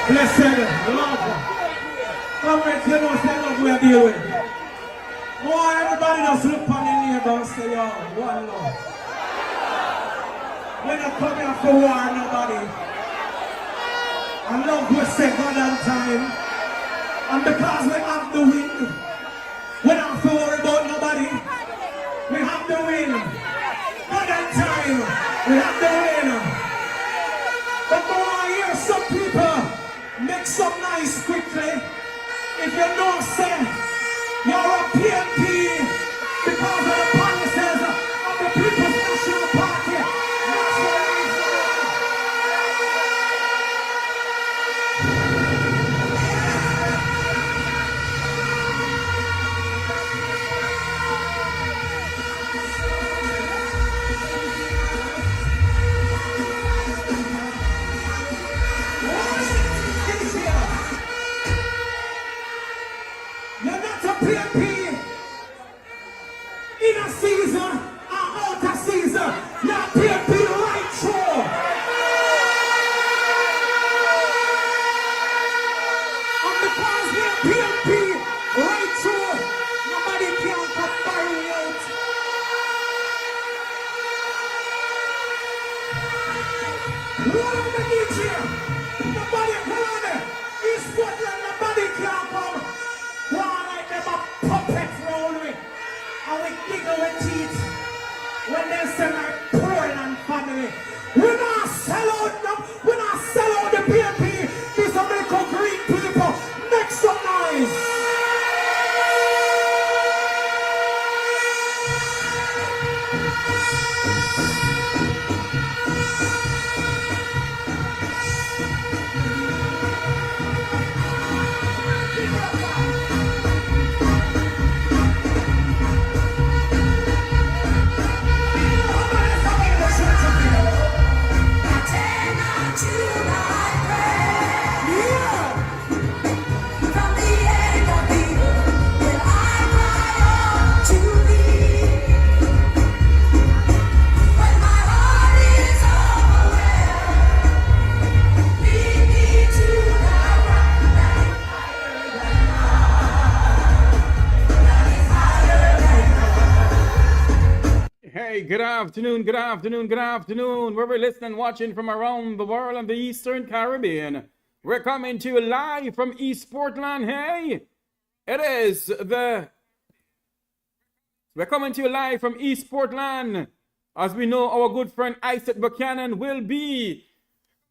Blessed love. Comrades, you know, say love we are dealing with. Boy, everybody just look on your neighbor and say, yo, one love. We're not coming up for war, nobody. And love will say God on time. And because we have the win, we don't have to worry about nobody. We have the win. God on time. We have the win. But boy, I hear some people make some nice quickly. If you know, say, you're a PNP because of the policies of the People's National Party. That's what it is. You're not a PNP in a season or out of season. You're a PNP right through. And because you're PNP right through, nobody can come by you out. Lord, I need you. Nobody can. East Portland, nobody can come. One like them a puppet roll with. And we giggle with teeth when they say like Portland family. We're not sell out them. We're not sell out the PNP. These are little green people. Make some noise. Hey, good afternoon, good afternoon, good afternoon. Where we're listening and watching from around the world and the Eastern Caribbean. We're coming to you live from East Portland. Hey, we're coming to you live from East Portland. As we know, our good friend Isat Buchanan will be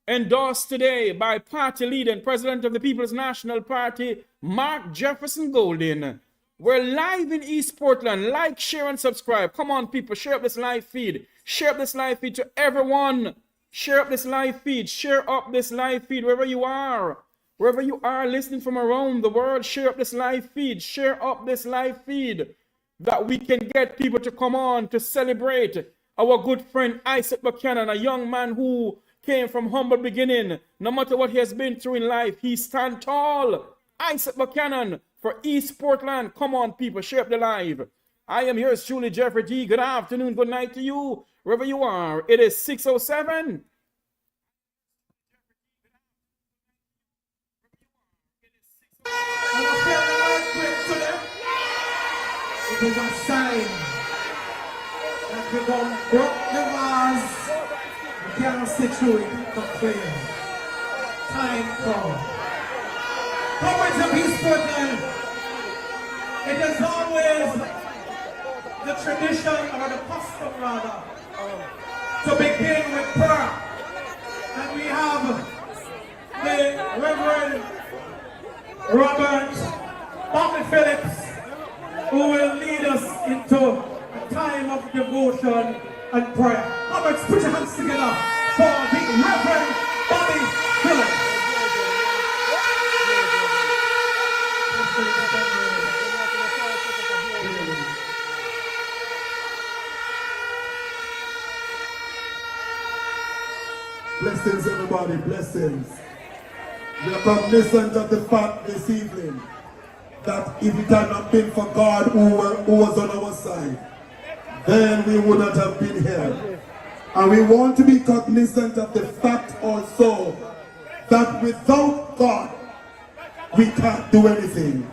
endorsed today by party leader and president of the People's National Party, Mark Jefferson Golden. We're live in East Portland. Like, share, and subscribe. Come on, people. Share up this live feed. Share up this live feed to everyone. Share up this live feed. Share up this live feed wherever you are. Wherever you are listening from around the world, share up this live feed. Share up this live feed that we can get people to come on to celebrate our good friend Isat Buchanan, a young man who came from humble beginning. No matter what he has been through in life, he stand tall. Isat Buchanan for East Portland. Come on, people, share up the live. I am yours truly, Jeffrey G. Good afternoon, good night to you, wherever you are. It is 6:07. It is a sign that we don't broke the vase. We cannot sit through it for clear. Time come. Comrades of East Portland, it is always the tradition or the custom rather to begin with prayer. And we have the Reverend Robert Bobby Phillips, who will lead us into a time of devotion and prayer. Comrades, put your hands together for the Reverend Bobby Phillips. Blessings, everybody, blessings. We are cognizant of the fact this evening that if it had not been for God who was on our side, then we would not have been here. And we want to be cognizant of the fact also that without God, we can't do anything.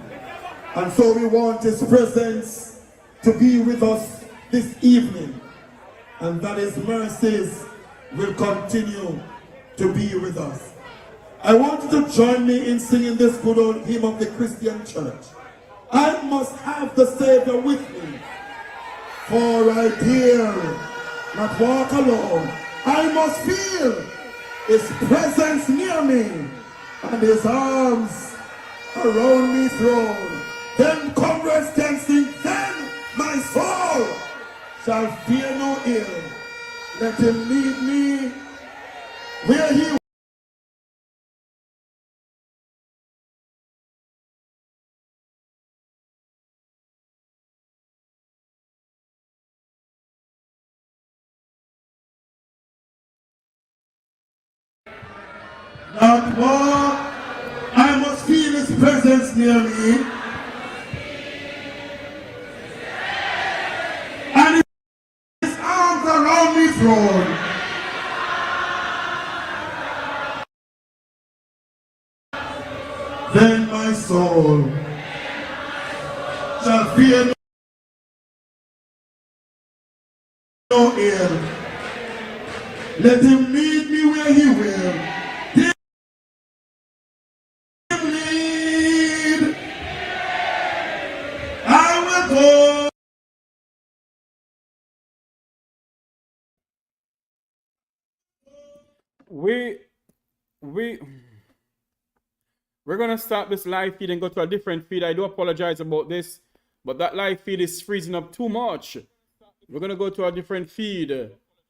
And so we want His presence to be with us this evening, and that His mercies will continue to be with us. I want you to join me in singing this good old hymn of the Christian church. I must have the Savior with me, for I dare not walk alone. I must feel His presence near me, and His arms around me thrown. Then comrades can sing, then my soul shall fear no ill. Let Him lead me where He not walk. I must feel His presence near me, and His arms around me thrown. Then my soul shall fear no ill. Let Him lead me where He will. Him lead. I will go. We're gonna stop this live feed and go to a different feed. I do apologize about this, but that live feed is freezing up too much. We're gonna go to a different feed,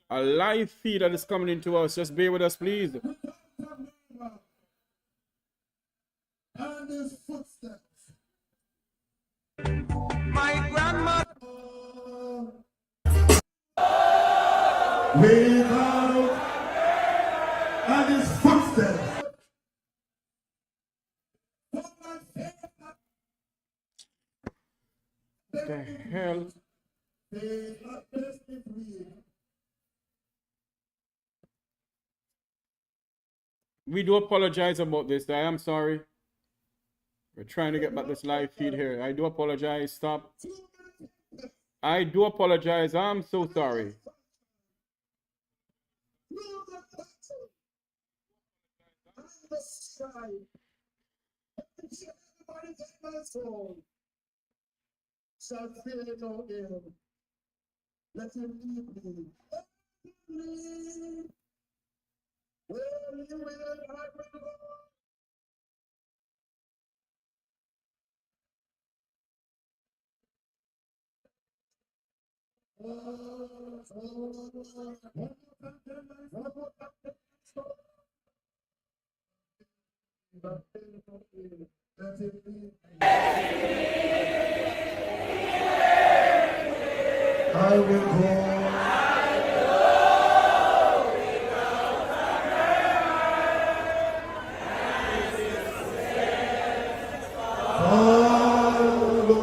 a live feed that is coming into us. Just bear with us, please. And His footsteps. My grandma. Without and His footsteps. The hell? We do apologize about this. I am sorry. We're trying to get back this live feed here. I do apologize. Stop. I do apologize. I'm so sorry. Shall fear no ill. Let Him lead me. Where He will, I will go. I will go.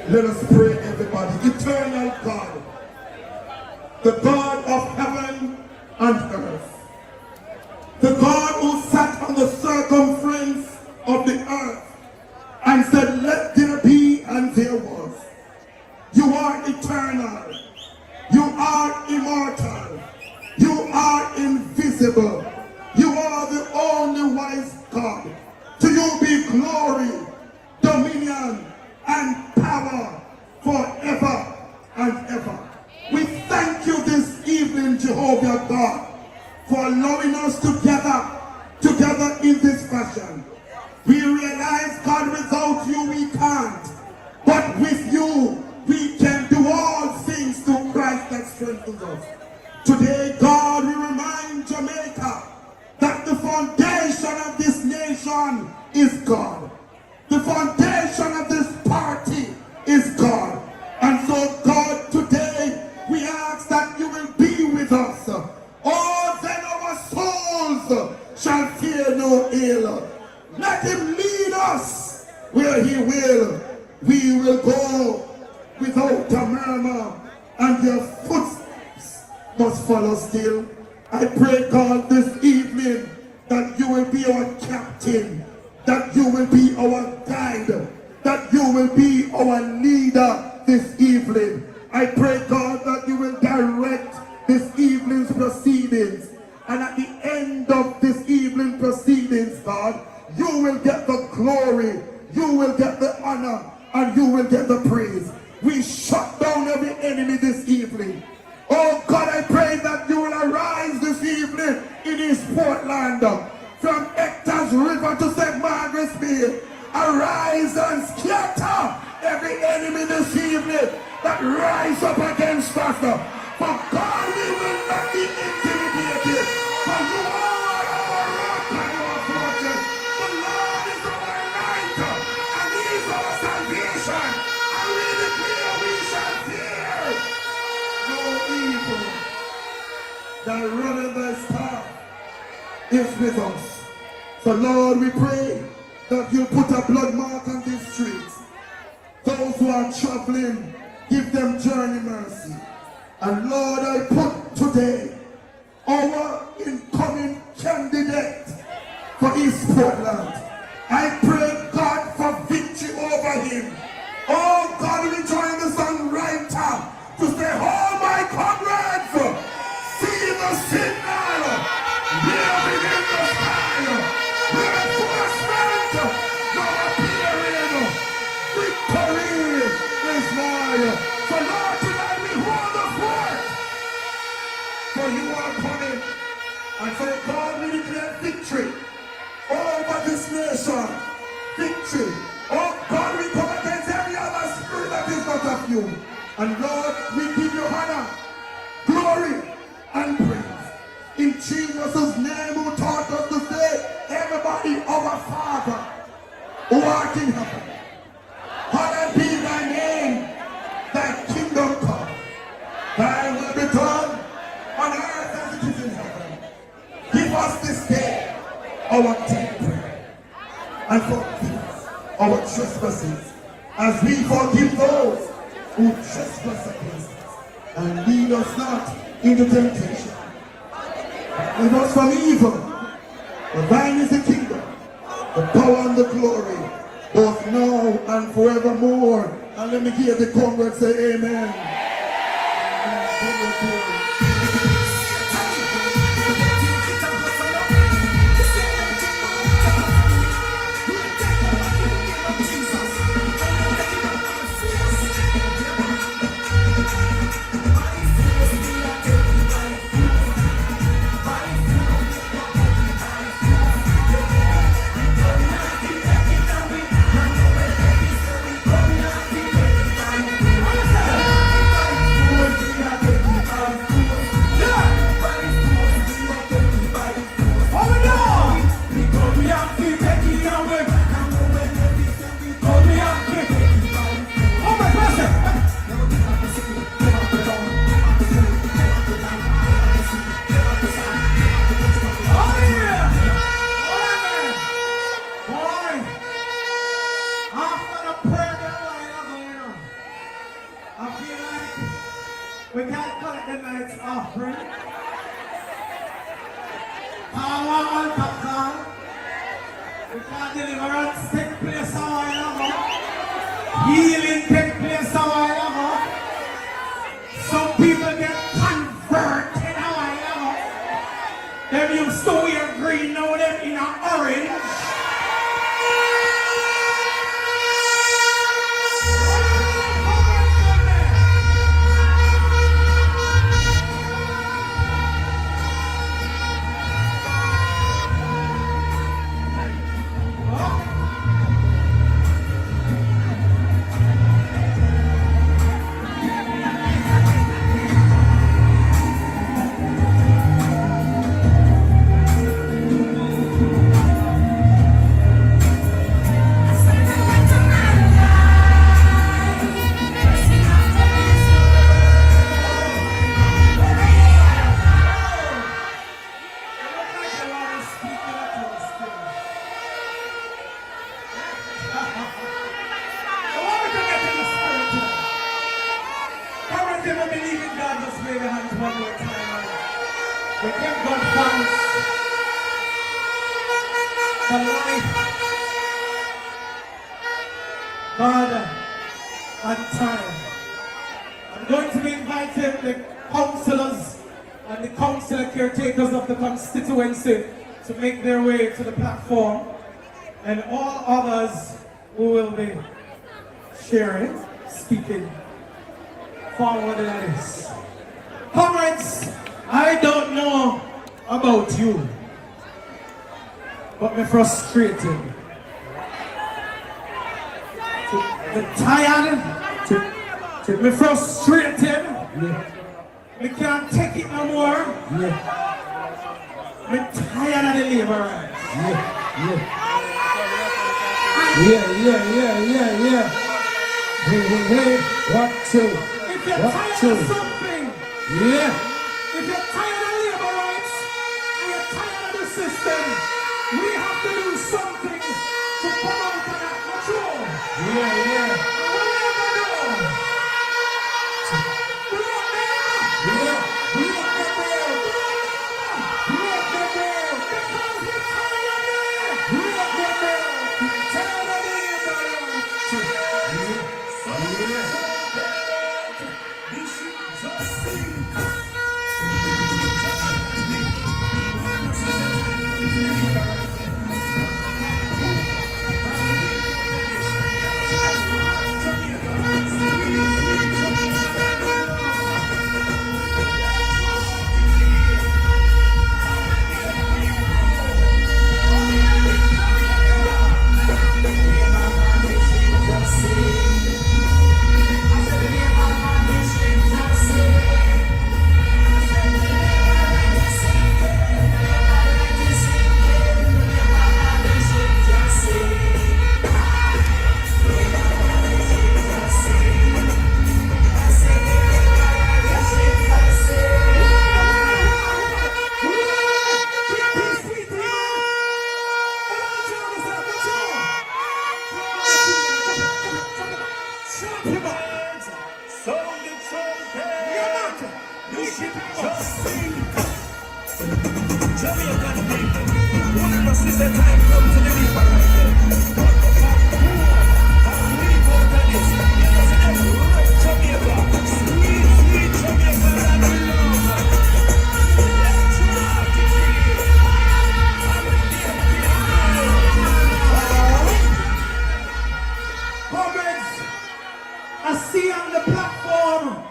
Let us pray, everybody. Eternal God, the God of heaven and earth, the God who sat on the circumference of the earth and said, let there be, and there was. You are eternal. You are immortal. You are invisible. You are the only wise God. To you be glory, dominion, and power forever and ever. We thank you this evening, Jehovah God, for allowing us together in this fashion. We realize, God, without you we can't, but with you we can do all things through Christ that strengthens us. Today, God, we remind Jamaica that the foundation of this nation is God. The foundation of this party is God. And so, God, today we ask that you will be with us. Oh, then our souls shall fear no ill. Let Him lead us where He will. We will go without a murmur, and your footsteps must follow still. I pray, God, this evening that you will be our captain, that you will be our guide, that you will be our leader this evening. I pray, God, that you will direct this evening's proceedings. And at the end of this evening proceedings, God, you will get the glory, you will get the honor, and you will get the praise. We shut down every enemy this evening. Oh God, I pray that you will arise this evening in East Portland, from Hector's River to St. Margaret's Bay. Arise and scatter every enemy this evening that rise up against us. For God, we will not be intimidated. For you are our rock and our fortress. The Lord is our light, and He is our salvation. And we declare we shall fear no evil. The rod of thy staff is with us. So Lord, we pray that you put a blood mark on these streets. Those who are traveling, give them journey mercy. And Lord, I put today our incoming candidate for East Portland. I pray, God, for victory over him. Oh God, we join the songwriter to say, oh my comrades, see the signal, living in the sky. Reinforcement, no appearing, victory is mine. So Lord, tonight we hold the fort, for you are coming. And so God, we declare victory over this nation. Victory. Oh God, we come against every other spirit that is not of you. And Lord, we give you honor, glory, and praise. In Jesus' name, who taught us to say, everybody, our Father, who art in heaven, hallowed be thy name, thy kingdom come, thy will be done on earth as it is in heaven. Give us this day our daily bread, and forgive us our trespasses, as we forgive those who trespass against us. And lead us not into temptation, with us from evil. For thine is the kingdom, the power and the glory, both now and forevermore. And let me hear the convert say amen. We can't collect the night's offering. Power and popcorn. We can't deliverance take place a while ago. Healing take place a while ago. Some people get converted a while ago. Them used to wear green, now them in an orange. for life, God, and time. I'm going to be inviting the councillors and the councillor caretakers of the constituency to make their way to the platform, and all others who will be sharing, speaking, forward in this. Comrades, I don't know about you, but me frustrated. Me tired. Me frustrated. Me can't take it no more. Me tired of the labor rights. Hey, what to? If you're tired of something, if you're tired of labor rights, and you're tired of the system, we have to do something to come out of that control. I see on the platform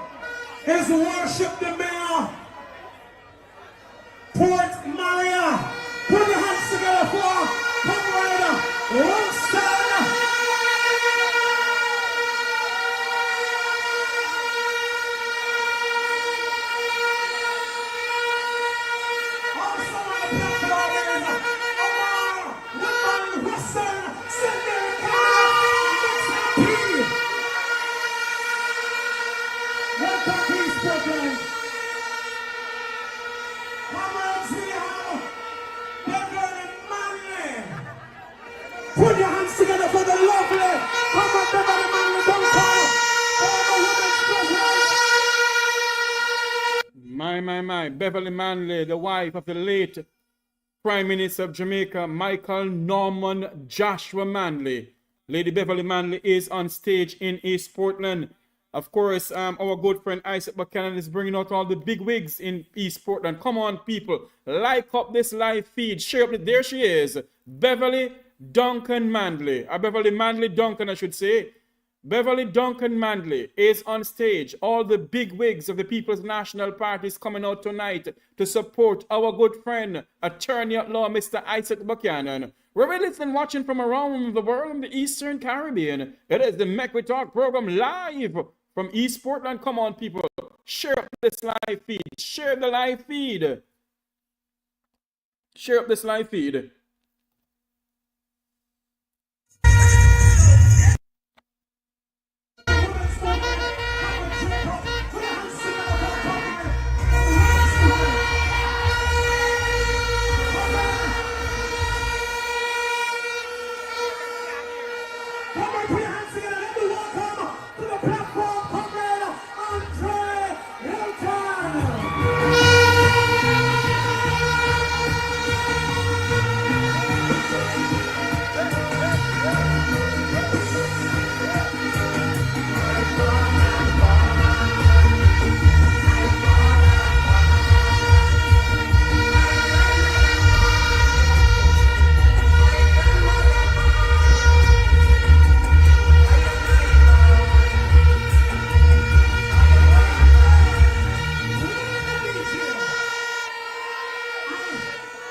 is worship the mayor, Port Maria. Put your hands together for Comrade Winston. Also on the platform is Omar Woodman Wilson, Senator P. Welcome, peace, Brooklyn. Comrades, we have Beverly Manley. Put your hands together for the lovely Comrade Beverly Manley. Don't call former women's president. My, Beverly Manley, the wife of the late Prime Minister of Jamaica, Michael Norman Joshua Manley. Lady Beverly Manley is on stage in East Portland. Of course, our good friend Isat Buchanan is bringing out all the big wigs in East Portland. Come on, people. Like up this live feed. Share up. There she is. Beverly Duncan Manley. Beverly Manley Duncan, I should say. Beverly Duncan Manley is on stage. All the big wigs of the People's National Party is coming out tonight to support our good friend, Attorney at Law, Mr. Isat Buchanan. We're listening, watching from around the world in the Eastern Caribbean. It is the Make We Talk program live from East Portland. Come on, people. Share up this live feed. Share the live feed. Share up this live feed.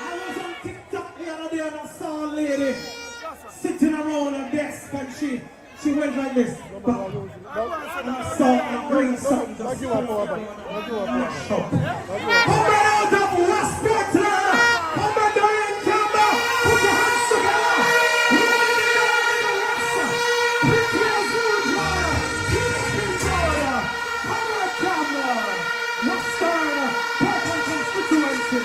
I was on TikTok the other day and I saw a lady sitting around a desk and she went like this. And I saw her bring something to shop. Coming out of Westport, coming down in Canada, put your hands together. Rolling down in the West, Bricklays, New Jordan, Kingston, Florida, coming Canada, Western, Portland constituency.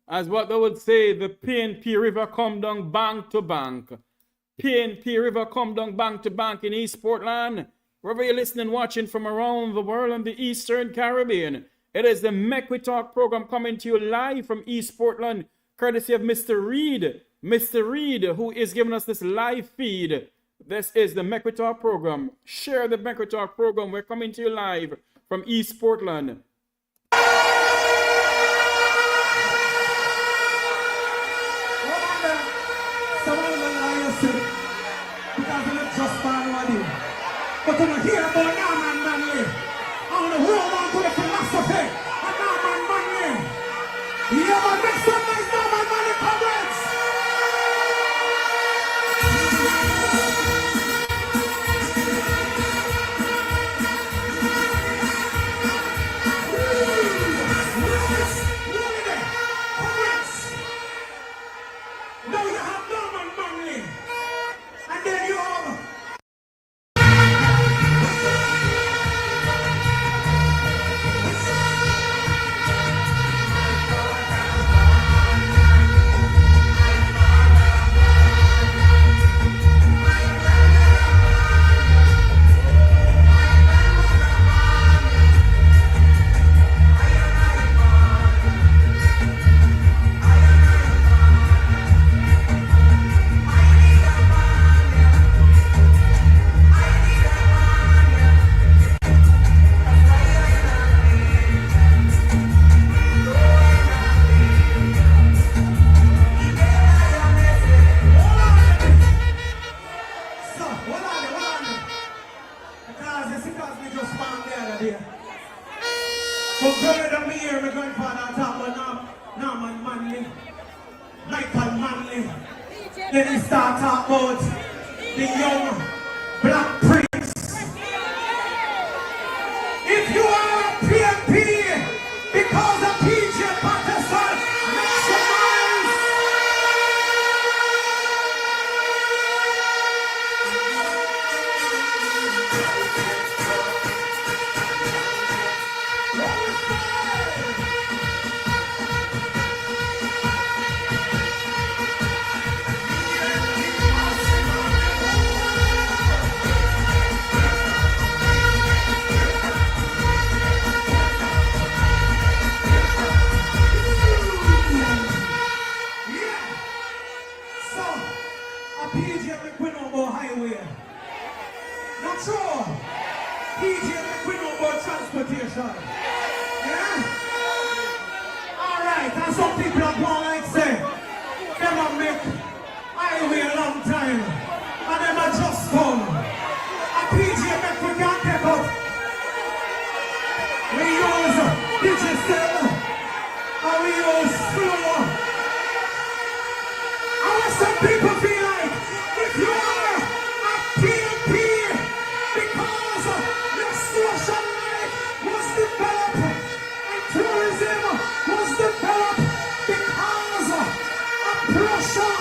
As what they would say, the PNP River come down bank to bank. PNP River come down bank to bank in East Portland. Wherever you're listening, watching from around the world and the Eastern Caribbean. It is the Make We Talk program coming to you live from East Portland, courtesy of Mr. Reed. Mr. Reed, who is giving us this live feed. This is the Make We Talk program. Share the Make We Talk program. We're coming to you live from East Portland. Because I'm not just born one. But when I hear about Norman Manley, I want to hold on to the philosophy of Norman Manley. Yeah, but make some nice Norman Manley comments. Now you have Norman Manley. And then you have then he start talking about the young black prince. If you are a PNP because of PJ Patterson, make some noise. Transportation. Yeah? Alright, and some people are born like say, them a make highway a long time, and them a just come. A PJ make we can't take out. We use digital, and we use flow. And when some people feel like, if you are a PNP, because your social was developed and tourism was developed because of pressure.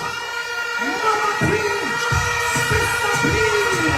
Mama Queen, Sister Queen,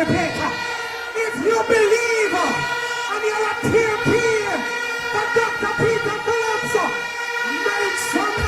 participate. If you believe and you're a PNP for Dr. Peter Phillips, make some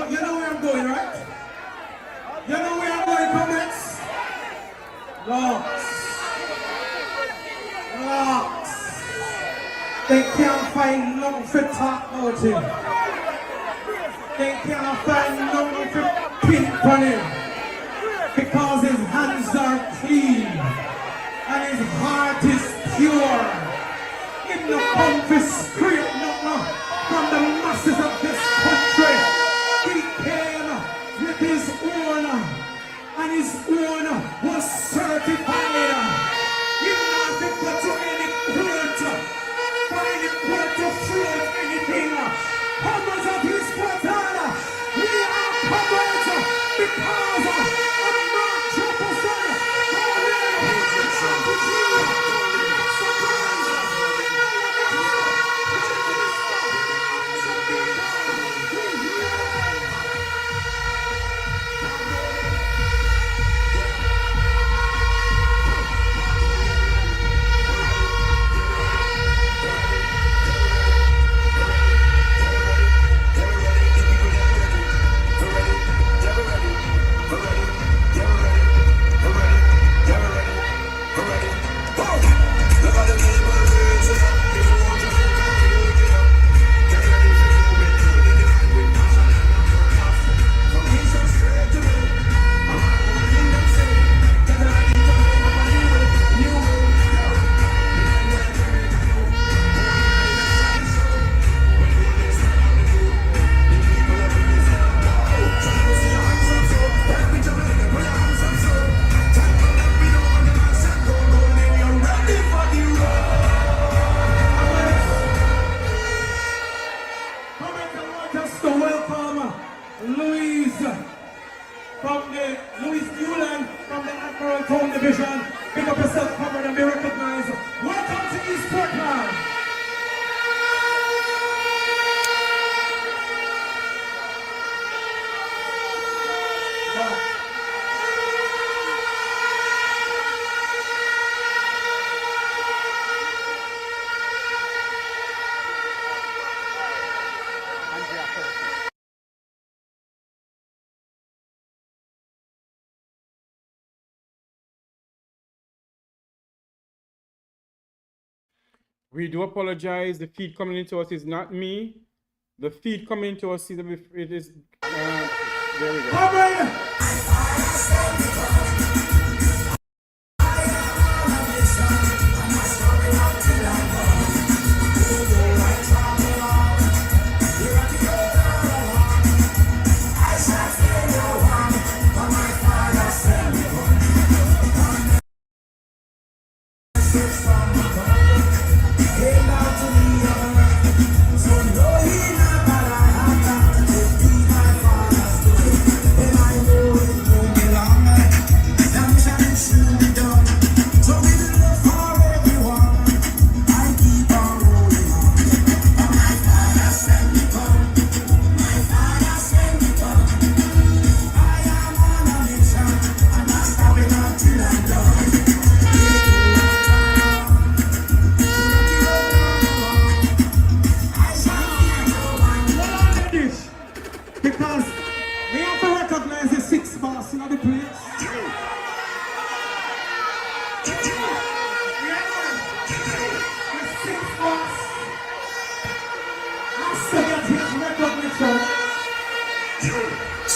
you know where I'm going, right? You know where I'm going, comments? Locks. They can't find nothing for talk about him. They can't find nothing for pin on him. Because his hands are clean and his heart is pure. Him no come for scrape nothing from the masses of this country. He came with his own, and his own was certified. He not to go to any court, for any court to float anything. Hundreds of his portal, we are covered because of Mark Jefferson. We do apologize. The feed coming into us is not me. The feed coming into us is it is. There we go.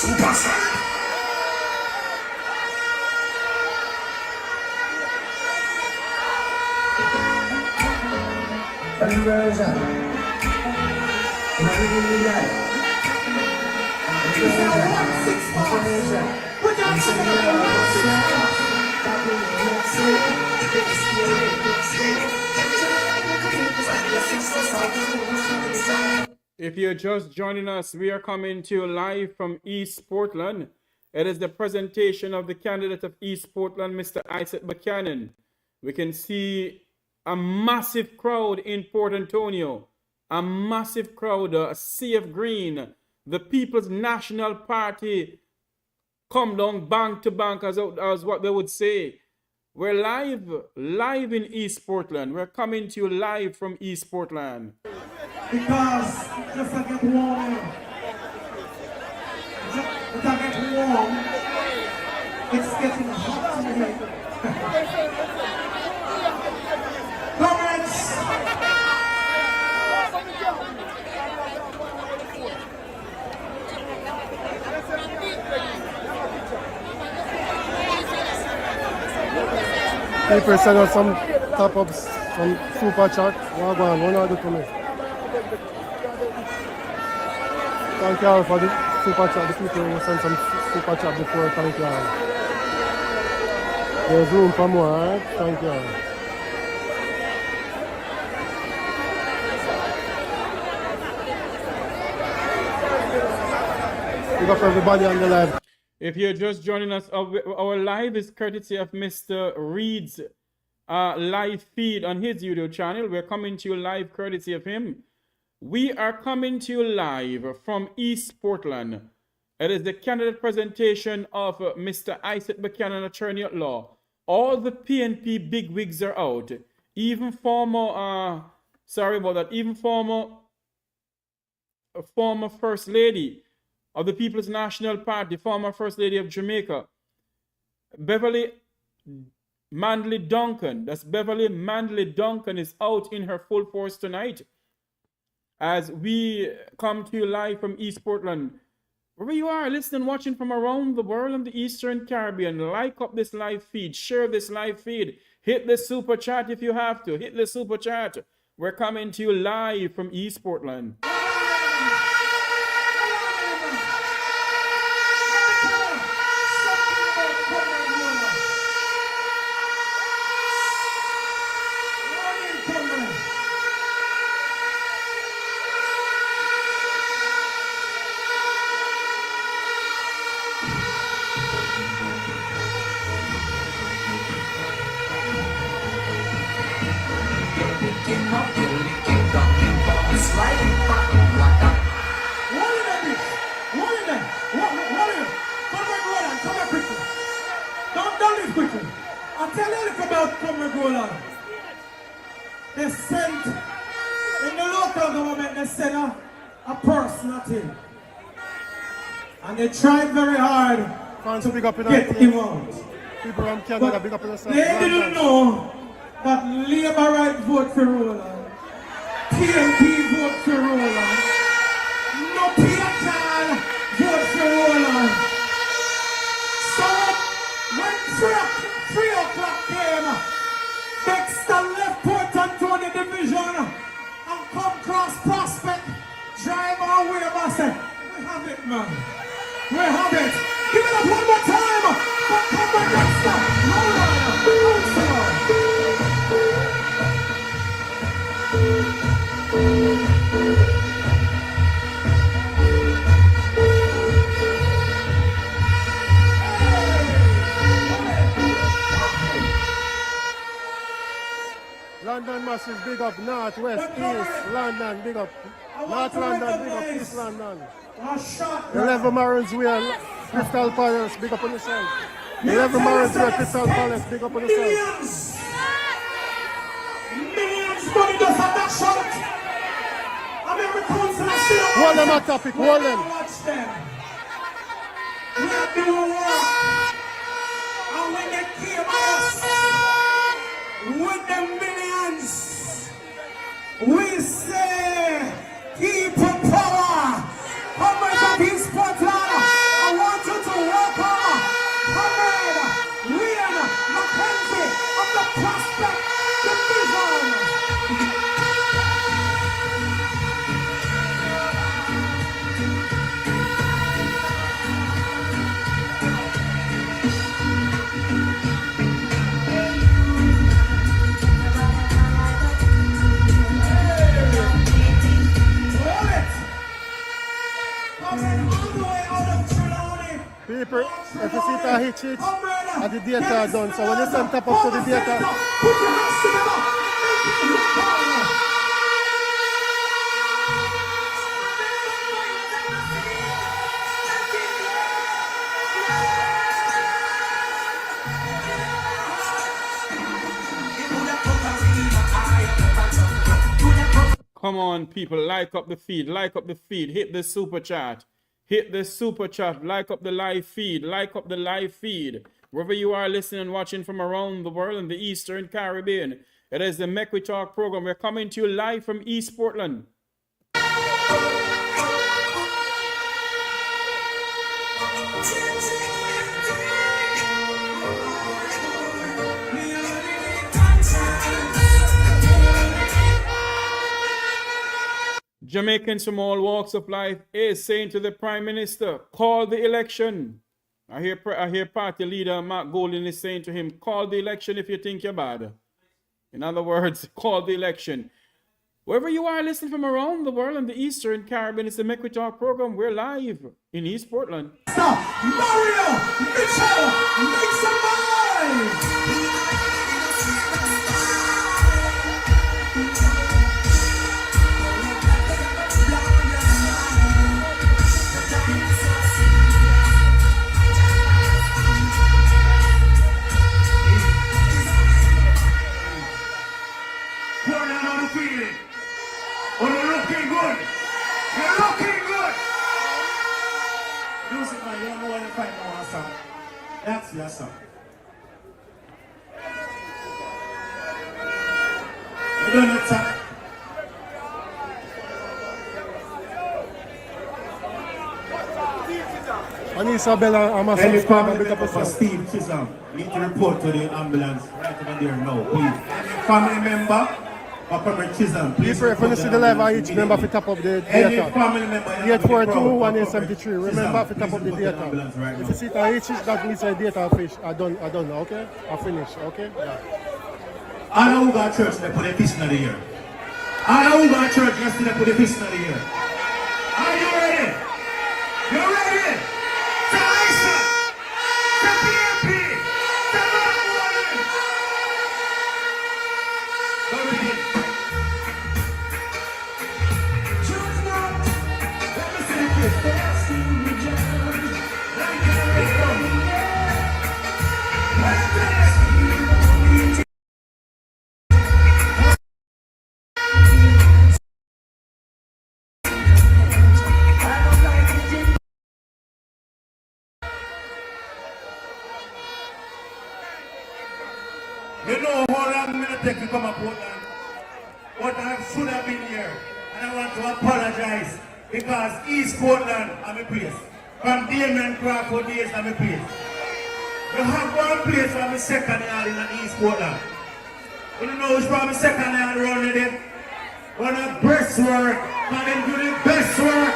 Super Saiyan. Conversion. Hallelujah. Conversion. Put your hands together. If you're just joining us, we are coming to you live from East Portland. It is the presentation of the candidate of East Portland, Mr. Isat Buchanan. We can see a massive crowd in Port Antonio, a massive crowd, a sea of green. The People's National Party come down bank to bank, as what they would say. We're live in East Portland. We're coming to you live from East Portland. Because just to get warm, it's getting hot today. Comments? People send us some top-ups, some super chat. What do to me? Thank you all for the super chat. The people who sent some super chat before, thank you all. There's room for more, alright? Thank you all. Big up everybody on the live. If you're just joining us, our live is courtesy of Mr. Reed's live feed on his YouTube channel. We're coming to you live courtesy of him. We are coming to you live from East Portland. It is the candidate presentation of Mr. Isat Buchanan, attorney at law. All the PNP bigwigs are out. Even former First Lady of the People's National Party, former First Lady of Jamaica, Beverly Manley Duncan. That's Beverly Manley Duncan is out in her full force tonight. As we come to you live from East Portland, wherever you are listening, watching from around the world and the Eastern Caribbean, like up this live feed, share this live feed, hit the super chat if you have to, hit the super chat. We're coming to you live from East Portland. They sent, in the local government, they sent a personal team. And they tried very hard to get him out. People from Canada, big up in the South. They didn't know that Labour right vote for Roland. PNP vote for Roland. No PNP vote for Roland. So when 3 o'clock came, Dexter left Port Antonio Division and come cross Prospect, drive our way of us. We have it, man. We have it. Give it up one more time. But come back, Dexter. Hold on. London massive, big up North, West, East, London, big up North London, big up East London. 11 Marines wear Crystal Palace, big up on the side. 11 Marines wear Crystal Palace, big up on the side. Millions money just at that shot. I mean, we council still. Hold them at topic, hold them. Watch them. We are doing work. And when they came us with the millions, we say, people power. Comrades of East Portland, I want you to welcome Comrade Liam Mackenzie of the Prospect Division. a hitch it, and the data are done. So when you send top up to the data, put your hands together. Come on, people, like up the feed, hit the super chat. Hit the super chat, like up the live feed, Wherever you are listening and watching from around the world in the Eastern Caribbean, it is the Make We Talk program. We're coming to you live from East Portland. Jamaicans from all walks of life is saying to the Prime Minister, call the election. I hear party leader Mark Golden is saying to him, call the election if you think you're bad. In other words, call the election. Wherever you are listening from around the world in the Eastern Caribbean, it's the Make We Talk program. We're live in East Portland. Stop! Mario! Mitchell! Make some noise! That's your song. You don't know time. and Isabella, I'm a subscriber, big up For yourself. Steve Chisholm, need to report to the ambulance right over there now, please. Any family member or from Chisholm, please. If you see the live, I each member to top up the Any data. family member. 842 1873. Remember to top up the data. If you see the H, that means the data fish. I done, okay? I finish, okay? Yeah. I know who got church, they put a fish in the year. I know who got church yesterday, put a fish in the year. Are you ready? You ready? To Isat, to PNP, to Devotional. Go begin. Choose not. Let me see the first thing we judge. Like a you know how long I'm going to take to come up Portland, but I should have been here, and I want to apologize because East Portland I'm a place. From Damien Crawford days I'm a place. You have one place from the second yard in East Portland. You don't know which from the second yard around there? One of breastwork, and them do the best work.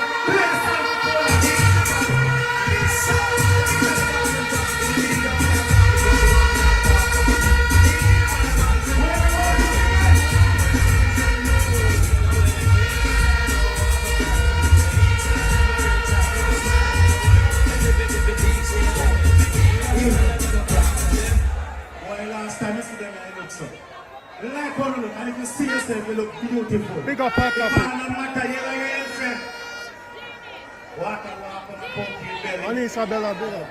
Like one look, and if you see yourself, you look beautiful. Big up, pack up. No matter your friend. Walk on a pumpkin belly. And Isabella, big up.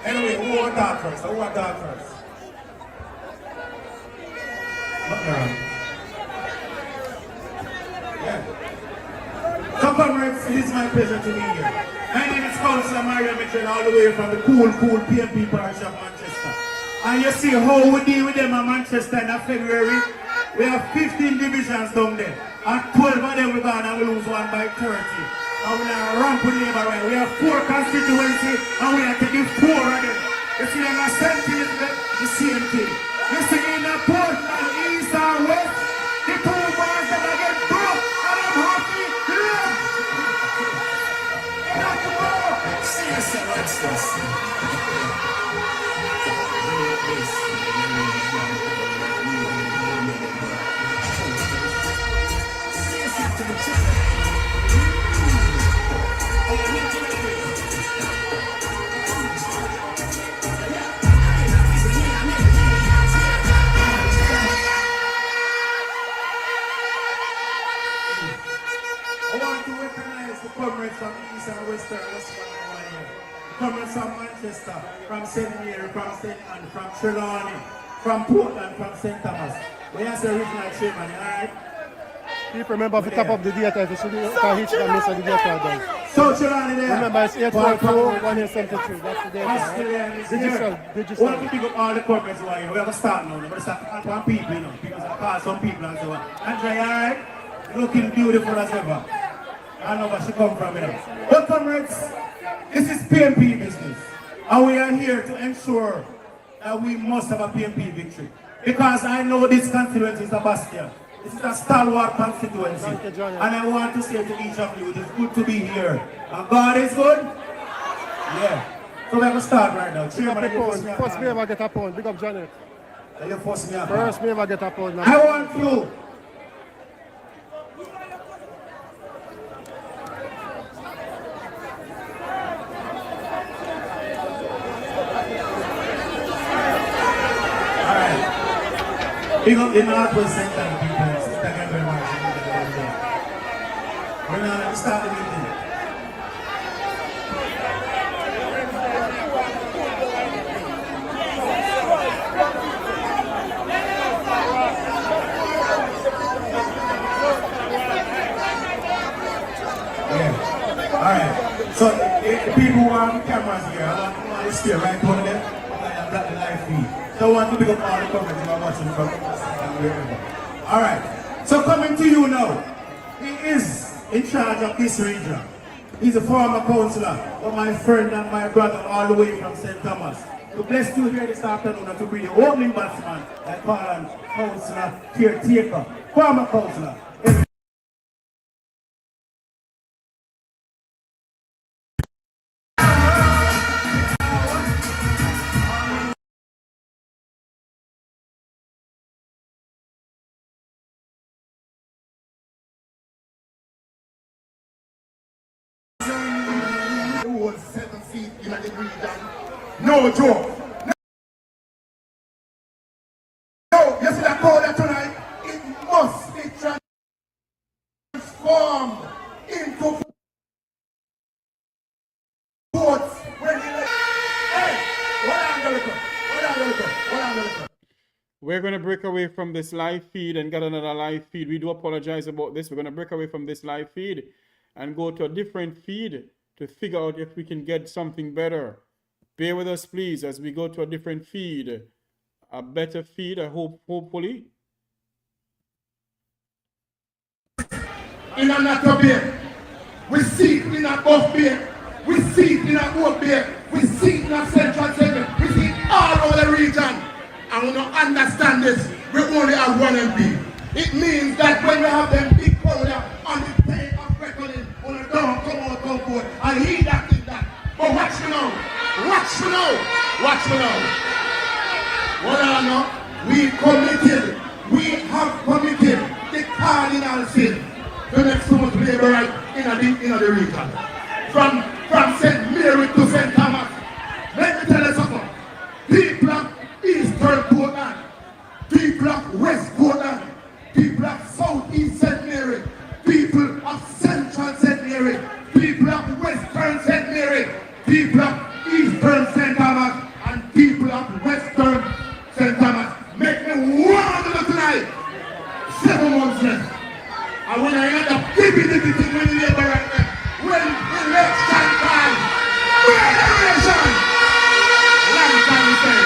Anyway, who want that first? Who want that first? Nothing wrong. Yeah. So comrades, it is my pleasure to be here. My name is Councillor Mario Mitchell, all the way from the cool PNP parish of Manchester. And you see how we deal with them in Manchester in February. We have 15 divisions down there. And 12 of them we gone and we lose one by 30. And we are ramp with neighborhood. We have 4 constituencies and we are taking 4 of them. You see them are same the same thing. You see in the Portland, east and west, the 2 bars that I get broke and I'm happy. Not tomorrow. See yourself, watch this. from Manchester, from St. Mary, from St. Anne, from Trelawney, from Portland, from St. Thomas. We are the original chairman, alright? People remember to top up the data if you see the hitch that Mr. the data does. So Trelawney there. Remember it's 844-1873. That's the data, Australian right? is Digital, here. digital. We want to pick up all the comments who are here. We have to start now. We're going to start on people, you know, because I call some people and so on. Andrea, alright? Looking beautiful as ever. I know where she come from, you know. But comrades, this is PNP business. And we are here to ensure that we must have a PNP victory. Because I know this constituency is a bastion. This is a stalwart constituency. And I want to say to each of you, it is good to be here. And God is good? Yeah. So we're going to start right now. First me ever get a pound. Big up Janet. You force me up. First me ever get a pound. I want you. Big up the Northwest Center people. Thank you very much. We're going to start the meeting. Yeah. Alright. So the people who are on the cameras here, I want to stay right over there. I'm got the live feed. So I want to pick up all the comments you are watching from wherever. Alright, so coming to you now. He is in charge of this region. He's a former councillor, but my friend and my brother all the way from St. Thomas. So blessed to here this afternoon and to be the opening batsman, I call him councillor caretaker, former councillor. Who 7 feet in the region. No joke. No, you see that powder tonight? It must be transformed into votes when he like, hey, what I'm gonna do? We're going to break away from this live feed and get another live feed. We do apologize about this. We're going to break away from this live feed and go to a different feed to figure out if we can get something better. Bear with us, please, as we go to a different feed, a better feed, I hope, hopefully. In a natural beer, we see it in a buff beer, we see it in a oak beer, we see it in a central segment, we see it all over the region. And we don't understand this, we only have one MP. It means that when we have them big powder on the plane of reckoning, on the down, come out, come forward, and he that did that. But watch me now, watch me now, watch me now. What I know, we have committed the cardinal sin to make so much labor right in the region. From St. Mary to St. Thomas. Let me tell you something. People of Eastern Portland, people of West Portland, people of Southeast St. Mary, people of Central St. Mary, people of Western St. Mary, people of Eastern St. Thomas, and people of Western St. Thomas. Make me one of them tonight. 7 months left. And when I end up giving the thing when you labor right there, when election time, generation, long time we say.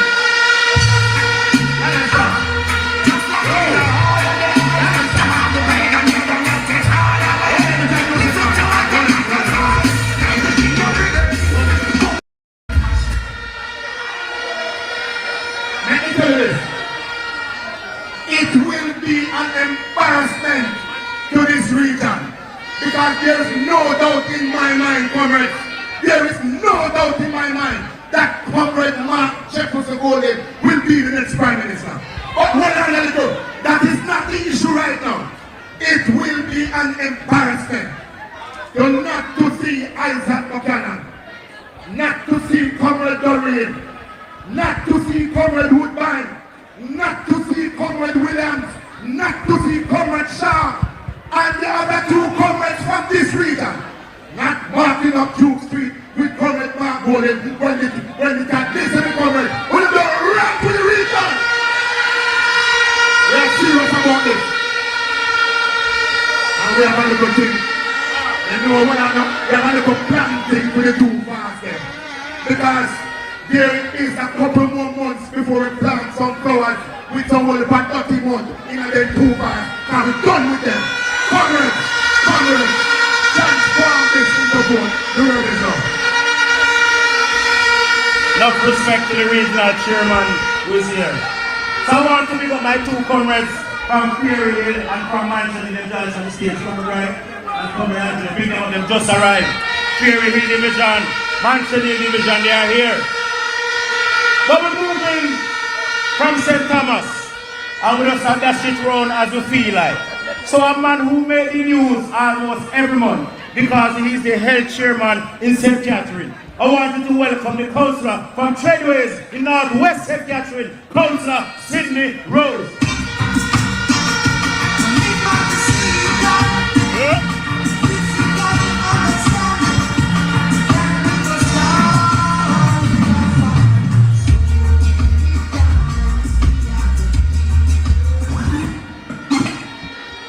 It will be an embarrassment to this region, because there is no doubt in my mind, comrades, there is no doubt in my mind that Comrade Mark Jefferson Golden will be the next Prime Minister. But hold on a little, that is not the issue right now. It will be an embarrassment to not to see Isat Buchanan, not to see Comrade Doreen, not to see Comrade Woodbine, not to see Comrade Williams, not to see Comrade Shaw, and the other 2 comrades from this region, not marking up Duke Street with Comrade Mark Golden when the this. And we have a little thing. You know what I know? We have a little plan thing for the 2 fast there. Because there is a couple more months before we plant some flowers with some whole about 30 months in a then 2 fast. Because we're done with them. Congress, transform this into vote. The word is up. Enough respect to the regional chairman who is here. So I want to pick up my 2 comrades from Prairie Hill and from Manchester in the Dallas on the stage. Come right and come here and bring them up. Them just arrived. Prairie Hill Division, Manchester Division, they are here. But we're moving from St. Thomas and we just have that shit round as we feel like. So a man who made the news almost every month because he is the health chairman in St. Catherine. I wanted to welcome the councillor from Treadways in Northwest St. Catherine, Councillor Sidney Rose.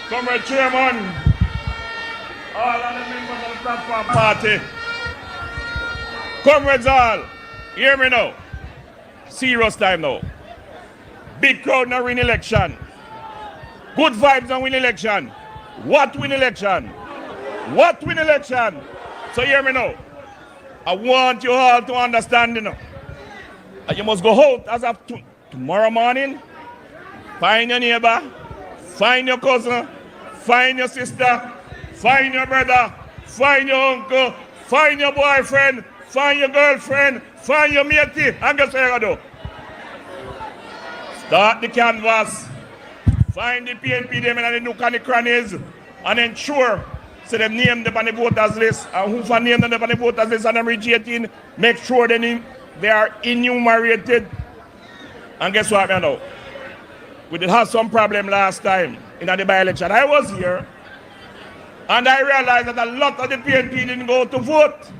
Comrade Chairman, all of the members of the platform party, comrades all, hear me now. Serious time now. Big crowd now win election. Good vibes and win election. What win election? What win election? So hear me now. I want you all to understand, you know. You must go out as of tomorrow morning. Find your neighbor, find your cousin, find your sister, find your brother, find your uncle, find your boyfriend, find your girlfriend, find your matey, and guess what you do? Start the canvas, find the PNP them and the nook and the crannies, and ensure so them name them on the voters list, and who for name them on the voters list and them reach 18, make sure they are enumerated. And guess what I know? We did have some problem last time in the by-election. I was here, and I realized that a lot of the PNP didn't go to vote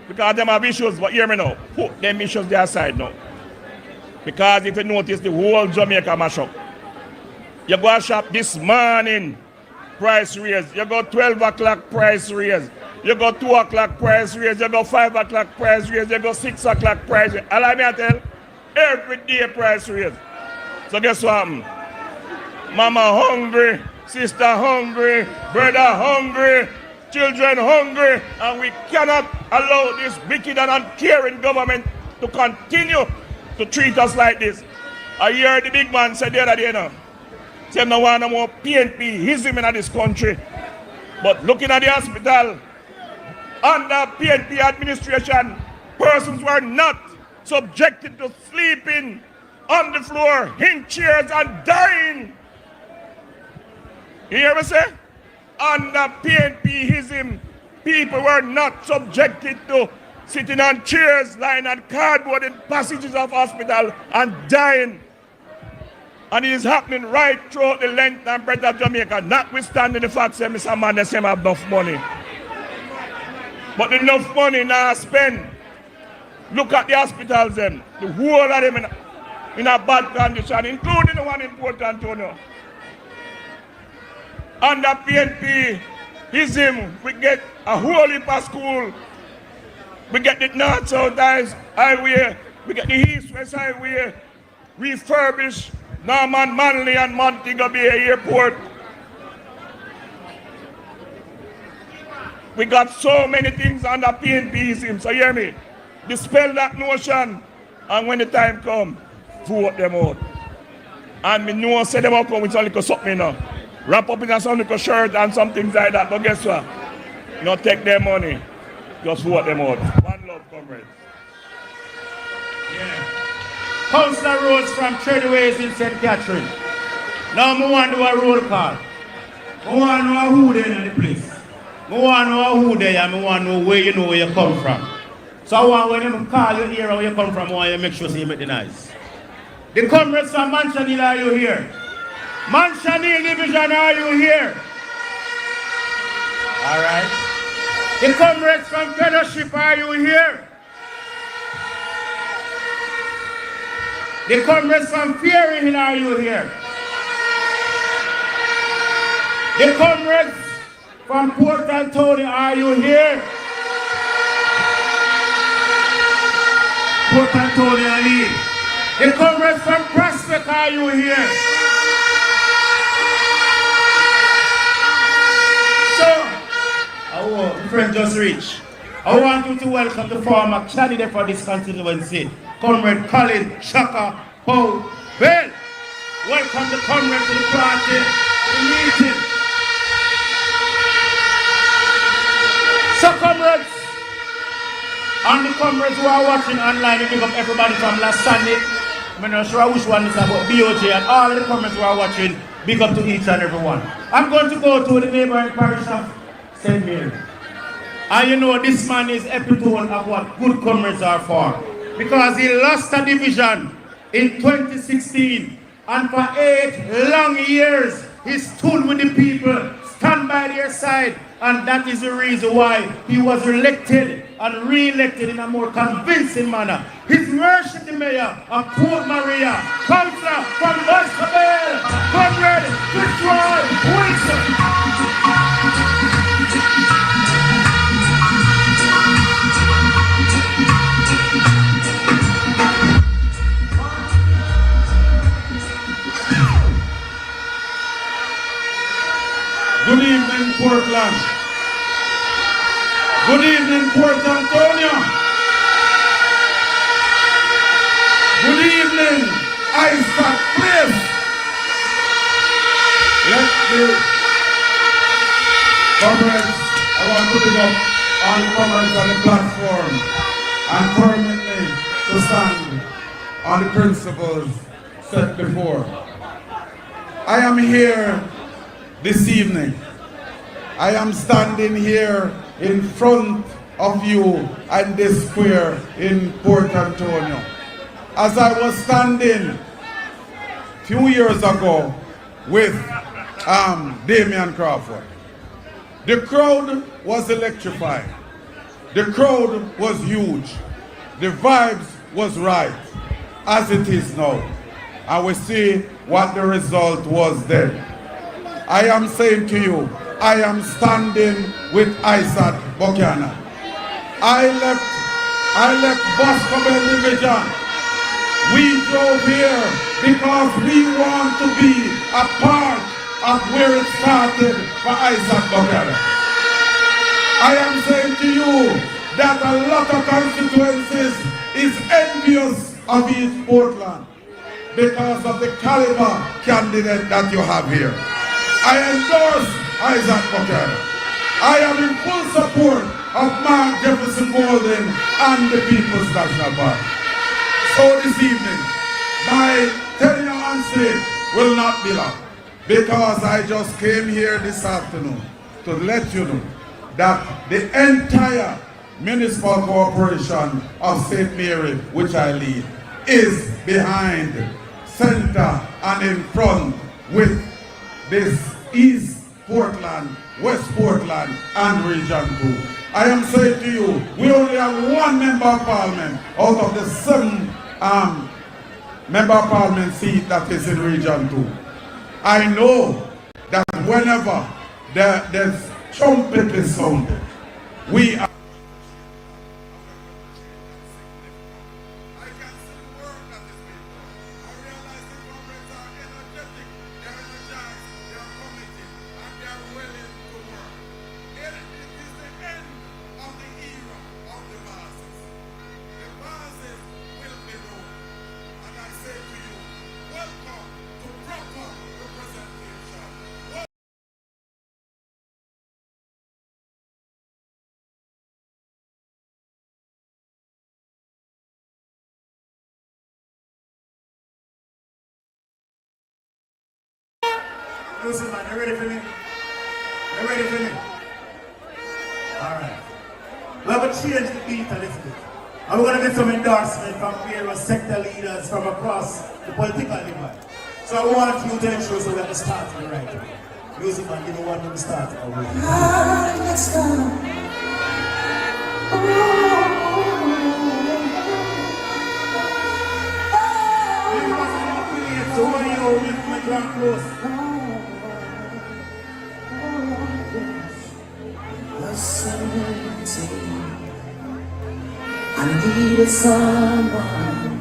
because them have issues. But hear me now, put them issues their side now. Because if you notice, the whole Jamaica mash up. You go and shop this morning, price raise. You go 12 o'clock, price raise. You go 2 o'clock, price raise. You go 5 o'clock, price raise. You go 6 o'clock, price raise. Allow me to tell, every day price raise. So guess what happened? Mama hungry, sister hungry, brother hungry, children hungry, and we cannot allow this wicked and uncaring government to continue to treat us like this. I heard the big man said the other day, you know, say no one no more PNP-ism in this country. But looking at the hospital, under PNP administration, persons were not subjected to sleeping on the floor, in chairs and dying. You hear me say? Under PNP-ism, people were not subjected to sitting on chairs, lying on cardboard in passages of hospital and dying. And it is happening right throughout the length and breadth of Jamaica, notwithstanding the fact that Mr. Man doesn't have enough money. But enough money now spend. Look at the hospitals them, the whole of them in a bad condition, including the one in Port Antonio. Under PNP-ism, we get a whole heap of school. We get the North-South Highway, we get the East-West Highway, refurbished Norman Manley and Montego Bay Airport. We got so many things under PNP-ism, so hear me. Dispel that notion, and when the time comes, vote them out. And me know say them out come with some little something now. Wrap up in some little shirt and some things like that. But guess what? You don't take their money. Just vote them out. One love, comrades. Yeah. Councillor Rose from Treadways in St. Catherine. Now I want to do a roll call. I want to know who there in the place. I want to know who there and I want to know where you know where you come from. So I want when you call you here where you come from, I want you to make sure you make the noise. The comrades from Manchester, are you here? Manchester Division, are you here? All right. The comrades from Fellowship, are you here? The comrades from Prairie Hill, are you here? The comrades from Port Antonio, are you here? Port Antonio lead. The comrades from Prospect, are you here? So, our friend just reached. I want you to welcome the former candidate for this constituency, Comrade Colin Shaka Paul Bell. Welcome the comrade to the party, the meeting. So comrades, and the comrades who are watching online, we pick up everybody from last Sunday. I'm not sure which one is about BOJ, and all the comrades who are watching, big up to each and every one. I'm going to go to the neighboring parish of St. Mary. And you know, this man is epitome of what good comrades are for. Because he lost a division in 2016. And for 8 long years, he stood with the people, stand by their side. And that is the reason why he was elected and re-elected in a more convincing manner. His Worship the Mayor of Port Maria, Councillor from Boscobel, Comrade Fitzroy Wilson. Good evening, Portland. Good evening, Port Antonio. Good evening, Isat Place. Let me, comrades, I want to pick up all the comrades on the platform and permanently to stand on the principles set before. I am here this evening. I am standing here in front of you at this square in Port Antonio. As I was standing a few years ago with Damian Crawford, the crowd was electrified. The crowd was huge. The vibes was right, as it is now. And we see what the result was then. I am saying to you, I am standing with Isat Buchanan. I left Boscobel Division. We drove here because we want to be a part of where it started for Isat Buchanan. I am saying to you that a lot of constituencies is envious of East Portland because of the caliber candidate that you have here. I endorse Isat Buchanan. I am in full support of Mark Jefferson Golden and the People's National Party. So this evening, my tenure on stage will not be long, because I just came here this afternoon to let you know that the entire municipal corporation of St. Mary, which I lead, is behind, center, and in front with this East Portland, West Portland, and Region 2. I am saying to you, we only have one member of parliament out of the 7 member of parliament seat that is in Region 2. I know that whenever there's trumpet is sounded, we are Listen, man, you ready for me? You ready for me? Alright. We're going to change the beat a little bit. And we're going to get some endorsement from various sector leaders from across the political divide. So I want you to ensure so that we start the right way. Music, man, give me one when we start. So why you with my grand close? needed someone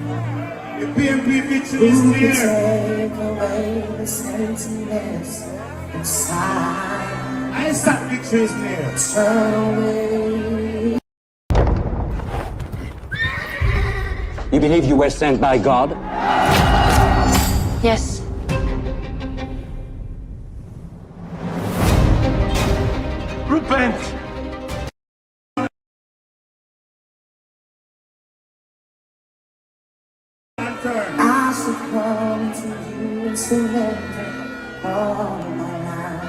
The PNP victory is who could near. take away the emptiness inside. Isat victory is near. Turn away. You believe you were sent by God? Yes. Repent. I should come to you and surrender all of my life.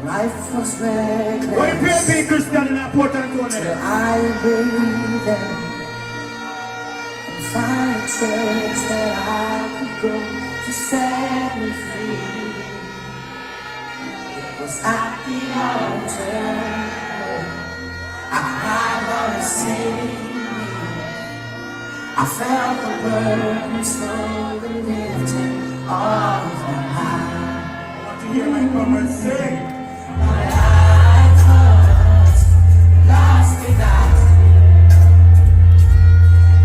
Life was reckless. What the PNP Christian in that Port Antonio? I obeyed them and find a church that I could go to set me free. It was at the altar I cried on the sea. I felt the burden slowly lifting off my mind. I want to hear my comrades sing. My life was lost without you.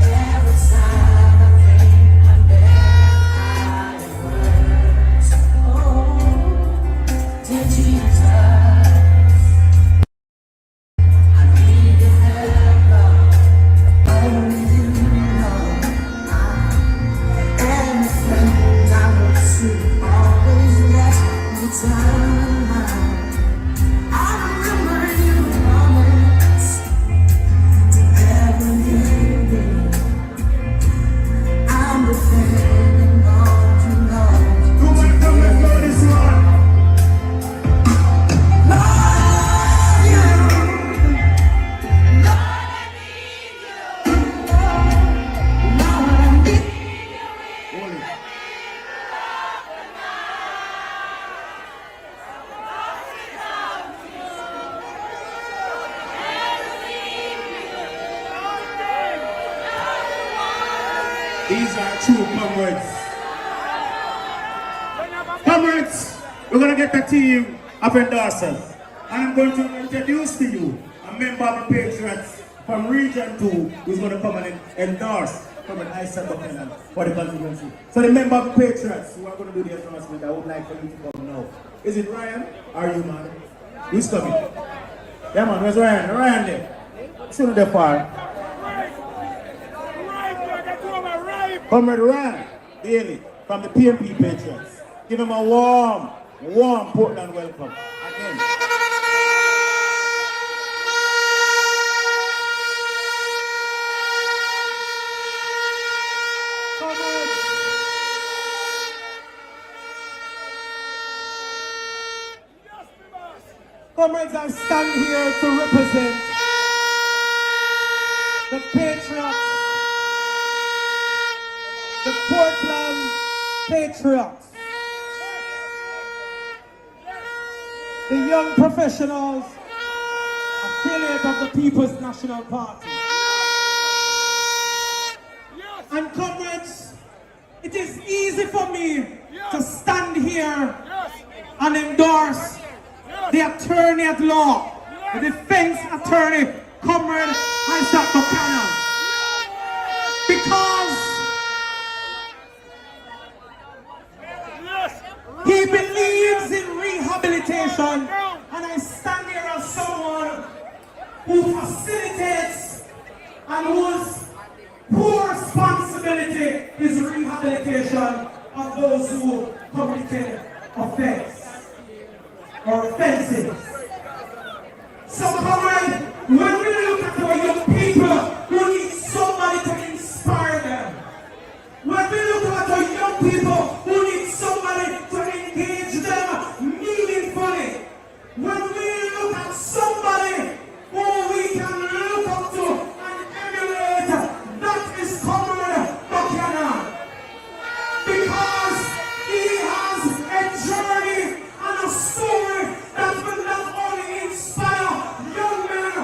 Every time I think I'm better, I worse. Oh, dear Jesus, I need your help, Lord. Only you know I am a friend. I want to always let me down. I remember you promised to never leave me. I'm defending all you know. Who might come and know this one? Love you, Lord, I need you. Lord, I need you. Holy. These are true comrades. Comrades, we're going to get the team of endorsers. And I'm going to introduce to you a member of the Patriots from Region 2 who's going to come and endorse Comrade Isat Buchanan for the constituency. So the member of the Patriots who are going to do the endorsement, I would like for you to come now. Is it Ryan? Or you, man? Who's coming? Yeah, man, where's Ryan? Ryan there. Shouldn't they far? Comrade Ryan Daly from the PNP Patriots. Give him a warm Portland welcome. Again. Comrades, I stand here to represent the Patriots, the Portland Patriots, the young professionals affiliate of the People's National Party. And comrades, it is easy for me to stand here and endorse the attorney at law, the defense attorney, Comrade Isat Buchanan, because he believes in rehabilitation, and I stand here as someone who facilitates and whose poor responsibility is rehabilitation of those who committed offense or offenses. So, comrade, when we look at our young people who need somebody to inspire them, when we look at our young people who need somebody to engage them meaningfully, when we look at somebody who we can look up to and emulate, that is Comrade Buchanan. Because he has a journey and a story that will not only inspire young men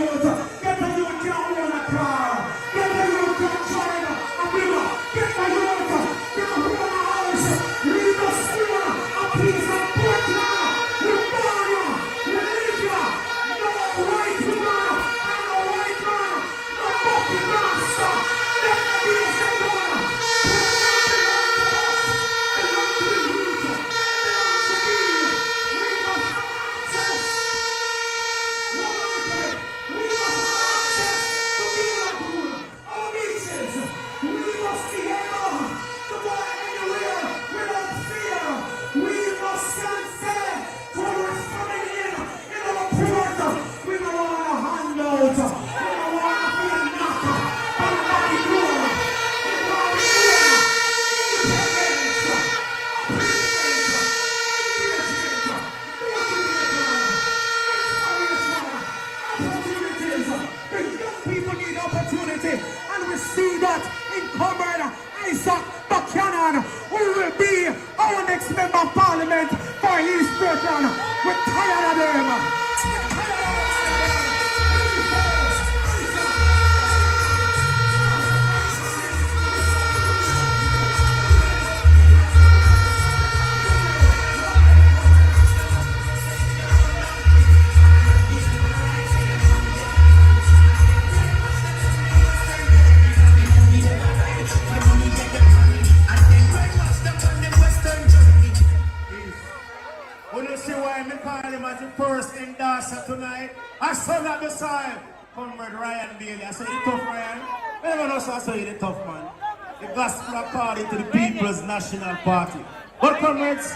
youth. Get a youth can own a car. Get a youth can join a river. Get a youth can own a house. Leave the school, a piece of Portland. We born you. We live you. No white woman and no white man. No fucking master. Let the be said one. And we see that in Comrade Isat Buchanan, who will be our next member of parliament for East Portland. We're tired of them. When you see why I call him as the first endorser tonight, I saw that beside Comrade Ryan Bailey. I said, you tough, Ryan? Everyone else I saw you the tough, man. The gospel according to the People's National Party. But comrades,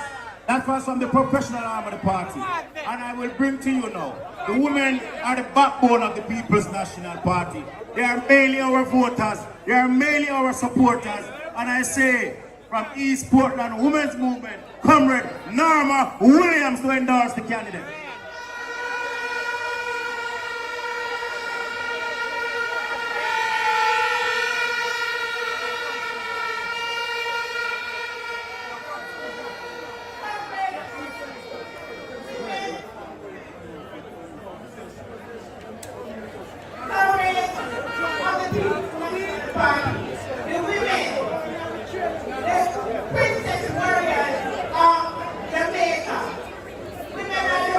that was from the professional arm of the party. And I will bring to you now, the women are the backbone of the People's National Party. They are mainly our voters. They are mainly our supporters. And I say, from East Portland Women's Movement, Comrade Norma Williams to endorse the candidate. Princess warriors of Jamaica. Women of the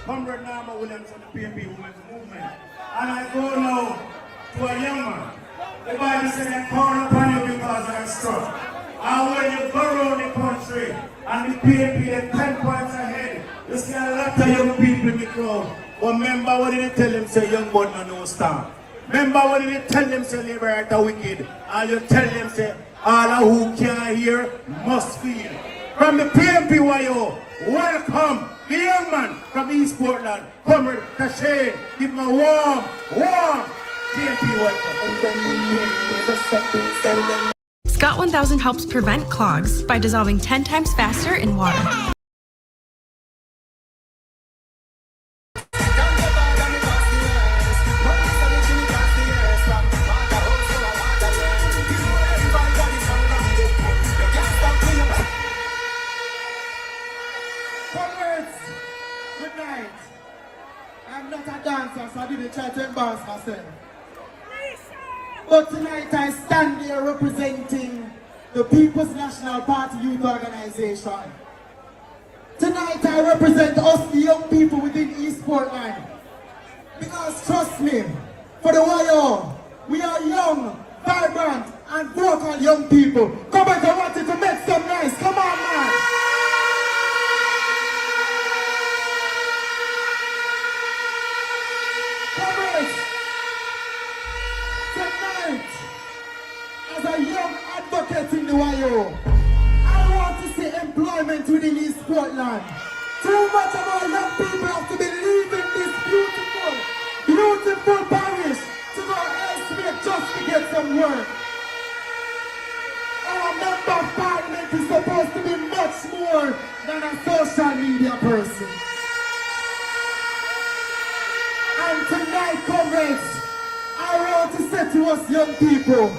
Comrade Norma Williams of the PNP Women's Movement. And I go now to a young man. The Bible says I call upon you because I am strong. And when you go around the country and the PNP is 10 points ahead, you see a lot of young people in the crowd. But remember what did they tell them, say young boy no stand. Remember what did they tell them, say labor at a wicked. And you tell them, say all who can hear must feel. From the PNP YO, welcome the young man from East Portland, Comrade Tashay. Give him a warm PNP welcome. Scott 1000 helps prevent clogs by dissolving 10 times faster in water. Good night. I'm not a dancer, so I didn't try to embarrass myself. But tonight I stand here representing the People's National Party Youth Organization. Tonight I represent us, the young people within East Portland. Because trust me, for the YO, we are young, vibrant, and vocal young people. Come on, I want you to make some noise. Come on, man. Tonight, as a young advocate in the YO, I want to see employment within East Portland. Too much of our young people have to be leaving this beautiful parish to go elsewhere just to get some work. Our member of parliament is supposed to be much more than a social media person. And tonight, comrades, I want to say to us young people,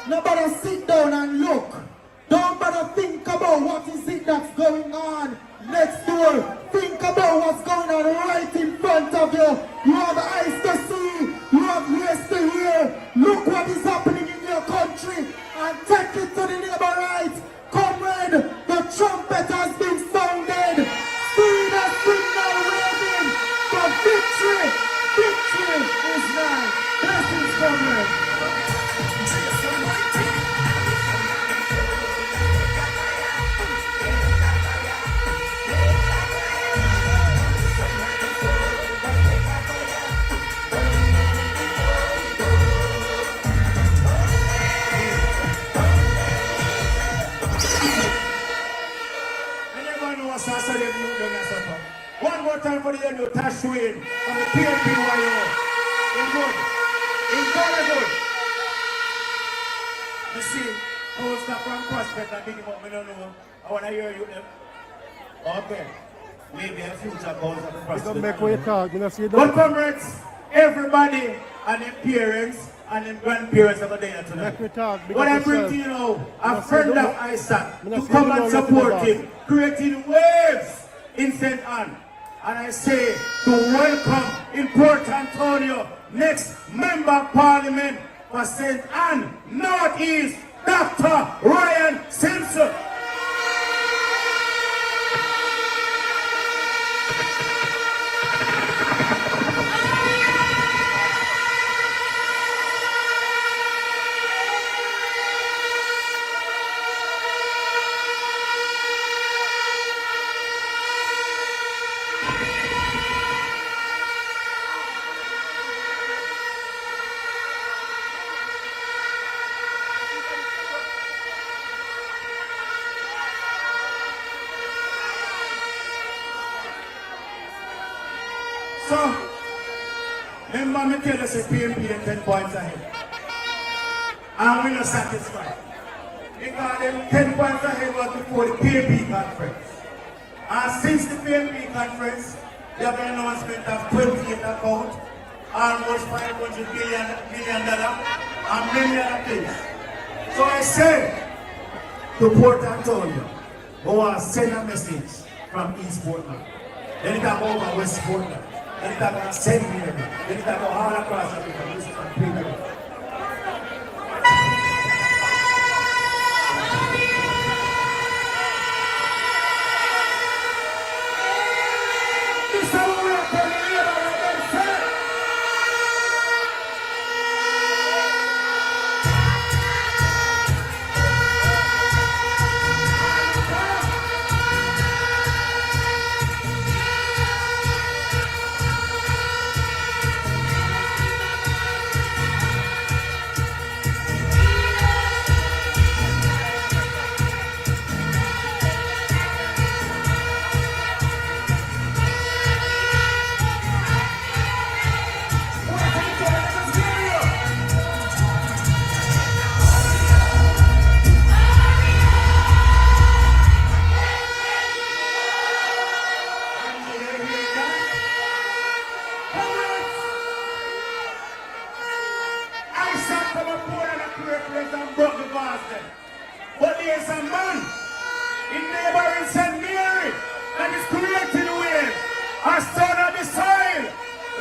nobody sit down and look. Don't bother think about what is it that's going on next door. Think about what's going on right in front of you. You have eyes to see, you have ears to hear. Look what is happening in your country and take it to the neighbor right. Comrade, the trumpet has been sounded. See the signal waving for victory. Victory is nigh. Blessings, comrade. One more time for the young Tashwin from the PNP YO. In good. In very good. You see, I will stop from prospect and big him up. I don't know. I want to hear you them. Okay. Maybe a future goals of the prospect. But comrades, everybody and their parents and their grandparents are there tonight. What I bring to you now, a friend of Isaac to come and support him, creating waves in St. Anne. And I say to welcome in Port Antonio, next member of parliament for St. Anne Northeast, Dr. Ryan Simpson. So, remember me tell us a PNP them 10 points ahead. And we're not satisfied. Because them 10 points ahead was before the PNP conference. And since the PNP conference, they have an announcement of 28 account, almost $500 million, and many other things. So I said to Port Antonio, go and send a message from East Portland. Then it can go over West Portland. Then it can send me. Then it can go all across Africa. This is from PNP. But there's a man in neighboring St. Mary that is creating waves, a son of the soil.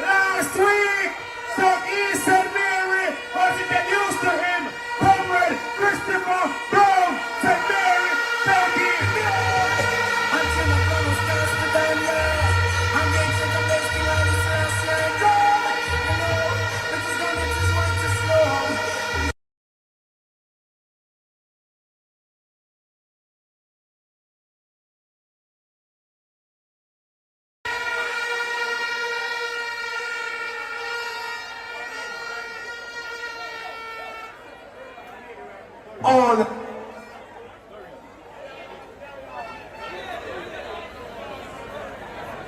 Last week, Southeast St. Mary was introduced to him, Comrade Christopher Brown, St. Mary, Southeast. Until the promise starts to die, I'm going to the best thing on this last night. You know, this is going to just want to slow. All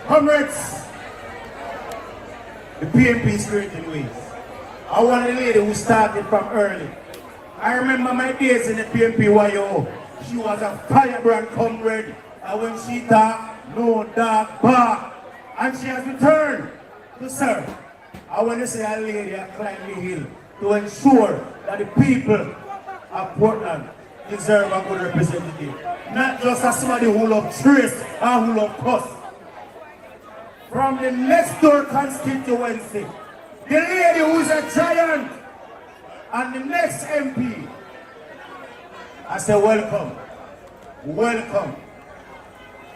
comrades, the PNP is creating ways. I want a lady who started from early. I remember my days in the PNP YO. She was a firebrand comrade, and when she talked, no dark bar, and she has returned to serve. I want to say a lady that climbed the hill to ensure that the people of Portland deserve a good representative. Not just as somebody who loves trace and who loves cuss. From the next door constituency, the lady who is a giant and the next MP, I say welcome, welcome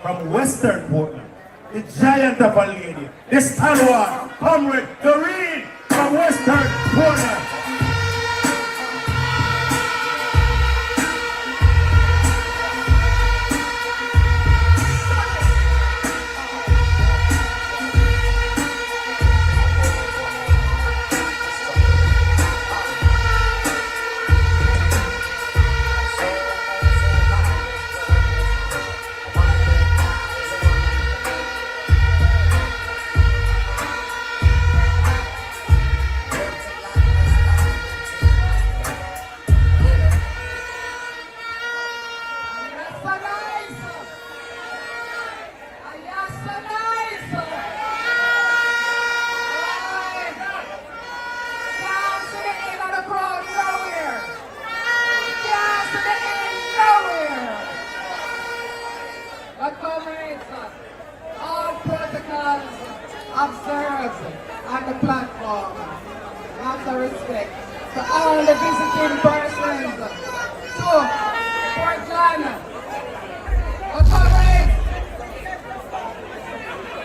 from Western Portland, the giant of a lady, the stalwart, Comrade Doreen from Western Portland. Observed on the platform. Lots of respect to all the visiting persons to Portland. Comrades,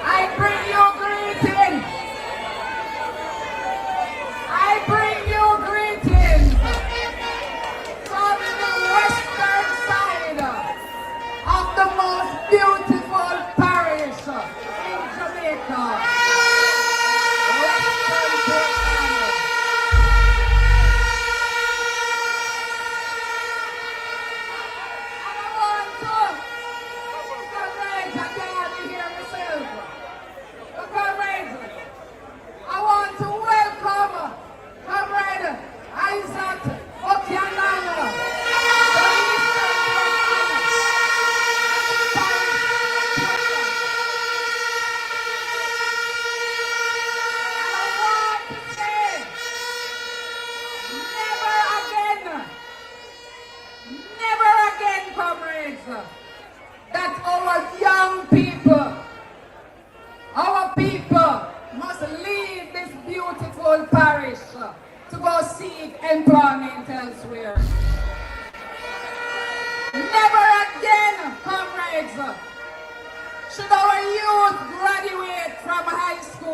I bring you greetings. I bring you greetings from the western side of the most beautiful parish in Jamaica. I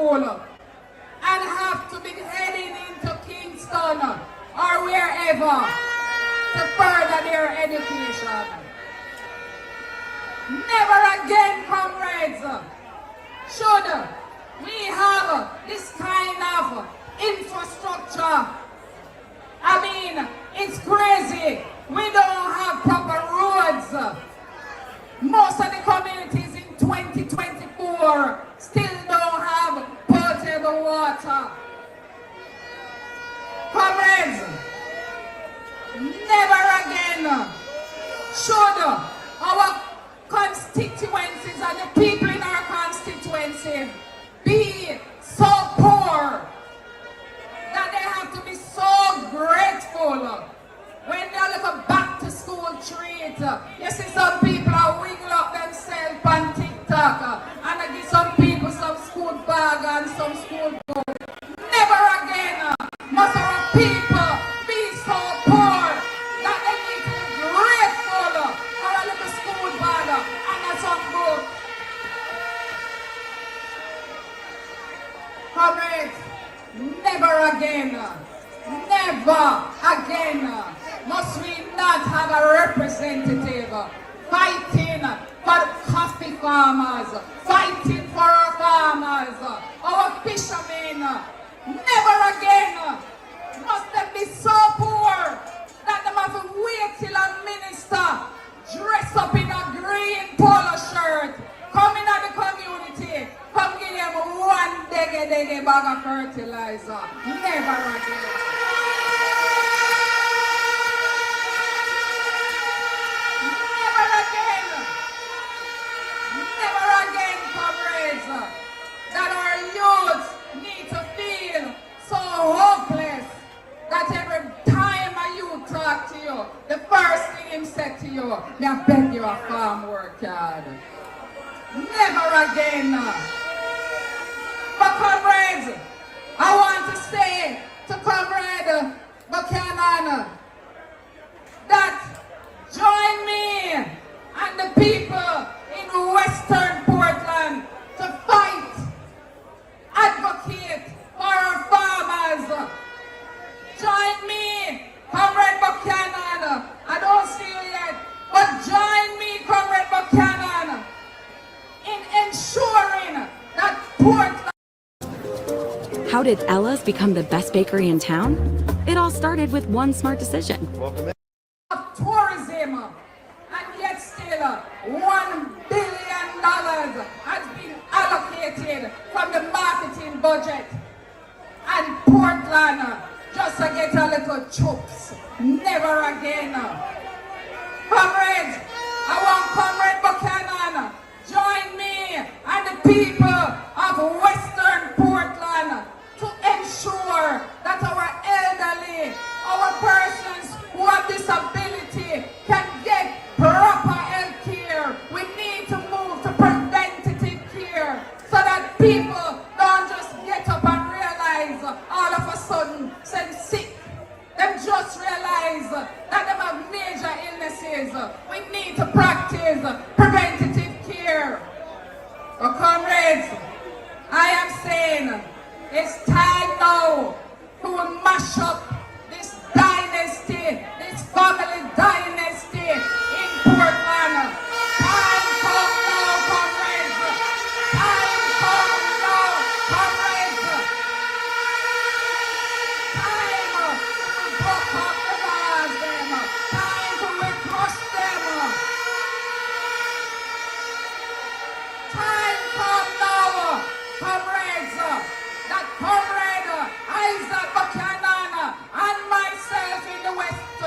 school and have to be heading into Kingston or wherever to further their education. Never again, comrades, should we have this kind of infrastructure. I mean, it's crazy. We don't have proper roads. Most of the communities in 2024 still don't have potable water. Comrades, never again should our constituencies and the people in our constituency be so poor that they have to be so grateful when they look a back to school treat. You see some people are wiggle up themselves on TikTok and I give some people some school bag and some school book. Never again must our people be so poor that they need to be grateful for a little school bag and some book. Comrades, never again must we not have a representative fighting for coffee farmers, fighting for our farmers, our fishermen. Never again must they be so poor that they have to wait till a minister dress up in a green polo shirt, come in at the community, come give them one dege bag of fertilizer. Never again. That our youth need to feel so hopeless that every time a youth talk to you, the first thing him said to you, "Me I beg you a farm work hard." Never again. But comrades, I want to say to Comrade Buchanan that join me and the people in Western Portland to fight, advocate for our farmers. Join me, Comrade Buchanan. I don't see you yet, but join me, Comrade Buchanan, in ensuring that Portland. How did Ella's become the best bakery in town? It all started with one smart decision. Tourism, and yet still $1 billion has been allocated from the marketing budget, and Portland just to get a little chops. Never again. Comrades, I want Comrade Buchanan, join me and the people of Western Portland to ensure that our elderly, our persons who have disability can get proper health care. We need to move to preventative care so that people don't just get up and realize all of a sudden they're sick. Them just realize that they have major illnesses. We need to practice preventative care. But comrades, I am saying it's time now to mash up this dynasty, this family dynasty in Portland. Time come now, comrades. Time come now, comrades. Time to broke up the bars, them. Time to crush them. Time come now, comrades. That Comrade Isat Buchanan and myself in the West,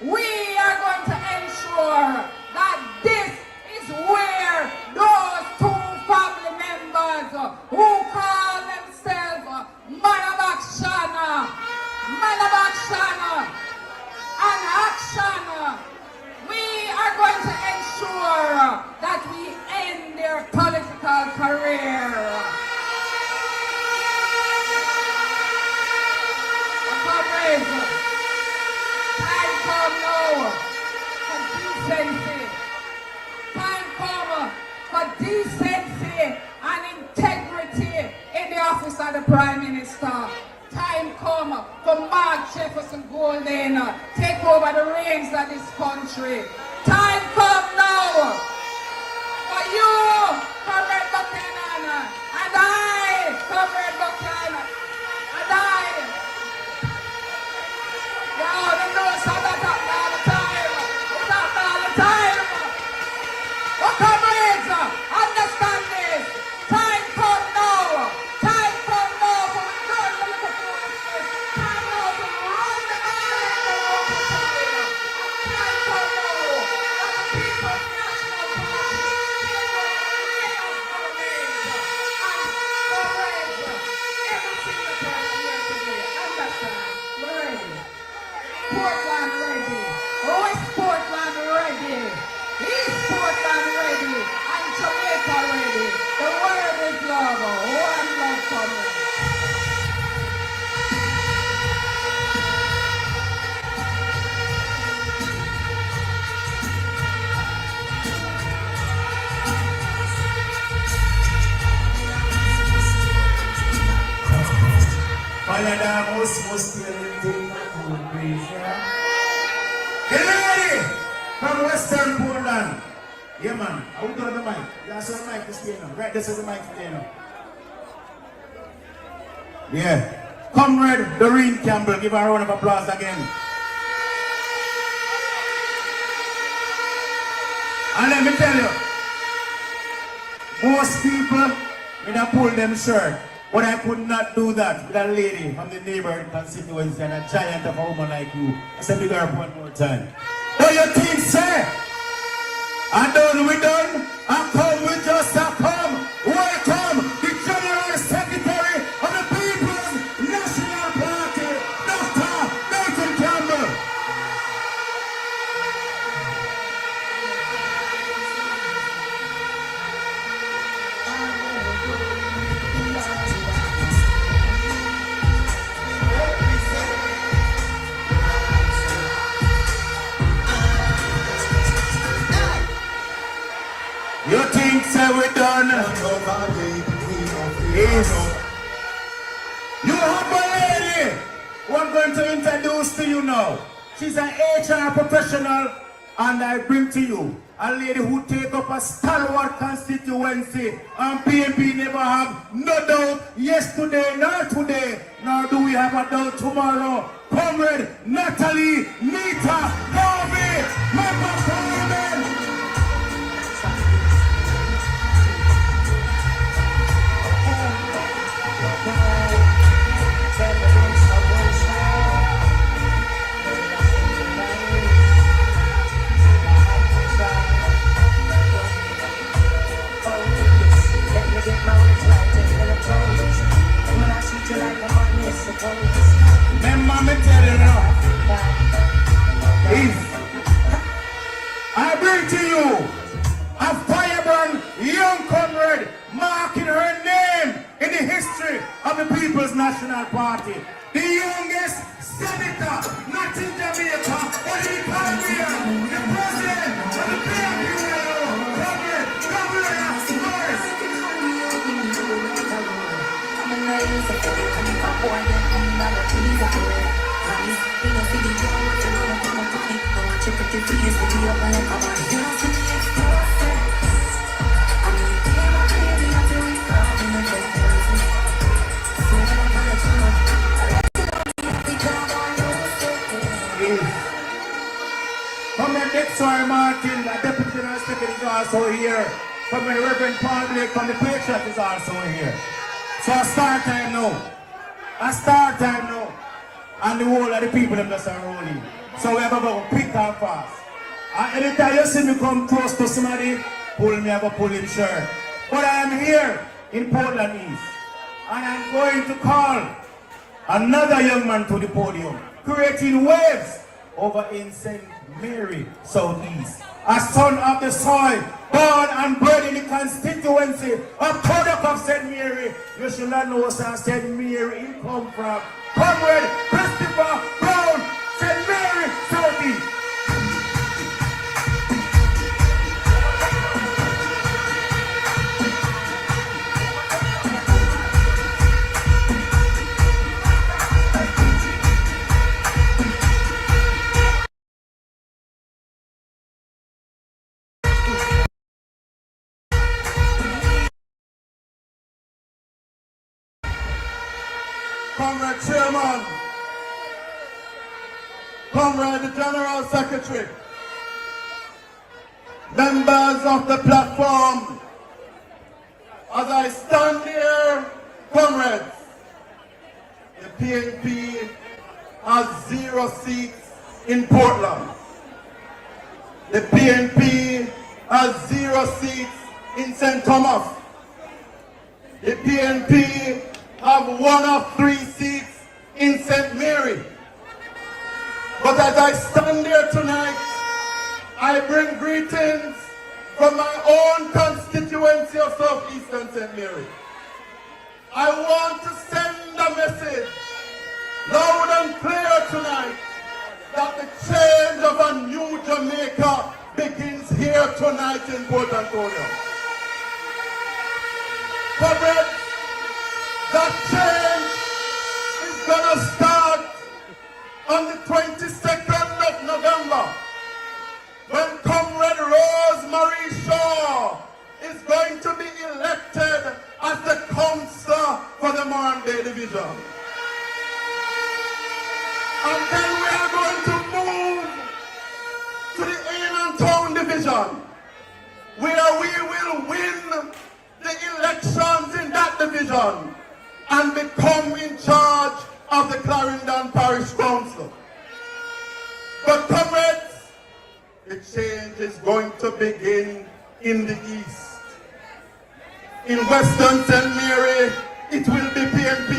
we are going to ensure that this is where those two family members who call themselves Man of Action and Action, we are going to ensure that we end their political career. Time come now for decency. Time come for decency and integrity Prime Minister. Time come for Mark Jefferson Golden take over the reins of this country. Time come now for you, Comrade Buchanan, and I, Comrade Buchanan, and I. Yo, the nose of that up all the time. It's up all the time. But comrades, understand this. Time come now. Time come now for we done the little foolishness. Time now to run the island. Time come now for the People's National Party. Everything the person here today. Understand? We're ready. Portland ready. West Portland ready. East Portland ready. And Jamaica ready. The word is love. One love coming. Fire down, most anything that would be fair. Get ready from Western Portland. Yeah, man. I will do the mic. That's the mic to stay now. Right, this is the mic to stay now. Yeah. Comrade Doreen Campbell, give her a round of applause again. And let me tell you, most people when I pull them shirt, but I could not do that with a lady from the neighborhood constituency and a giant of a woman like you. I said, big her up one more time. What you think, sir? I done, we done. I come, we just a come. Welcome, the General Secretary of the People's National Party, Dr. Nathan Campbell. You think so we done? Yes. You have a lady who I'm going to introduce to you now. She's an HR professional, and I bring to you a lady who take up a stalwart constituency, and PNP never have no doubt yesterday nor today, nor do we have a doubt tomorrow. Comrade Natalie Nita Harvey, member of Parliament. Remember me tell you now, I bring to you a firebrand young comrade marking her name in the history of the People's National Party. The youngest senator, not in Jamaica, but in the Caribbean, the president of the PNP, Comrade Governor Morris. Comrade Dexter Martin, the Deputy General Secretary, is also here. Comrade Reverend Paul Blake from the Patriot is also here. So a start time now. A start time now. And the whole of the people them just are rolling. So we have about quick and fast. And anytime you see me come close to somebody, pull me, I go pull him shirt. But I am here in Portland East. And I'm going to call another young man to the podium, creating waves over in St. Mary, Southeast. A son of the soil, born and bred in the constituency, a product of St. Mary. You should not know where St. Mary he come from. Comrade Christopher Brown, St. Mary, Southeast. Comrade Chairman, Comrade the General Secretary, members of the platform, as I stand here, comrades, the PNP has 0 seats in Portland. The PNP has 0 seats in St. Thomas. The PNP have 1 of 3 seats in St. Mary. But as I stand here tonight, I bring greetings from my own constituency of Southeastern St. Mary. I want to send a message loud and clear tonight that the change of a new Jamaica begins here tonight in Port Antonio. Comrades, that change is going to start on the 22nd of November when Comrade Rosemary Shaw is going to be elected as the councillor for the Moran Bay Division. And then we are going to move to the Inland Town Division, where we will win the elections in that division and become in charge of the Clarendon Parish Council. But comrades, the change is going to begin in the east. In Western St. Mary, it will be PNP.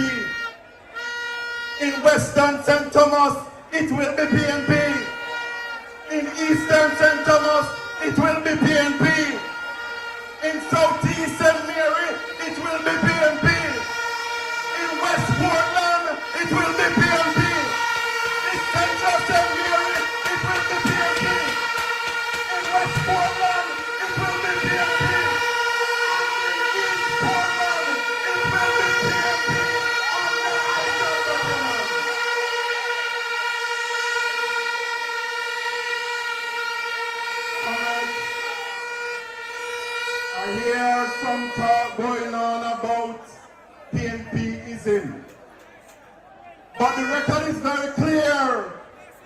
In Western St. Thomas, it will be PNP. In Eastern St. Thomas, it will be PNP. In Southeast St. Mary, it will be PNP. In West Portland, it will be PNP. In Central St. Mary, it will be PNP. In West Portland, it will be PNP. In East Portland, it will be PNP. I hear some talk going on about PNPism. But the record is very clear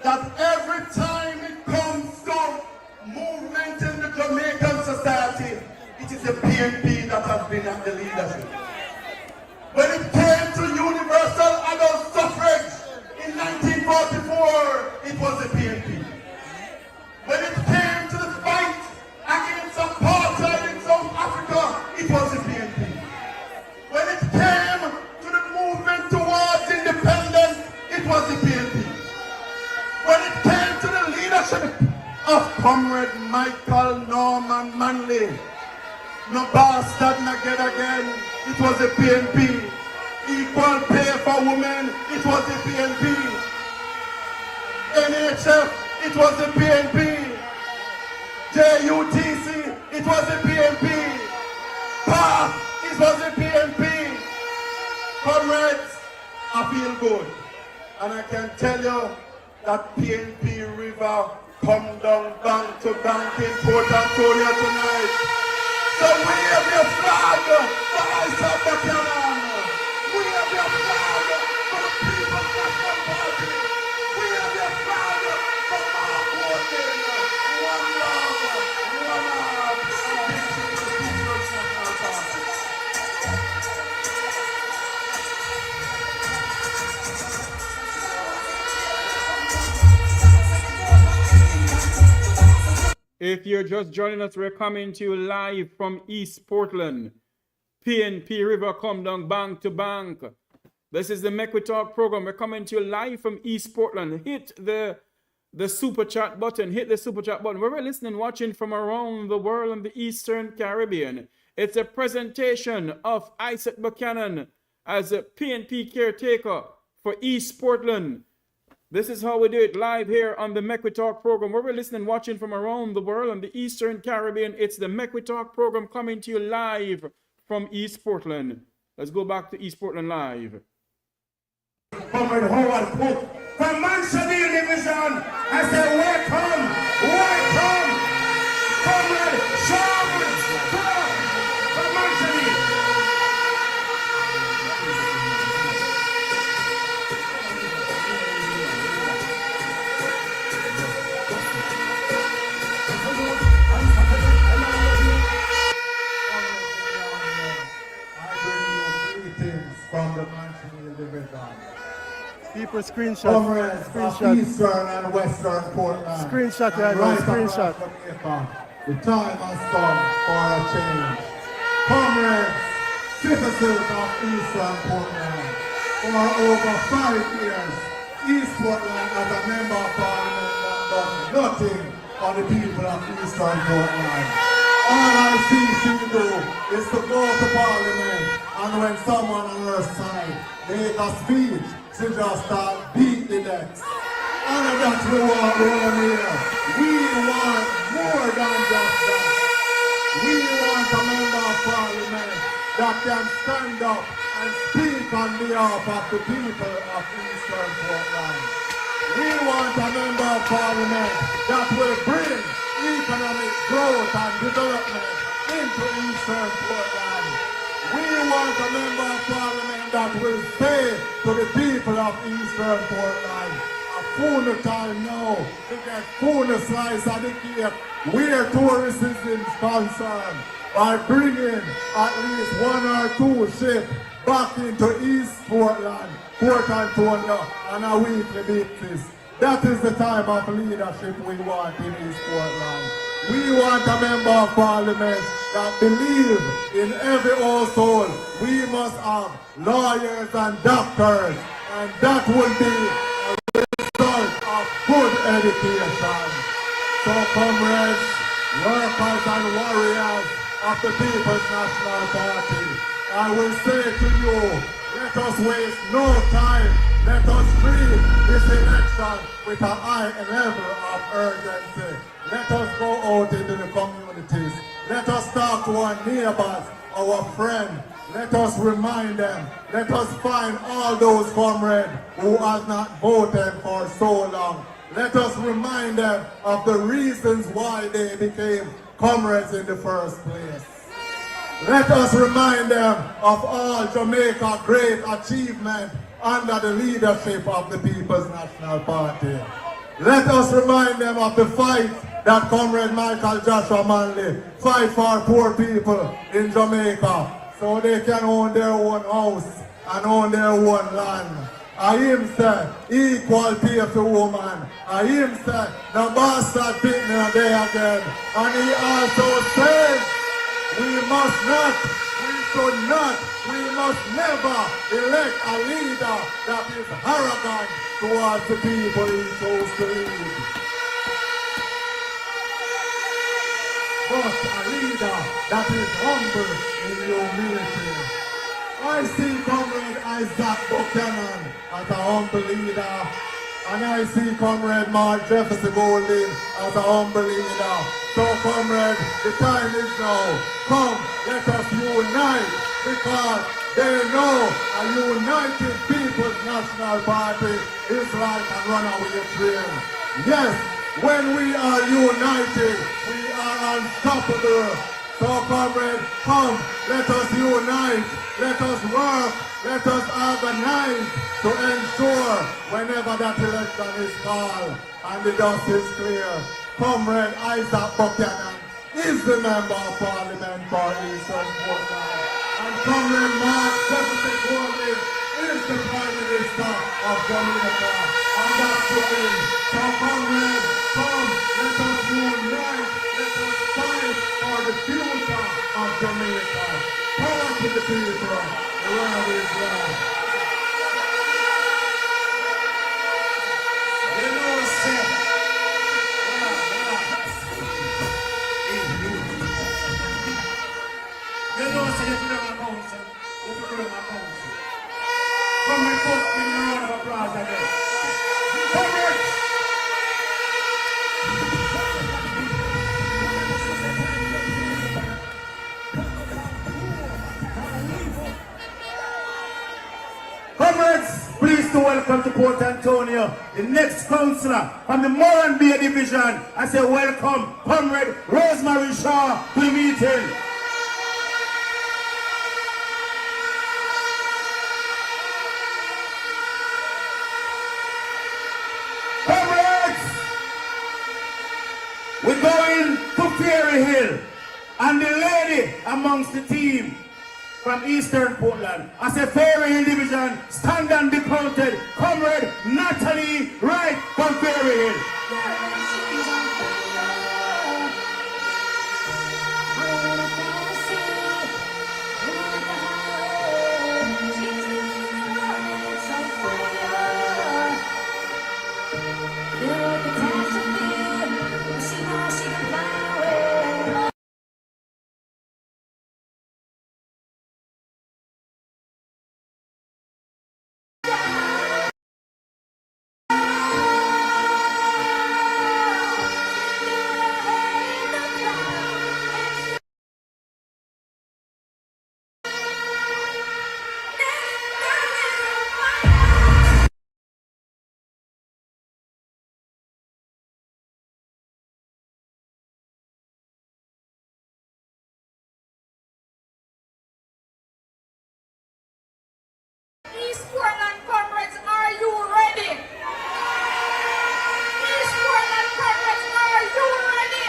that every time it comes to movement in the Jamaican society, it is the PNP that has been at the leadership. When it came to universal adult suffrage in 1944, it was the PNP. When it came to the fight against apartheid in South Africa, it was the PNP. When it came to the movement towards independence, it was the PNP. When it came to the leadership of Comrade Michael Norman Manley, no bastard not get again, it was the PNP. Equal pay for women, it was the PNP. NHF, it was the PNP. JUTC, it was the PNP. PAF, it was the PNP. Comrades, I feel good. And I can tell you that PNP River come down bank to bank in Port Antonio tonight. So wave your flag for Isat Buchanan. Wave your flag for the People's National Party. Wave your flag for Mark Warden. One love, one heart, and a victory to the People's National Party. If you're just joining us, we're coming to you live from East Portland. PNP River come down bank to bank. This is the Make We Talk program. We're coming to you live from East Portland. Hit the super chat button. Hit the super chat button. We're listening, watching from around the world and the Eastern Caribbean. It's a presentation of Isat Buchanan as a PNP caretaker for East Portland. This is how we do it live here on the Make We Talk program. Where we're listening, watching from around the world and the Eastern Caribbean. It's the Make We Talk program coming to you live from East Portland. Let's go back to East Portland live. Comrade Howard Cook from Manchester Division. I say welcome, welcome, Comrade Sharman from Manchester. from the Manchester division. People screenshot. Comrades of Eastern and Western Portland. Screenshot, and yeah, right screenshot. across Jamaica, the time has come for a change. Comrades, citizens of Eastern Portland, for over 5 years, East Portland as a member of parliament that does nothing for the people of Eastern Portland. All I see she do is to go to parliament, and when someone on her side make a speech, she just start beat the decks. And that's what we want around here. We want more than just that. We want a member of parliament that can stand up and speak on behalf of the people of Eastern Portland. We want a member of parliament that will bring economic growth and development into Eastern Portland. We want a member of parliament that will say to the people of Eastern Portland, a full time now to get full slice of the cake where tourism is concerned by bringing at least 1 or 2 ships back into East Portland, Port Antonio on a weekly basis. That is the type of leadership we want in East Portland. We want a member of parliament that believe in every household we must have lawyers and doctors, and that will be a result of good education. So comrades, workers and warriors of the People's National Party, I will say to you, let us waste no time. Let us treat this election with a high level of urgency. Let us go out into the communities. Let us talk to our neighbors, our friends. Let us remind them. Let us find all those comrades who have not voted for so long. Let us remind them of the reasons why they became comrades in the first place. Let us remind them of all Jamaica's great achievements under the leadership of the People's National Party. Let us remind them of the fight that Comrade Michael Joshua Manley fight for poor people in Jamaica so they can own their own house and own their own land. I him say equal pay to woman. I him say the bastard pick me a day again. And he also says we must not, we should not, we must never elect a leader that is arrogant towards the people he chose to lead. But a leader that is humble in humility. I see Comrade Isat Buchanan as a humble leader, and I see Comrade Mark Jefferson Golding as a humble leader. So comrade, the time is now. Come, let us unite, because they know a united People's National Party is like a runaway train. Yes, when we are united, we are unstoppable. So comrade, come, let us unite, let us work, let us organize to ensure whenever that election is called and the dust is clear, Comrade Isat Buchanan is the member of parliament for Eastern Portland. And Comrade Mark Jefferson Golding is the Prime Minister of Jamaica. And that's right. So comrade, come, let us unite, let us fight for the future of Jamaica. Power to the people. The world is love. You know, sir. You know, sir, you put on my council. You put on my council. Come and put in the round of applause again. Come here. Comrades, pleased to welcome to Port Antonio the next councillor from the Moran Bay Division. I say welcome, Comrade Rosemary Shaw, to the meeting. Comrades, we're going to Fairy Hill, and the lady amongst the team from Eastern Portland. I say Fairy Hill Division, stand and be counted. Comrade Natalie Wright from Fairy Hill. East Portland comrades, are you ready? East Portland comrades, are you ready?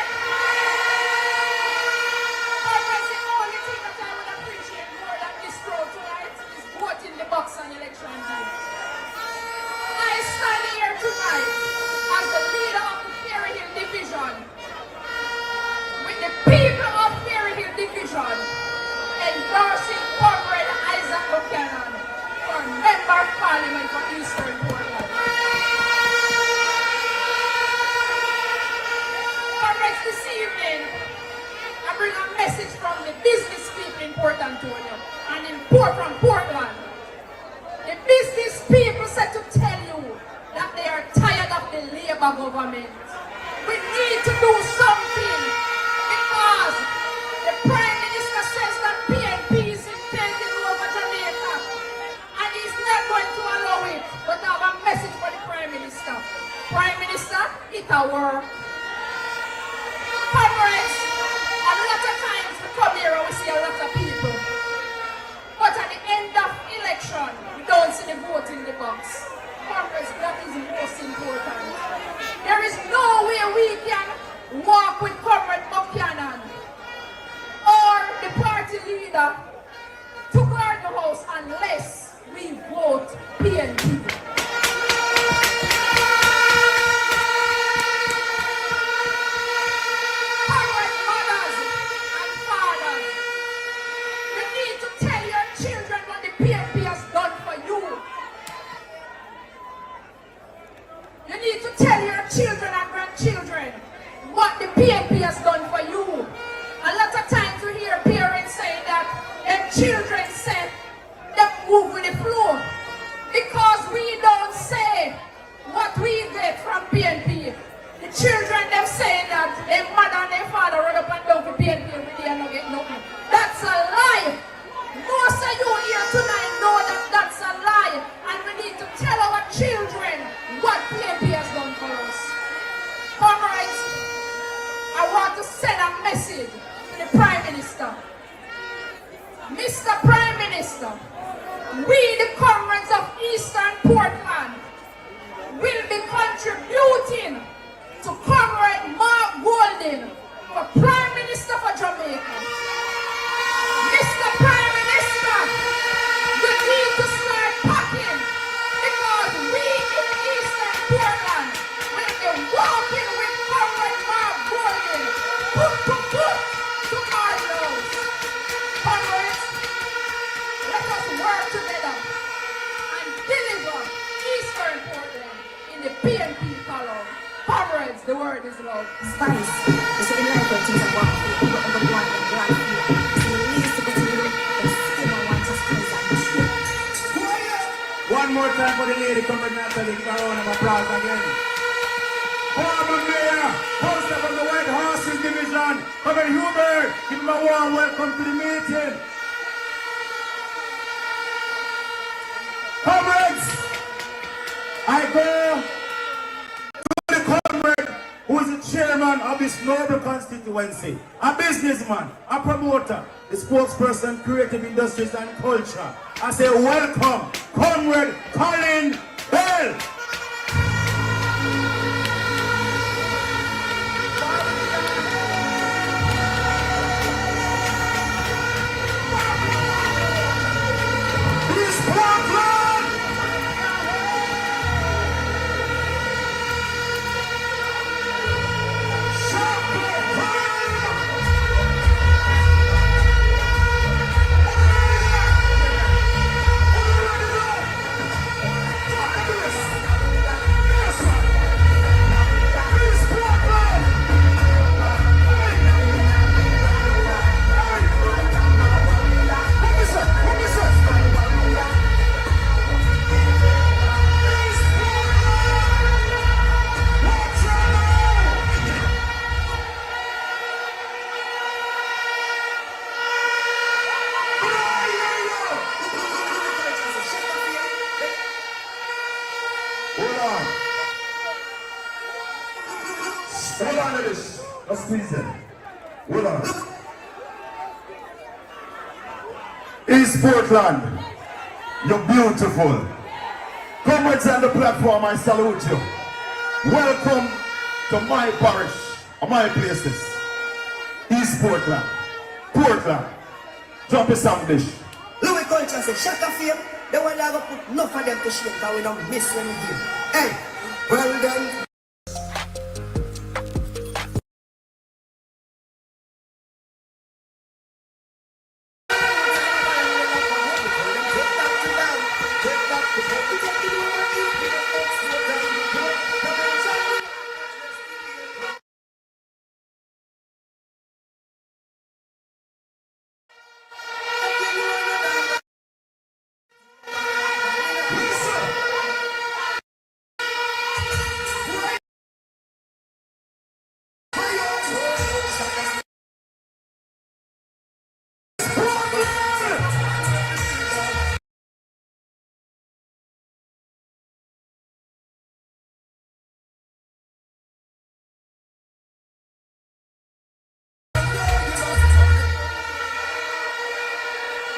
Comrades, the only thing that I would appreciate more than this crowd tonight is voting the box on election day. I stand here tonight as the leader of the Fairy Hill Division, with the people of Fairy Hill Division, endorsing Comrade Isat Buchanan for Member of Parliament for Eastern Portland. Comrades, this evening, I bring a message from the business people in Port Antonio and from Portland. The business people said to tell you that they are tired of the Labour government. We need to do something because the Prime Minister says that PNP is taking over Jamaica and he's not going to allow it. But I have a message for the Prime Minister. Prime Minister, it a work. Comrades, a lot of times we come here and we see a lot of people. But at the end of election, we don't see the vote in the box. Comrades, that is most important. There is no way we can walk with Comrade Buchanan or the party leader to guard the house unless we vote PNP. Comrade mothers and fathers, you need to tell your children what the PNP has done for you. You need to tell your children and grandchildren what the PNP has done for you. A lot of times we hear parents saying that their children say they move with the flow because we don't say what we get from PNP. The children them saying that their mother and their father run up and down for PNP every day and not get nothing. That's a lie. Most of you here tonight know that that's a lie, and we need to tell our children what PNP has done for us. Comrades, I want to send a message to the Prime Minister. Mr. Prime Minister, we the comrades of Eastern Portland will be contributing to Comrade Mark Golding for Prime Minister for Jamaica. Mr. Prime Minister, you need to start packing because we in Eastern Portland will be walking with Comrade Mark Golding foot to Cardinals. Comrades, let us work together and deliver Eastern Portland in the PNP column. Comrades, the word is love. Spice. You see, in life when things are going people ever want them drive you. So you need to go to you, but still don't want to spice and shit. One more time for the lady, Comrade Natalie. Give her a round of applause again. Former Mayor, host of the White Horses Division, Comrade Hubert. Give him a warm welcome to the meeting. Comrades, I go to the comrade who is the chairman of this noble constituency, a businessman, a promoter, the spokesperson, creative industries and culture. I say welcome, Comrade Colin Bell. Hold on to this. Let's squeeze it. Hold on. East Portland, you're beautiful. Comrades on the platform, I salute you. Welcome to my parish, or my place this. East Portland. Portland. Drop a sound dish. Louis Culture said, shut up here. They will never put enough of them to shake, but we don't miss when we do. Hey, well done.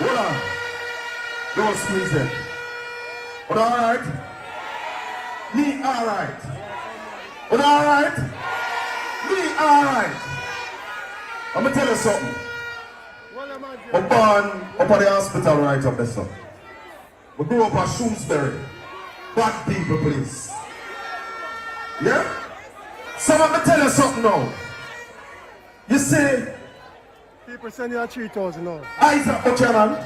Hold on. Don't squeeze it. But alright? Me alright. But alright? Me alright. I'm gonna tell you something. I'm born up at the hospital right up there, son. We grew up at Shrewsbury. Bad people, please. Yeah? So I'm gonna tell you something now. You see, People send you 3,000 now. Isat Buchanan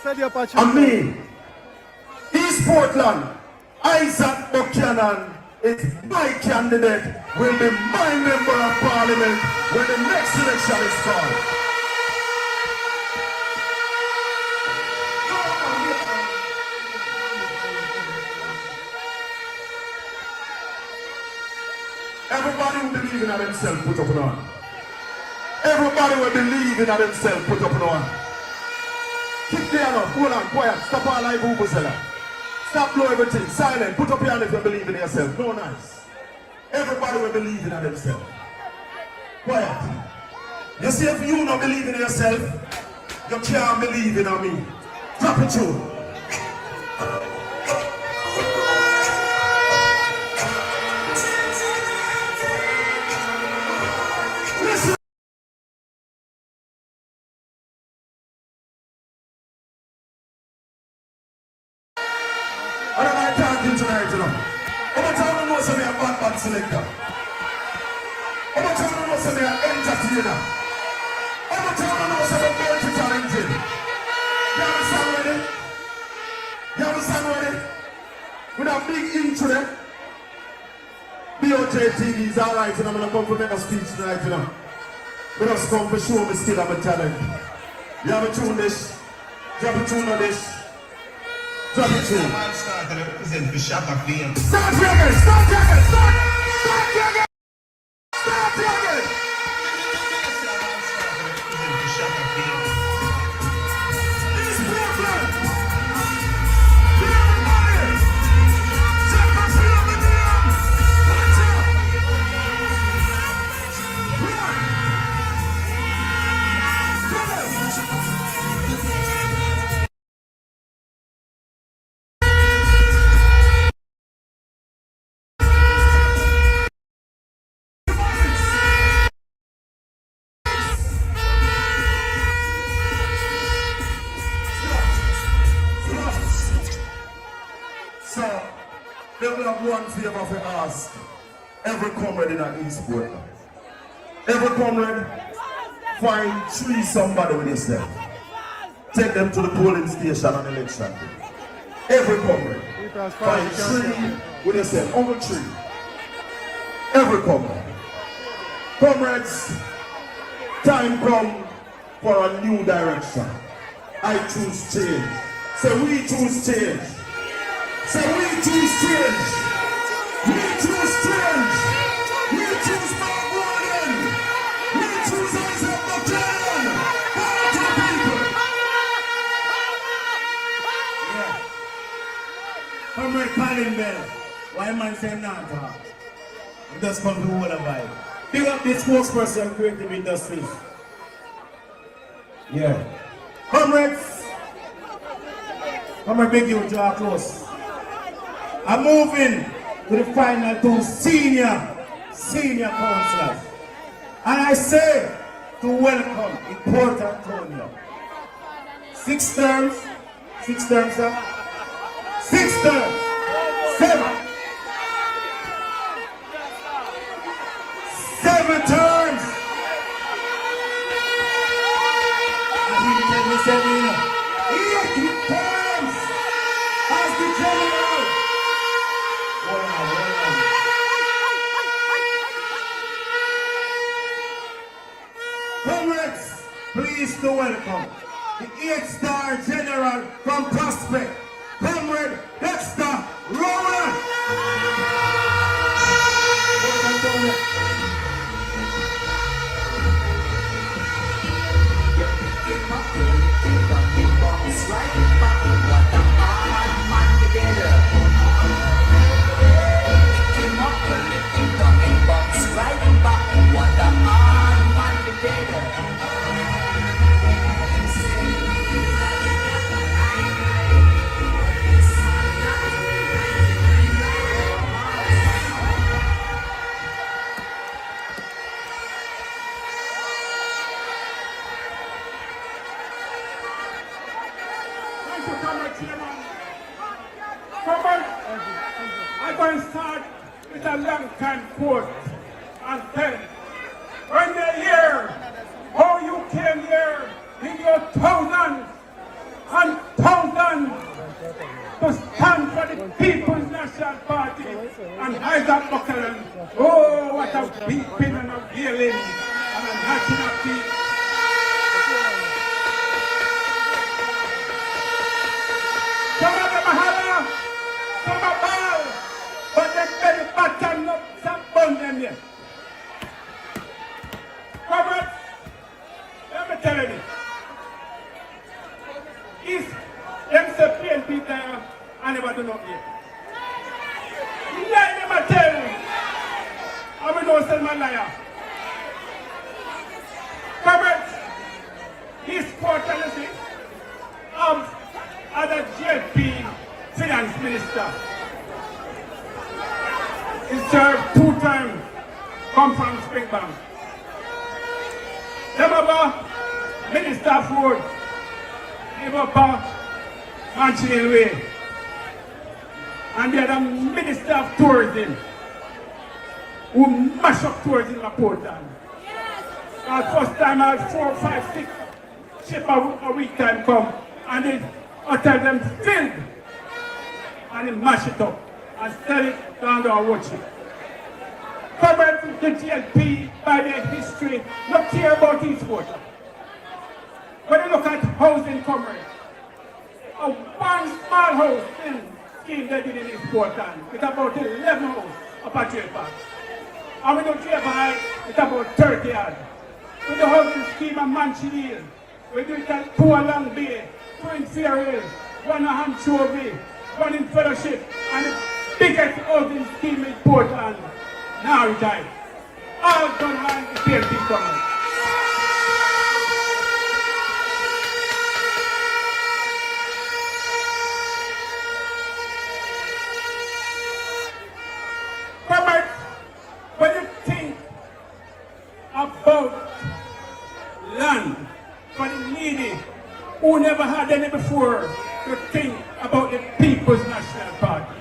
Send you a and me, East Portland, Isat Buchanan is my candidate, will be my member of parliament when the next election is called. Everybody who believes in themselves, put up an arm. Everybody will believe in themselves, put up an arm. Keep there now, hold on, quiet, stop all like Ubuzela. Stop blow everything, silent, put up your hand if you believe in yourself, no nice. Everybody will believe in themselves. Quiet. You see, if you don't believe in yourself, you can't believe in me. Drop it through. What am I talking tonight, you know? How much time know some are bad selector? How much time know some are entertainer? How much time know some are multi-talented? You understand already? You understand already? With a big intro there. BOJ TV is alright, you know, I'm going to come to make a speech tonight, you know. We just come to show me still have a talent. You have a tune this, drop a tune on this. Drop it to Man started to represent the shop of VM. Start again! Start again! Start again! Start again! East Portland! Everybody! Check us here with them! Watch out! So, then we have one favor to ask every comrade in our East Portland. Every comrade, find 3 somebody with yourself. Take them to the polling station on election day. Every comrade, find 3 with yourself, over 3. Every comrade. Comrades, time come for a new direction. I choose change. So we choose change. So we choose change. We choose change. We choose Bob Warden. We choose Isat Buchanan. Power to the people. Comrade Palin Bell, why man say not talk? We just come to hold a vibe. Big up this spokesperson of Creative Industries. Yeah. Comrades, beg you, draw close. I'm moving to the final two senior councillors. And I say to welcome in Port Antonio. 6 terms, sir. 6 terms, 7 terms. And he tell me 8 terms as the general. Comrades, please to welcome the 8-star general from Prospect, Comrade Dexter Rowland. I'm going to start with a long time quote and tell when they hear how you came here in your thousands and thousands to stand for the People's National Party and Isat Buchanan. Oh, what a beeping and a wailing and a gnashing of teeth. Some of them holler, some are ball, but they very pattern up some bun them here. Robert, let me tell you this. Is them say PNP there, I never do not hear. Let never tell you. I will not sell my liar. Robert, his quarterly as a JP finance minister. He served 2 terms, come from Springbank. Them about Minister of Food, they were about Manchinian Way. And they are the Minister of Tourism, who mash up tourism in Portland. First time I had 4, 5, 6 ships a week time come, and they hotel them filled, and they mash it up and sell it down to our watching. Covered the GLP by their history, not care about Eastport. When you look at housing coverage, one small house scheme they did in Eastport, it's about 11 houses up at Trail Park. And we don't care about it's about 30 yards. With the housing scheme at Mansion Hill, we do it at 2 along Bay, 2 in Fair Hill, 1 at Hanchovy, 1 in Fellowship, and the biggest housing scheme in Portland. Now retired. All done on the PNP government. Robert, when you think about land for the needy who never had any before, to think about the People's National Party.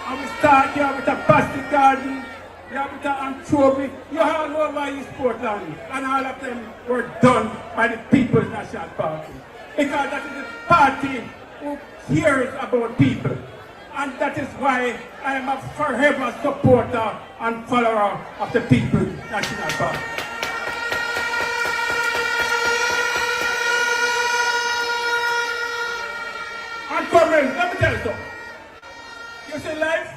And we start here with a plastic garden, we have with an anchovy, you all over East Portland, and all of them were done by the People's National Party. Because that is a party who cares about people. And that is why I am a forever supporter and follower of the People's National Party. And comrades, let me tell you something. You see, life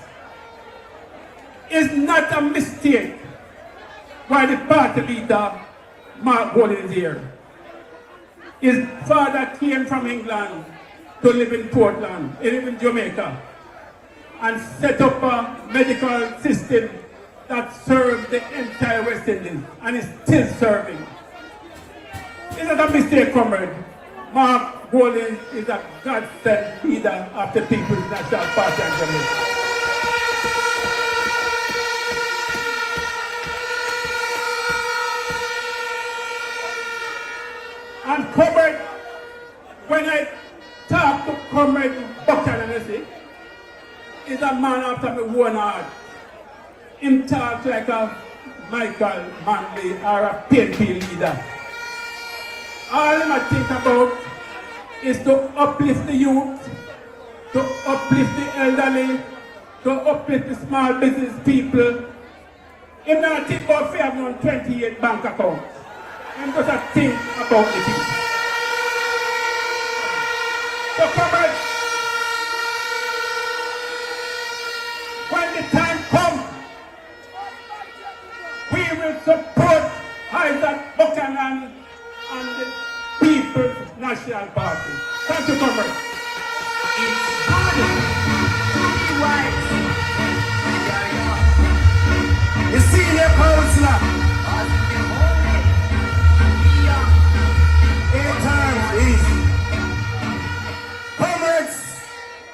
is not a mistake why the party leader, Mark Gold, is here. His father came from England to live in Portland, he lived in Jamaica, and set up a medical system that served the entire West Indies and is still serving. Is that a mistake, comrade? Mark Golding is a God-sent leader of the People's National Party and Jamaica. And comrade, when I talk to comrade Buchanan, you see, he's a man after my own heart. Him talk like a Michael Manley or a PNP leader. All I think about is to uplift the youth, to uplift the elderly, to uplift the small business people. Him not think about having on 28 bank accounts. Him just think about the people. So comrade, when the time comes, we will support Isat Buchanan and the People's National Party. Thank you, comrade. The senior councillor. 8 times easy. Comrades,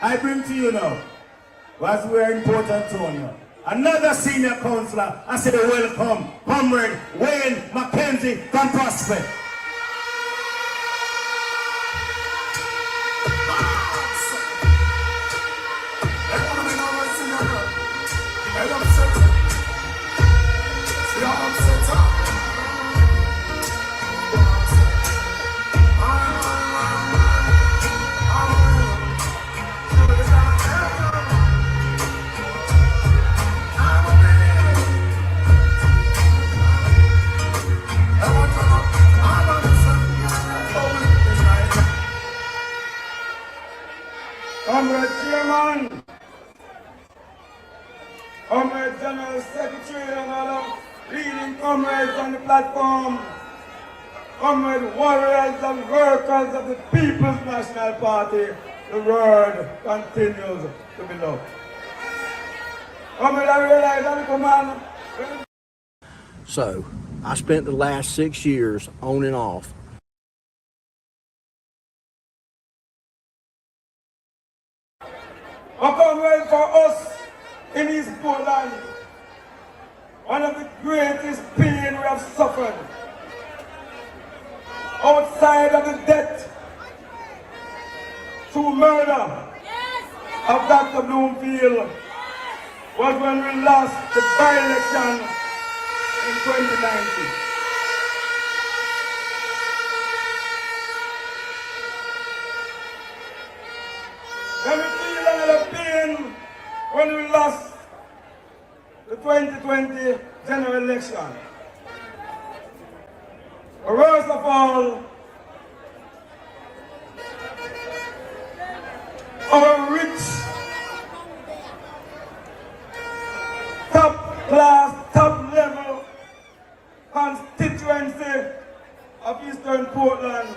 I bring to you now, was very important to you. Another senior councillor, I said welcome, Comrade Wayne Mackenzie from Prospect. Comrade Chairman, Comrade General Secretary and other leading comrades on the platform, Comrade warriors and workers of the People's National Party, the word continues to be loved. Comrade, I realize I'm a command. So, I spent the last 6 years on and off A comrade for us in East Portland, one of the greatest pain we have suffered outside of the death through murder of Dr. Bloomfield was when we lost the by-election in 2019. Then we feel another pain when we lost the 2020 general election. But worst of all, our rich, top-class, top-level constituency of Eastern Portland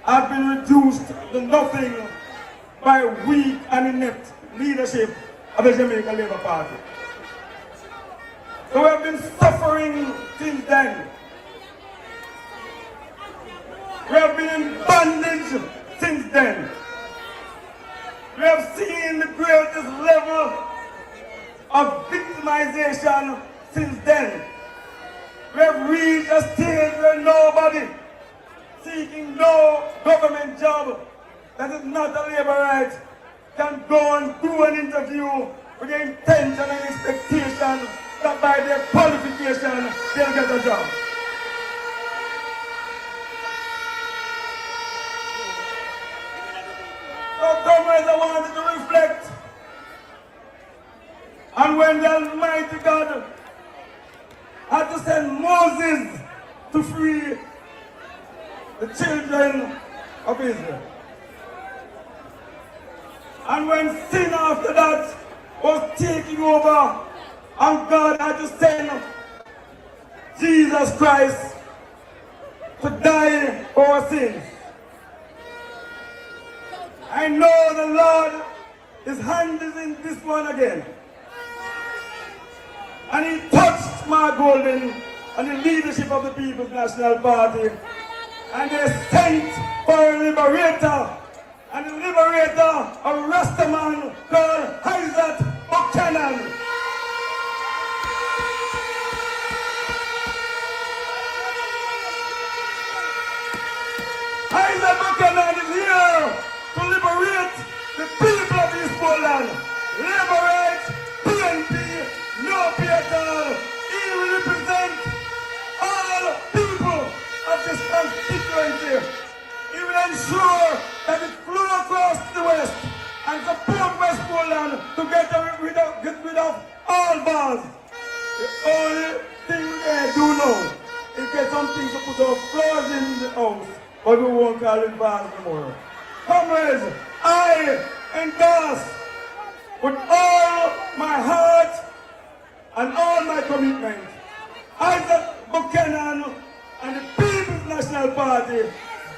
have been reduced to nothing by weak and inept leadership of the Jamaica Labour Party. So we have been suffering since then. We have been in bondage since then. We have seen the greatest level of victimization since then. We have reached a stage where nobody seeking no government job that is not a labor right can go and do an interview with the intention and expectation that by their qualification they'll get a job. So comrades, I wanted to reflect on when the Almighty God had to send Moses to free the children of Israel. And when sin after that was taking over, and God had to send Jesus Christ to die for our sins. I know the Lord, His hand is in this one again. And he touched Mark Golden and the leadership of the People's National Party. And they sent for a liberator. And the liberator, a Rastaman called Isat Buchanan. Isat Buchanan is here to liberate the people of East Portland. Liberate PNP, no pay at all. He will represent all people of this constituency. He will ensure that it flows across the West and support West Portland to get rid of all bars. The only thing they do now is get something to put our floors in the house, but we won't call it bars anymore. Comrades, I endorse with all my heart and all my commitment Isat Buchanan and the People's National Party.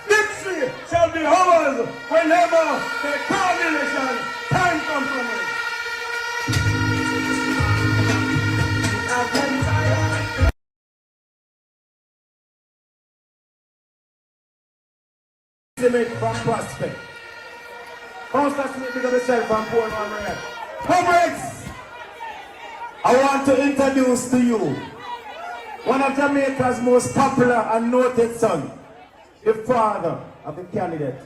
Victory shall be ours whenever they call the election. Time comes from it. From Prospect. Councillor Smith, because myself from Portland Red. Comrades, I want to introduce to you one of Jamaica's most popular and noted sons, the father of the candidate,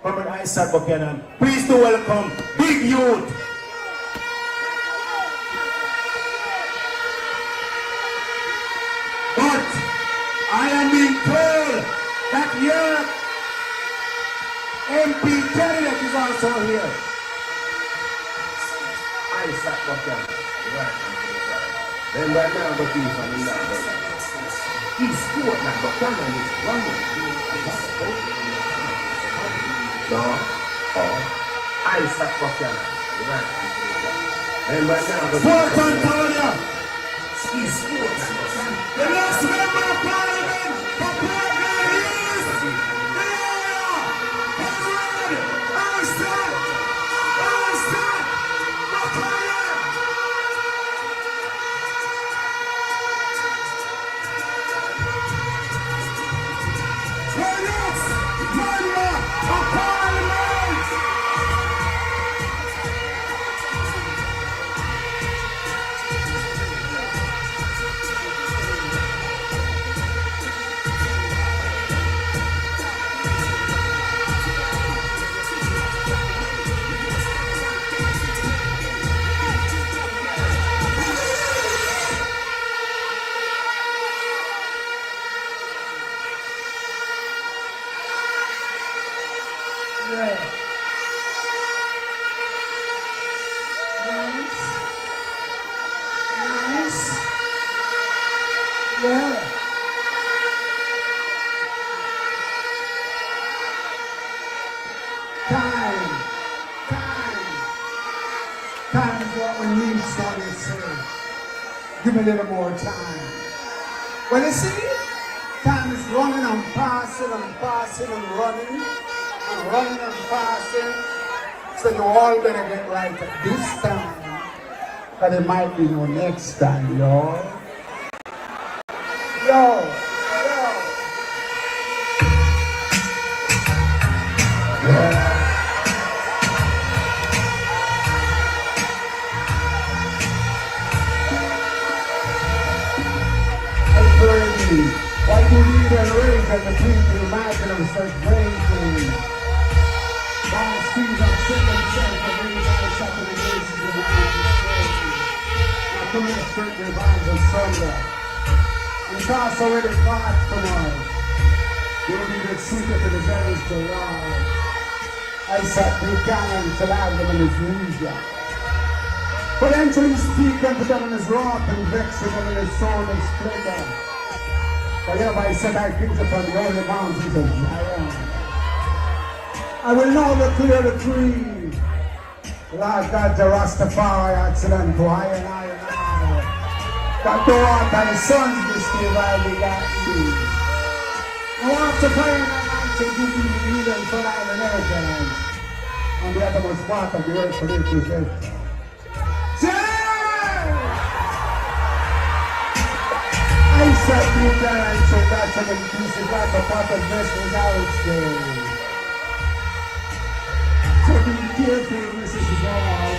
Comrade Isat Buchanan. Please to welcome Big Youth. But I am being told that your MP candidate is also here. Isat Buchanan. Right. Then right now, but he's on the number. He's scored now, Buchanan is running. No. Oh. Isat Buchanan. Right. Then right now, but Fort Antonia. He's scored now, Buchanan. The next member of Parliament for Portland is Time is what we need, so they say. Give me a little more time. Well, you see, time is running and passing and passing and running and passing. So you all better get right at this time, but it might be no next time, y'all. Yo. Yeah. Why do you need a raise and the people imagine themselves raising? Long streets of sin themselves and raise eyes up to the races of the I come in a straight revives of Sunday. And cast away the God from us. You'll be the secret to the very to Lord. Isat Buchanan to have them in his leisure. But until he speak unto them in his wrath and vex them in his soul and splendor. For hereby set I feet upon the holy mountains of Zion. I will know the clear the tree. Lord God, the Rastafari, accident to I and I. That the water and the sons this day while we got me. I want to pray in the night to give you the healing for thy inheritance. On the uttermost part of the earth for it to present. Isat Buchanan introduction and this is like a part of Message Outside. So be careful, Mrs. Brown.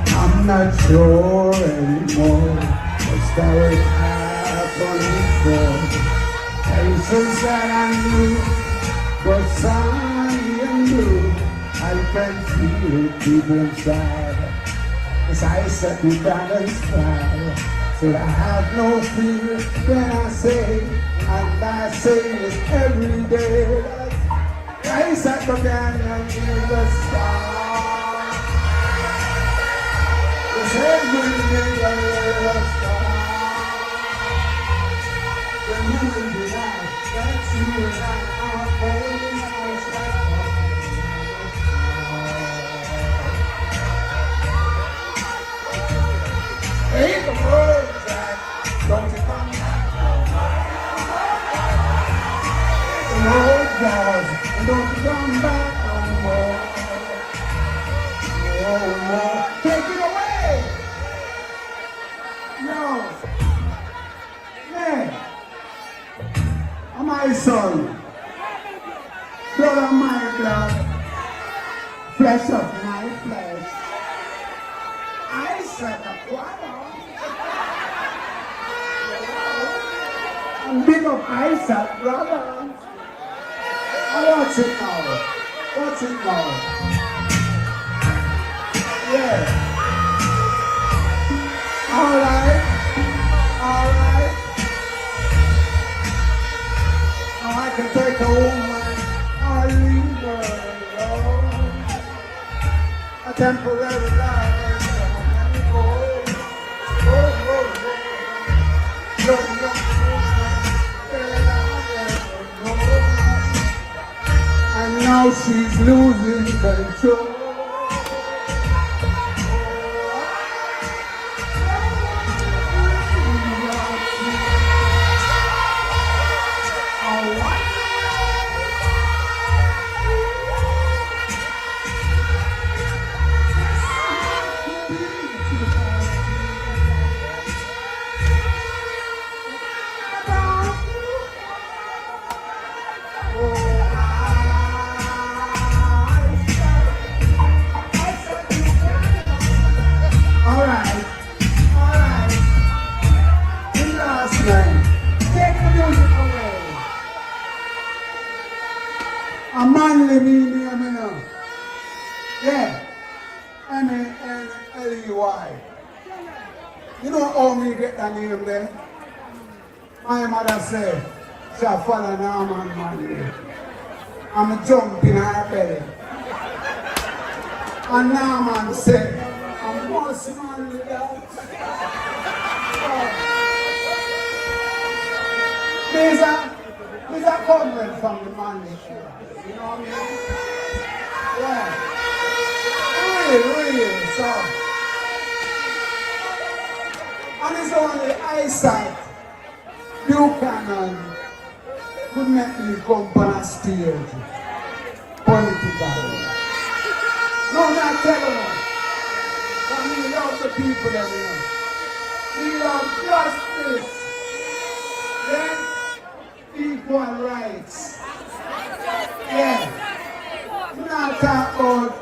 I'm not sure anymore what's that happened before. Places that I knew were sunny and blue. I can feel it deep inside as I set me down and smile. So I have no fear when I say, and I say it every day. I sat Buchanan in the star. It's every day in the star. When you will be out, that's you and I are holding our side. Ain't the word that don't you come back no more. Lord God, don't you come back no more. Oh Lord, take it away. No. Man, my son, blood of my blood, flesh of my flesh. I said the choir. And big up Isaac, brother. Watch it now. Watch it now. Yeah. All right. All right. Now I can take a woman or leave her alone. A temporary life. And now she's losing control. A manly meaning, I mean, yeah, M-A-N-L-E-Y. You know how me get that name there? My mother said, shall follow Norman Manley. I'm jumping her belly. And Norman said, I'm most manly that. There's a comment from the manly show. You know what I mean? Yeah. Really, so. And it's only Isat Buchanan could make me come on a stage politically. No, not telling them. But we love the people that we know. We love justice. Yeah? Equal rights. Yeah. We're not talking about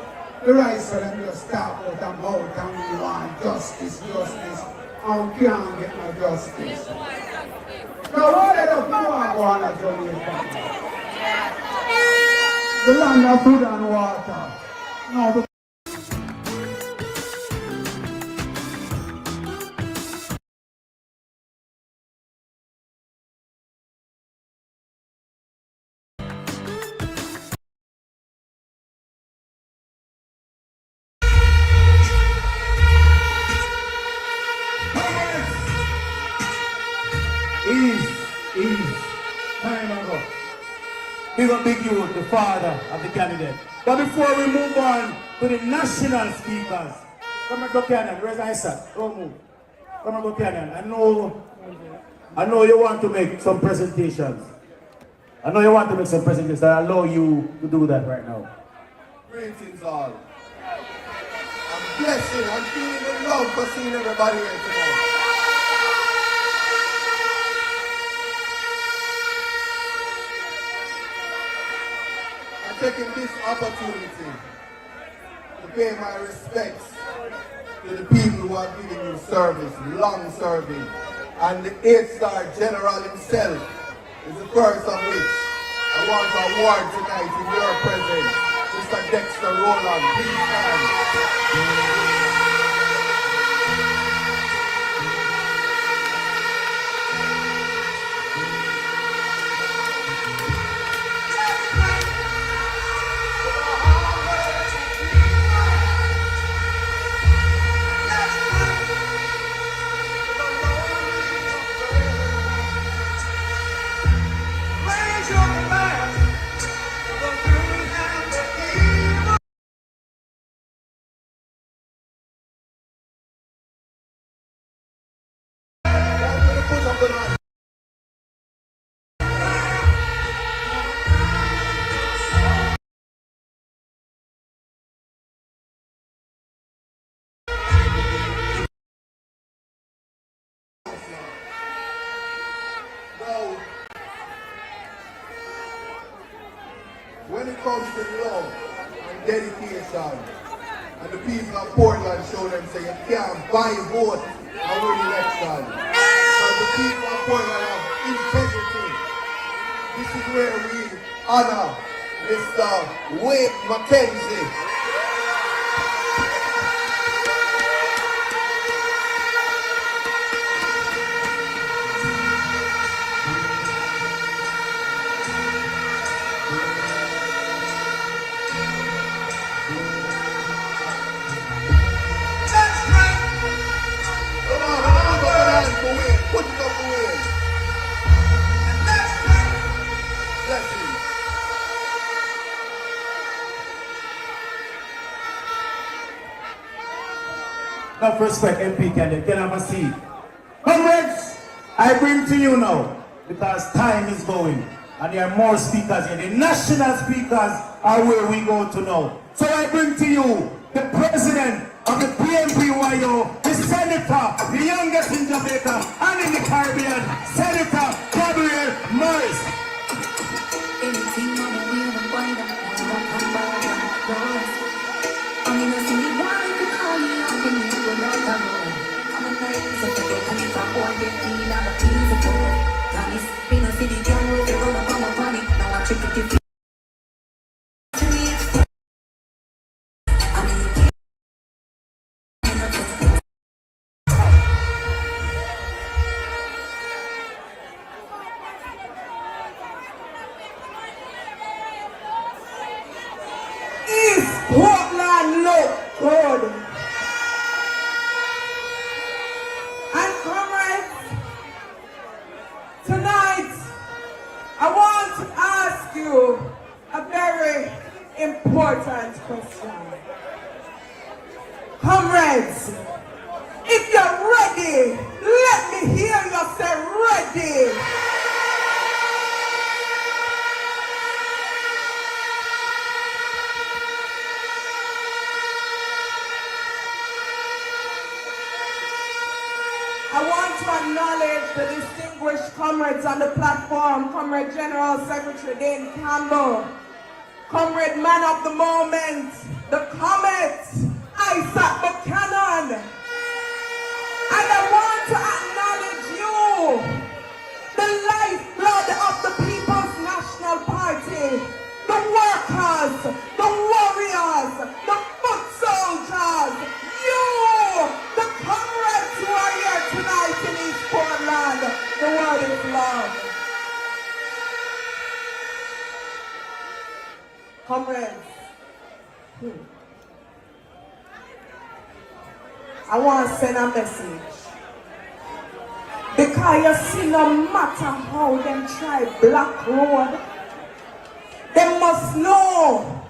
the rights for them just talk about them out and we want justice, justice. And we can't get no justice. Now what else do I go on a Jamaica? The land of food and water. No, East. big up Big Youth, the father of the candidate. But before we move on to the national speakers, come on, Buchanan, where's Isaac? Don't move. Come on, Buchanan. I know you want to make some presentations. I allow you to do that right now. Greetings all. I'm blessing. I'm feeling the love for seeing everybody here tonight. I'm taking this opportunity to pay my respects to the people who are giving you service, long serving, and the 8-star general himself is the first of which I want to award tonight in your presence, Mr. Dexter Rowland. Please stand. When it comes to love and dedication, and the people of Portland show them say you can't buy vote and win election. But the people of Portland have integrity. This is where we honor Mr. Wade Mackenzie. Enough respect, MP candidate. Get have a seat. Comrades, I bring to you now, because time is going, and there are more speakers here. The national speakers are where we go to now. So I bring to you the president of the PNP, the senator, the youngest in Jamaica and in the Caribbean, Senator Gabriel Morris. Portland look good. And comrades, tonight I want to ask you a very important question. Comrades, if you're ready, let me hear you say ready. I want to acknowledge the distinguished comrades on the platform, Comrade General Secretary Dane Campbell, Comrade Man of the Moment, the Comet, Isat Buchanan. And I want to acknowledge you, the lifeblood of the People's National Party, the workers, the warriors, the foot soldiers, you, the comrades who are here tonight in East Portland. The word is love. Comrades, I want to send a message. Because you see, no matter how them try block road, They must know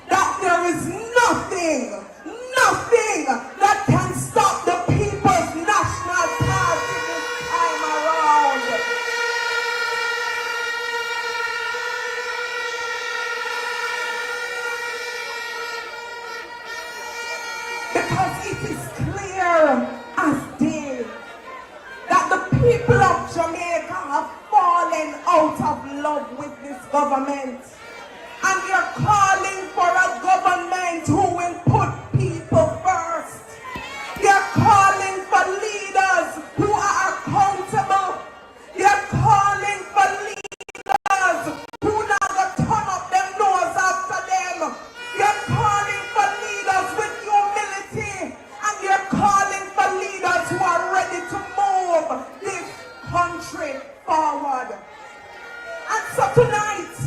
that there is nothing that can stop the People's National Party this time around. Because it is clear as day that the people of Jamaica have fallen out of love with this government. And we are calling for a government who will put people first. We are calling for leaders who are accountable. We are calling for leaders who not gonna turn up their nose after them. We are calling for leaders with humility. And we are calling for leaders who are ready to move this country forward. And so tonight,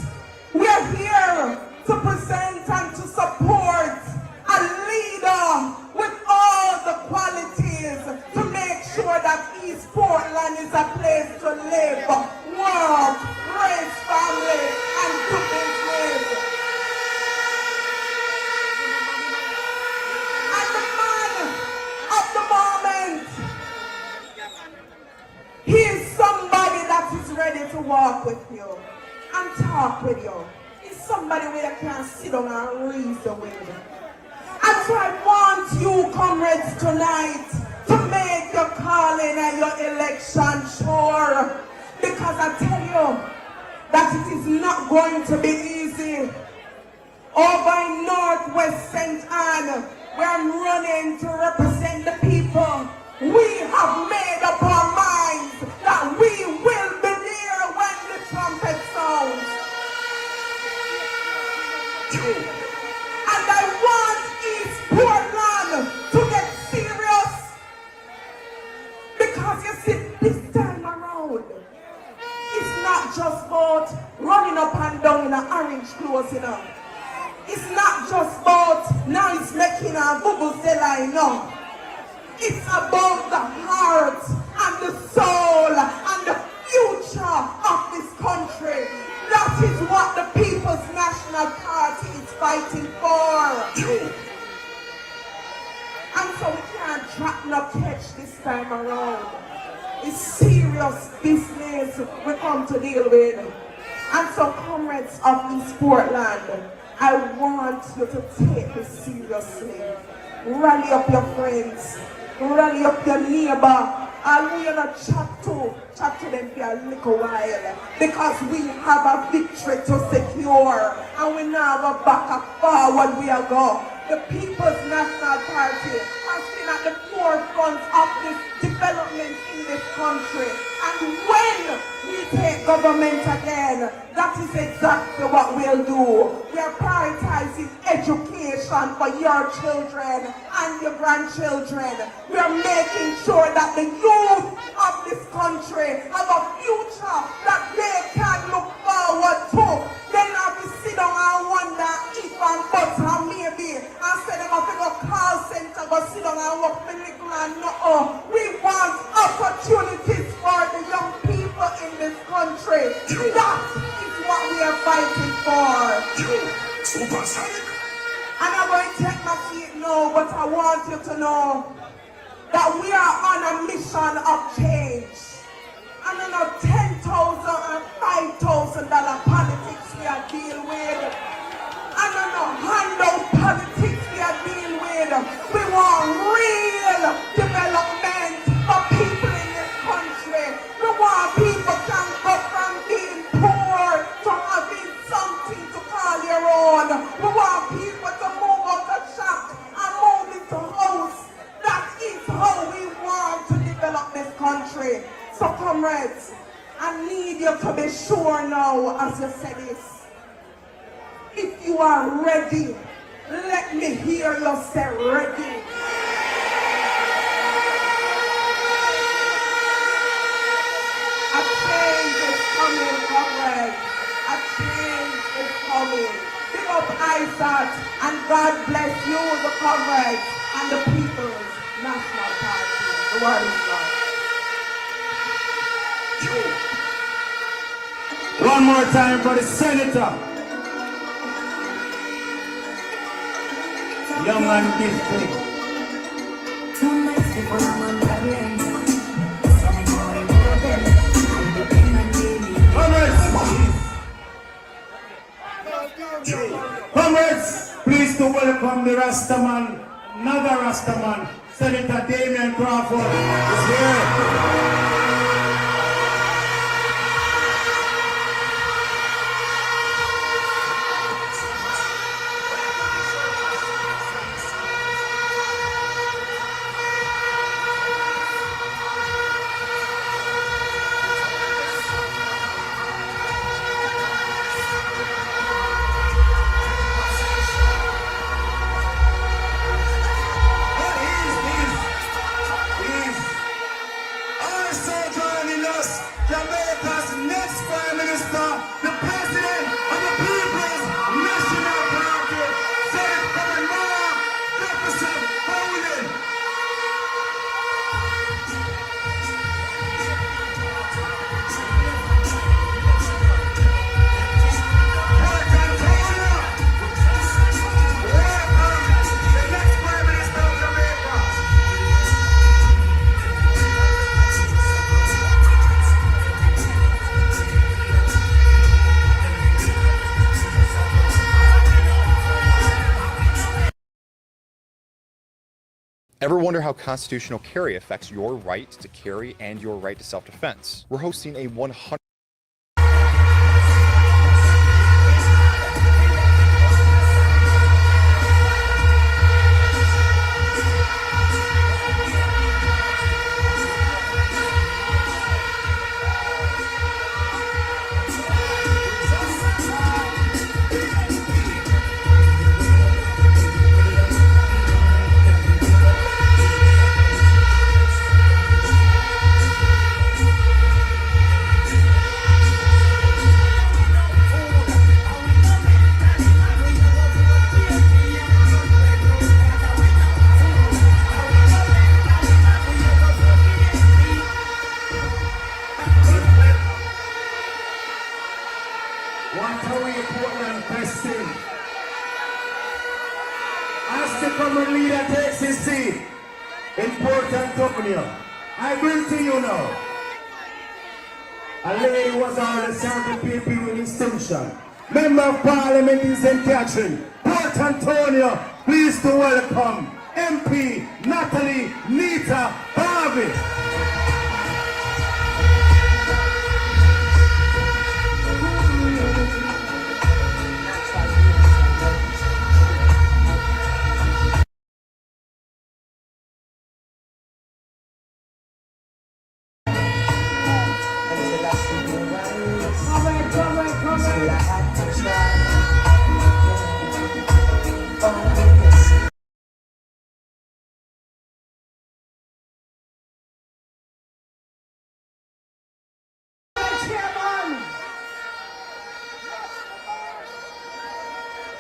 we are here to present and to support a leader with all the qualities to make sure that East Portland is a place to live, work, raise family, and do business. And the man of the moment, he is somebody that is ready to walk with you and talk with you. It's somebody where you can sit down and reason with you. And so I want you, comrades, tonight to make your calling and your election sure. Because I tell you that it is not going to be easy. Over in Northwest St. Anne, where I'm running to represent the people, we have made up our minds that we will be there when the trumpet sounds. And I want East Portland to get serious. Because you see, this time around, it's not just about running up and down in an orange clothes, you know. It's not just about now it's making a vuvuzela, you know. It's about the heart and the soul and the future of this country. That is what the People's National Party is fighting for. And so we can't drop no catch this time around. It's serious business we come to deal with. And so, comrades of East Portland, I want you to take this seriously. Rally up your friends. Rally up your neighbor. And we're gonna chat to them for a little while. Because we have a victory to secure. And we now have a back and forward we are go. The People's National Party has been at the forefront of this development in this country. And when we take government again, that is exactly what we'll do. We are prioritizing education for your children and your grandchildren. We are making sure that the youth of this country have a future that they can look forward to. They have to sit down and wonder if and but and maybe. And say them have to go call center, go sit down and work for little and no. We want opportunities for the young people in this country. That is what we are fighting for. Supersonic. And I'm going to take my seat now, but I want you to know that we are on a mission of change. And on a $10,000 and $5,000 politics we are dealing with. And on a handout politics we are dealing with. We want real development for people in this country. We want people can go from being poor to having something to call your own. We want people to move out the shop and move into house. That is how we want to develop this country. So comrades, I need you to be sure now as you say this. If you are ready, let me hear you say ready. A change is coming, comrades. A change is coming. Big up Isat and God bless you, the comrades and the People's National Party. The word is God. One more time for the senator. young and gifted. Comrades, please to welcome the Rastaman, another Rastaman, Senator Damian Crawford is here. Also joining us, Jamaica's next Prime Minister, the President of the People's National Party, Senator Jefferson Howland. Ever wonder how constitutional carry affects your right to carry and your right to self-defense? We're hosting a 100 Portland question. As the common leader takes his seat in Port Antonio, I bring to you now a lady was already served the PNP with distinction. Member of Parliament in St. Catherine, Port Antonio, pleased to welcome MP Natalie Nita Harvey.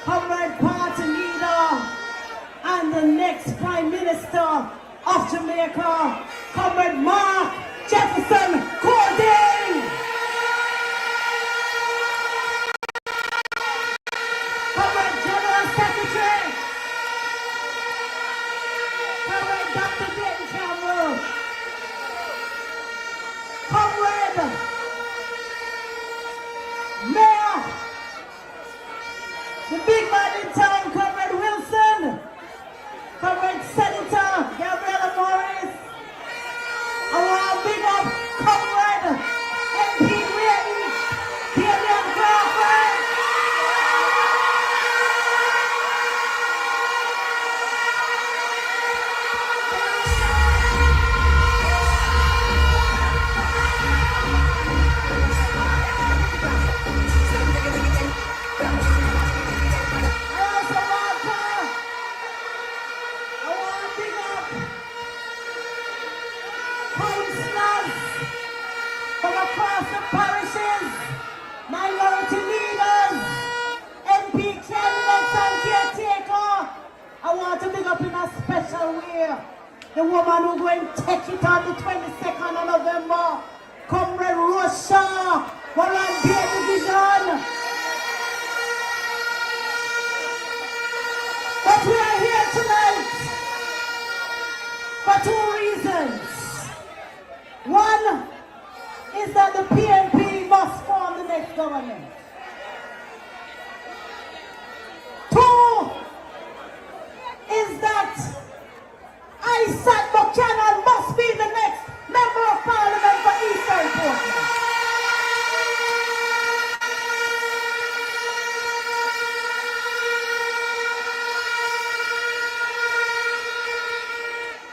Comrade Party Leader and the next Prime Minister of Jamaica, Comrade Mark Jefferson Howland. Comrade General Secretary, Comrade Dr. Dayton Campbell, Comrade Mayor, the big man in town, Comrade Wilson, Comrade Senator Gabriella Morris. I want to big up Comrade MP Ready, Damian Crawford. From across the parishes, minority leaders, MP candidates and caretaker. I want to big up in a special way the woman who going to take it on the 22nd of November, Comrade Russia, Warren Bay Division. But we are here the PNP must form the next government. 2 is that Isat Buchanan must be the next member of parliament for Eastern Portland.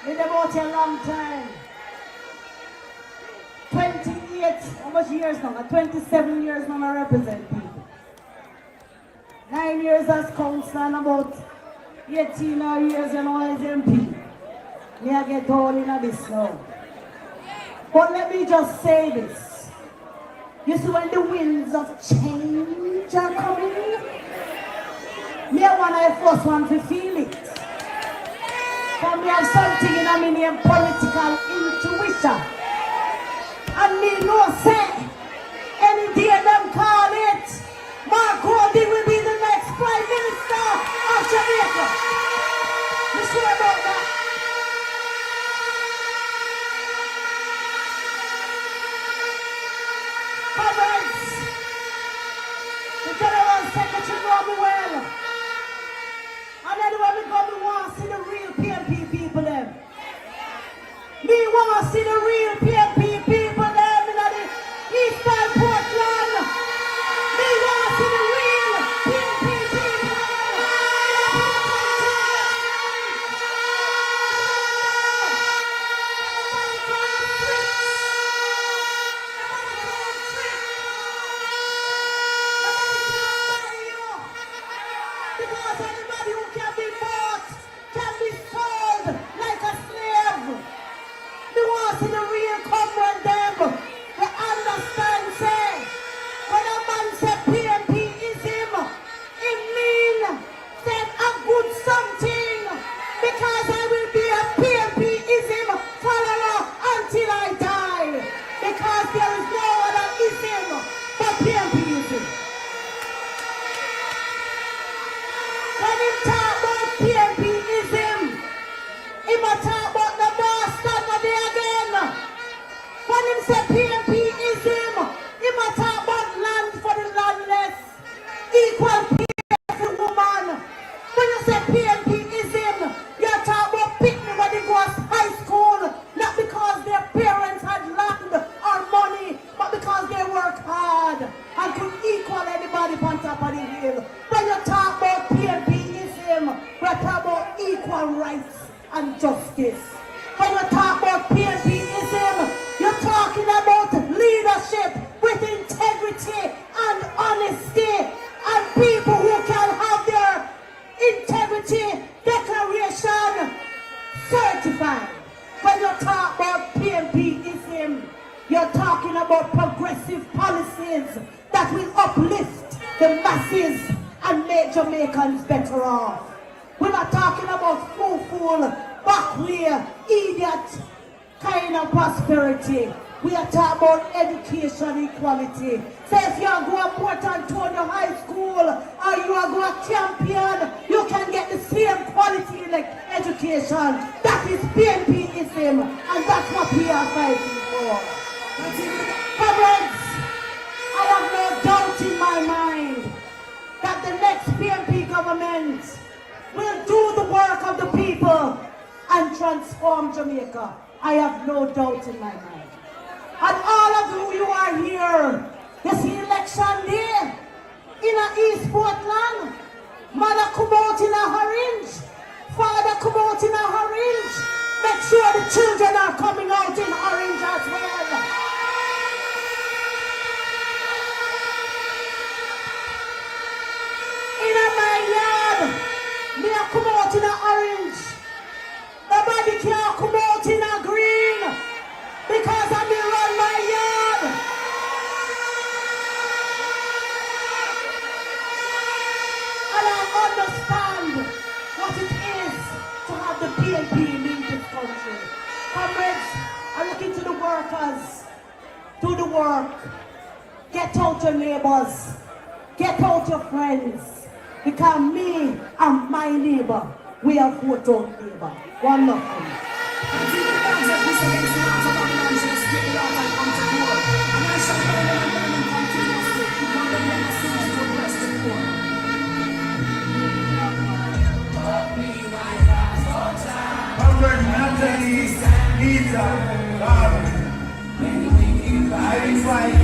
Been about a long time. 28, how much years now? 27 years now I represent people. 9 years as councillor and about 18 years you know as MP. Me I get all in this now. But let me just say this. You see when the winds of change are coming, me I want the first one to feel it. For me have something in my name, political intuition. And me know say, any day them call it, Mark Gordy will be the next Prime Minister of Jamaica. You sure about that? Comrades, the General Secretary know me well. And anyway, we want to see the real PNP people them. Me want to see the real PNP people them in the Eastern Portland. Me want to see the real PNP people because anybody who can be bought can be sold like a slave. Me want to see the real comrade them. They understand say when a man say PNP is him, it mean said a good something because I will be a PNP is him follower until I die because there is no other is him but PNP is him. When he talk about PNPism, he must talk about the bastard of the again. When he say PNPism, he must talk about land for the landless, equal pay for woman. When you say PNPism, you talk about picnic when they go to high school, not because their parents had land or money, but because they work hard and could equal anybody on top of the hill. When you talk about PNPism, we talk about equal rights and justice. When you talk about PNPism, you're talking about leadership with integrity and honesty and people who can have their integrity declaration certified. When you talk about PNPism, you're talking about progressive policies that will uplift the masses and make Jamaicans better off. We're not talking about fool, backway, idiot kind of prosperity. We are talking about education equality. So if you are going to Port Antonio High School or you are going to Champion, you can get the same quality like education. That is PNPism, and that's what we are fighting for. Comrades, I have no doubt in my mind that the next PNP government will do the work of the people and transform Jamaica. I have no doubt in my mind. And all of you are here, this election day, in a East Portland, mother come out in a orange, father come out in a orange, make sure the children are coming out in orange as well. In my yard, me a come out in a orange. Nobody can come out in a green because I me run my yard. And I understand what it is to have the PNP lead this country. Comrades, I'm looking to the workers. Do the work. Get out your neighbors. Get out your friends. Because me and my neighbor, we are vote out neighbor. One love for me. CDE Isat Buchanan. I invite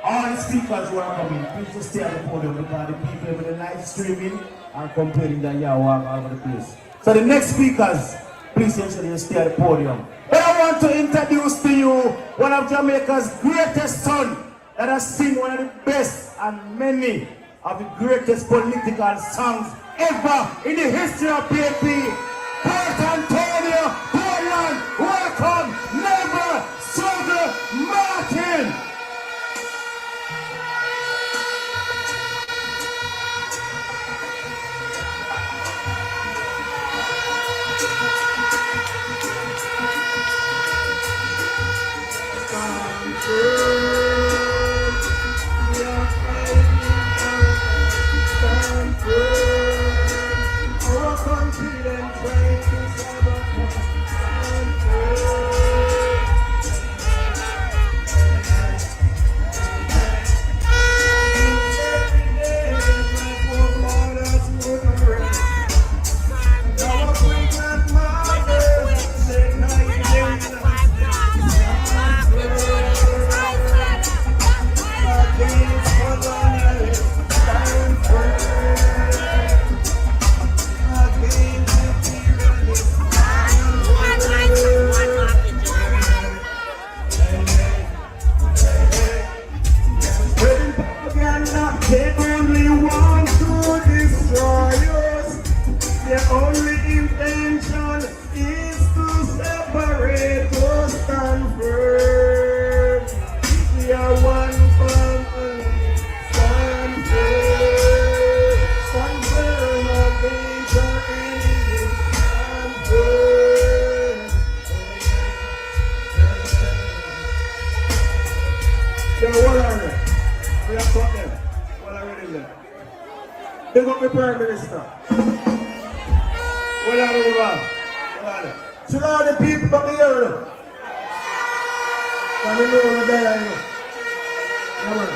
all the speakers who are coming, please just stay at the podium because the people with the live streaming are complaining that you are walking all over the place. So the next speakers, please ensure you stay at the podium. But I want to introduce to you one of Jamaica's greatest sons that has sing one of the best and many of the greatest political songs ever in the history of PNP. Port Antonio, Portland, welcome, never struggle, Martin. They only want to destroy us. Their only intention is to separate us and firm. We are one family. Stand firm. Stand firm against our enemies. Stand firm. Yeah, what are they? We have got them. They got the Prime Minister. What are they about? So now the people back here. Can you know what they are? Come on.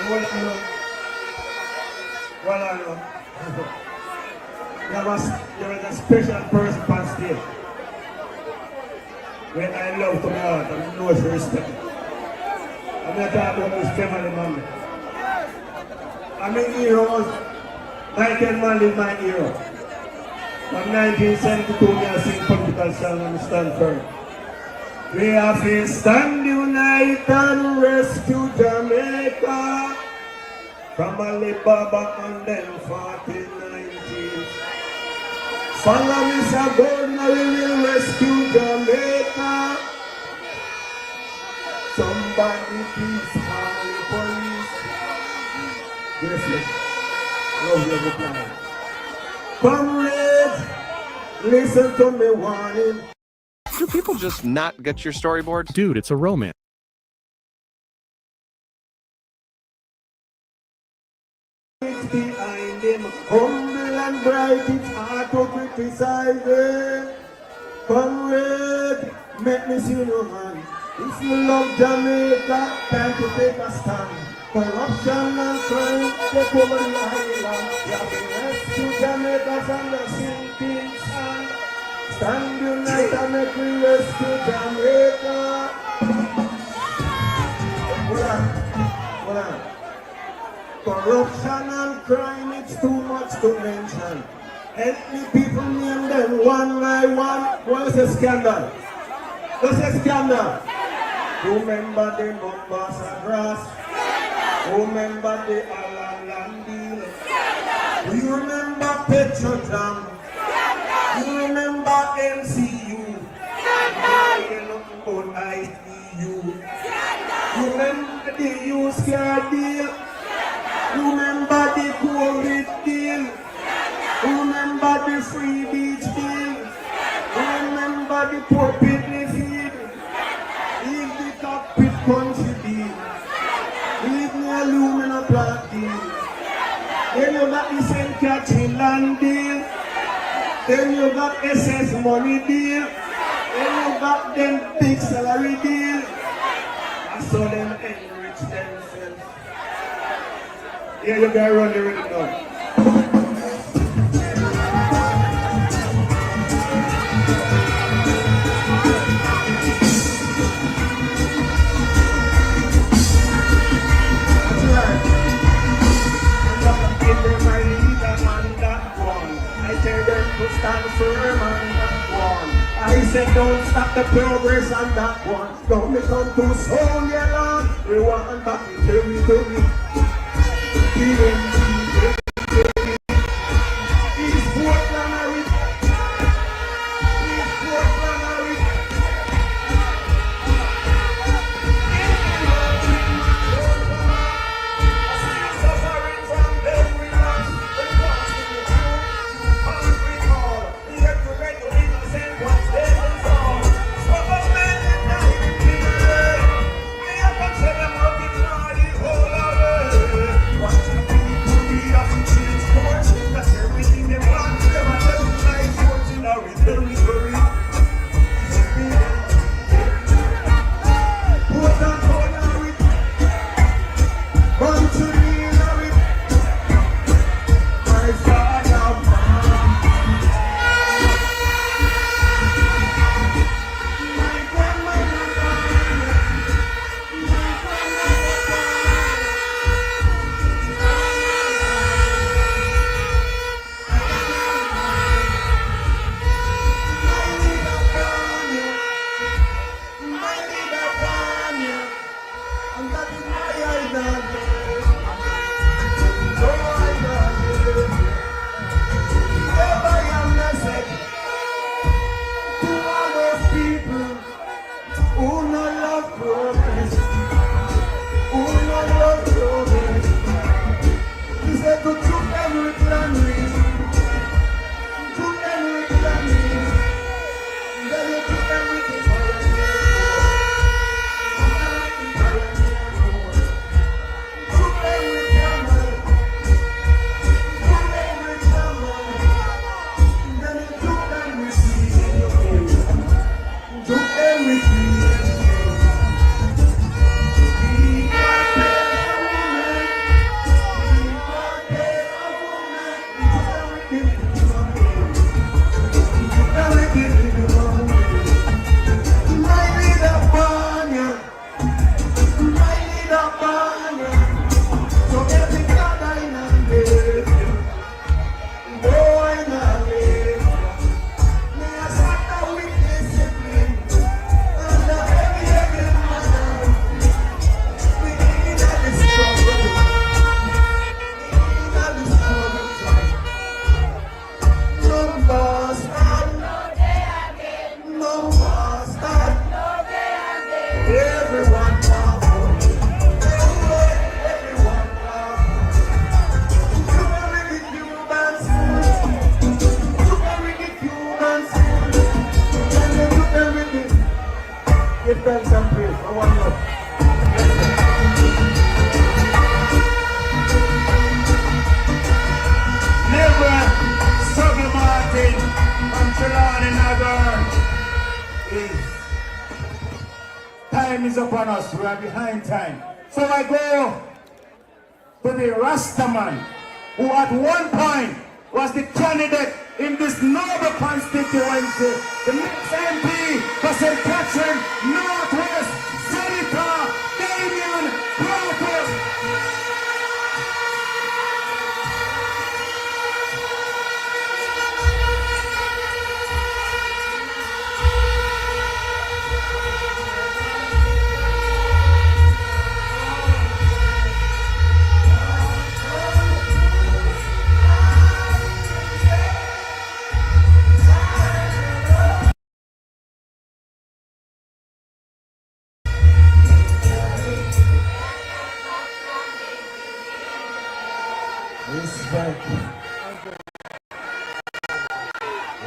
What are you? What are you? There is a special person on stage. When I love to my heart, I know it's respect. I'm not talking about this family man. I'm a hero. Michael Mann is my hero. From 1972, I sing political song and stand firm. We have to stand united and rescue Jamaica from Alibaba and then 1490. Follow Mr. Gordon, we will rescue Jamaica. Somebody please call the police. Yes. Love you every time. Comrades, listen to me warning. Do people just not get your storyboard? Dude, it's a romance. Behind him, humble and bright, it's hard to criticize him. Comrade, make me see you, man. If you love Jamaica, time to take a stand. Corruption and crime take over the island. We have been rescued Jamaica from the sinking sand. Stand united and make we rescue Jamaica. Hold on. Corruption and crime, it's too much to mention. Help me people name them one by one. What is a scandal? What's a scandal? Remember the Mombasa grass? Remember the Alan deal? You remember Petrojam? You remember MCU? You remember ICU? You remember the used car deal? You remember the COVID deal? You remember the free beach deal? You remember the poor picnic feed? Leave the cockpit country deal. Leave me aluminum plant deal. Then you got the St. Catherine land deal. Then you got SS money deal. Then you got them big salary deal. I saw them enrich themselves. Yeah, you gotta run the rhythm now. I tell them to stand firm on that one. I said don't stop the progress on that one. Don't make come too soon, yeah Lord. We want back in territory. East Portland are it. East Portland are it. Suffering from every loss. The cost of the truth. You can't recall. The excellent of innocent ones dead and gone. Some of men that died in Peter. We have to set them up in the whole of it. Watch the people be up to change course. That's everything they want. Them and them nice words in our territory. Put on corner it. Run to me now it. My father man. My grandmother man. My grandmother my leader Panya. And that is my idol. No idol. Never am message to all those people who no love progress. Who no love progress. He said to took every plan with. Took every plan with. Then he took everything for us. Give thanks and praise. I want you. Never struggle Martin from Trelawney Nagar. Time is upon us. We are behind time. So I go to the Rastaman, who at one point was the candidate in this noble constituency, the next MP for St. Catherine Northwest, Senator Damian Crawford.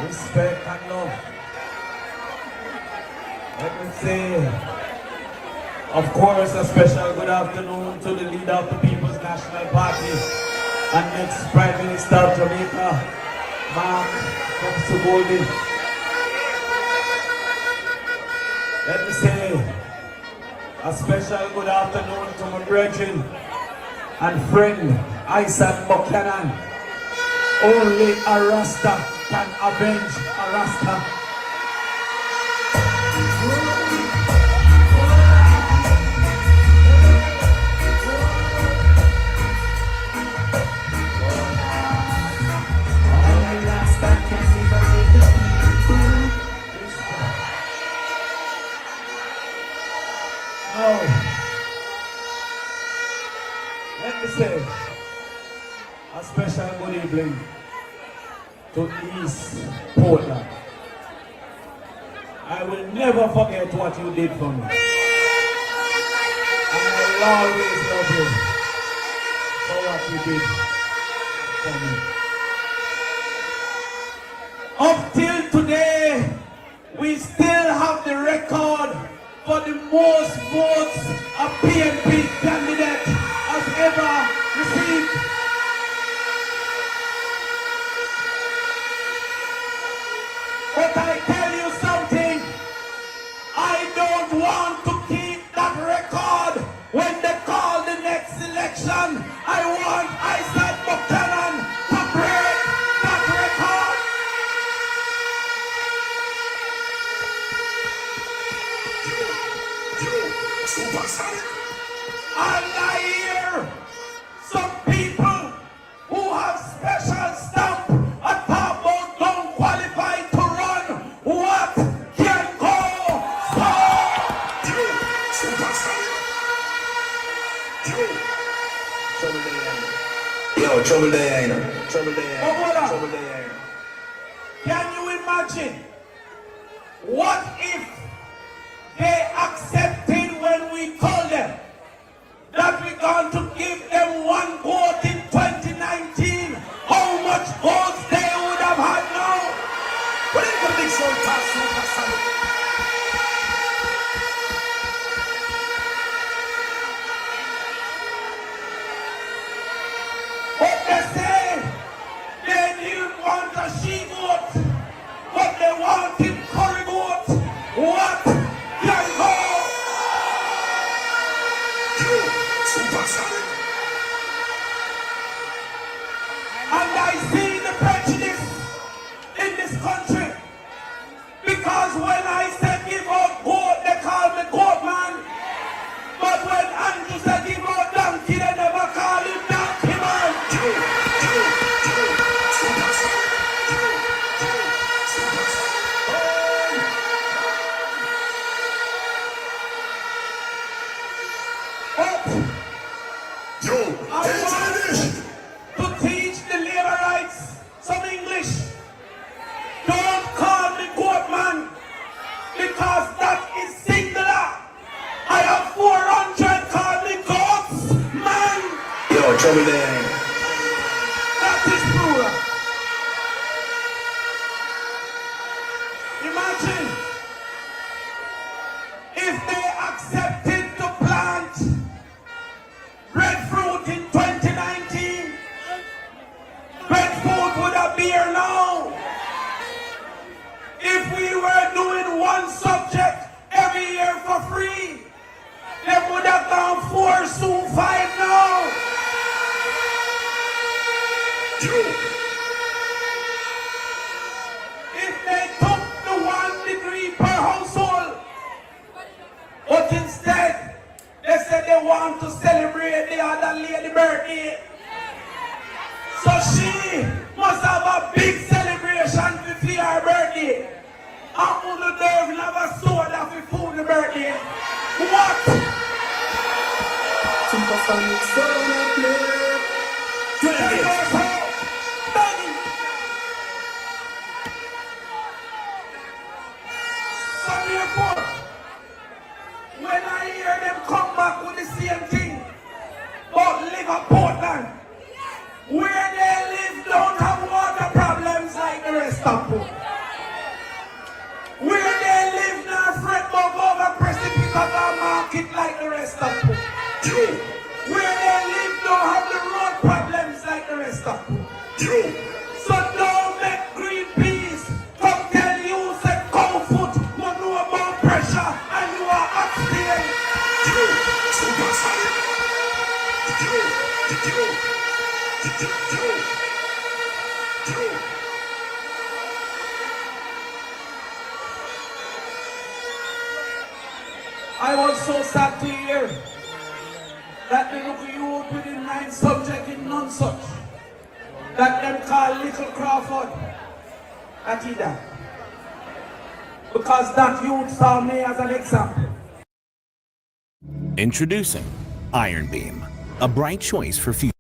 Respect and love. Let me say, of course, a special good afternoon to the leader of the People's National Party and next Prime Minister of Jamaica, Mark Goldie. Let me say, a special good afternoon to my brethren and friend, Isat Buchanan. Only a Rasta can avenge a Rasta. Rasta sibling to East Portland. I will never forget what you did for me. And I will always love you for what you did for me. Up till today, we still have the record for the most votes a PNP candidate has ever received. But I tell you something, I don't want to keep that record when they call the next election. I want Isat Buchanan to break that record. And I hear some people who have special stamp at top about don't qualify to run. What can go? Yo, trouble there, you know. Trouble there. Trouble there. Can you imagine? What if they accepted when we told them that we're going to give them one vote in 2019? How much votes they would have had now? What is the big soul task, Supersonic? But they say they didn't want a she vote, but they wanted curry vote. What can go? And I see the prejudice in this country, because when I said give out goat, they call me goat man. But when Andrew said give out donkey, they never call him donkey man. To teach the labor rights some English. Don't call me goat man, because that is singular. I have 400, call me goats man. Yo, trouble there. That is plural. Imagine if they accepted to plant breadfruit in 2019. Breadfruit would have been here now. If we were doing one subject every year for free, they would have gone 4, soon 5 now. If they took the 1 degree per household, but instead they said they want to celebrate the other lady birthday, so she must have a big celebration for her birthday. I'm gonna deserve have a soda for food the birthday. What? Supersonic soda play. So therefore, when I hear them come back with the same thing about live at Portland, where they live don't have water problems like the rest of them. Where they live now fret about over precipice of our market like the rest of them. Where they live don't have the road problems like the rest of them. So don't make green peas come tell you say cow foot you know about pressure and you are upstairs. I was so sad to hear that the look you put in 9 subject in none such that them call Little Crawford at either. Because that youth saw me as an example. Introducing Iron Beam, a bright choice for future.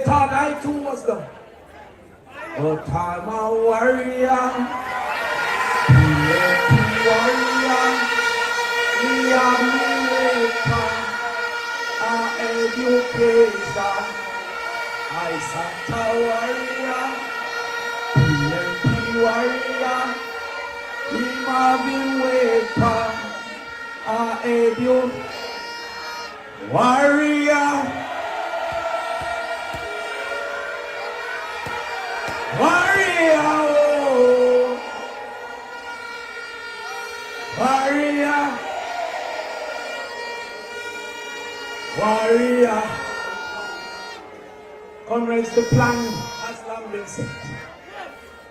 thought I too was done. But I'm a warrior. Warrior. We are miracle. Our education. I sat a warrior. PNP warrior. We Marvin Waker. Our edu warrior. Warrior, oh. Warrior, warrior. Comrades, the plan has long been set.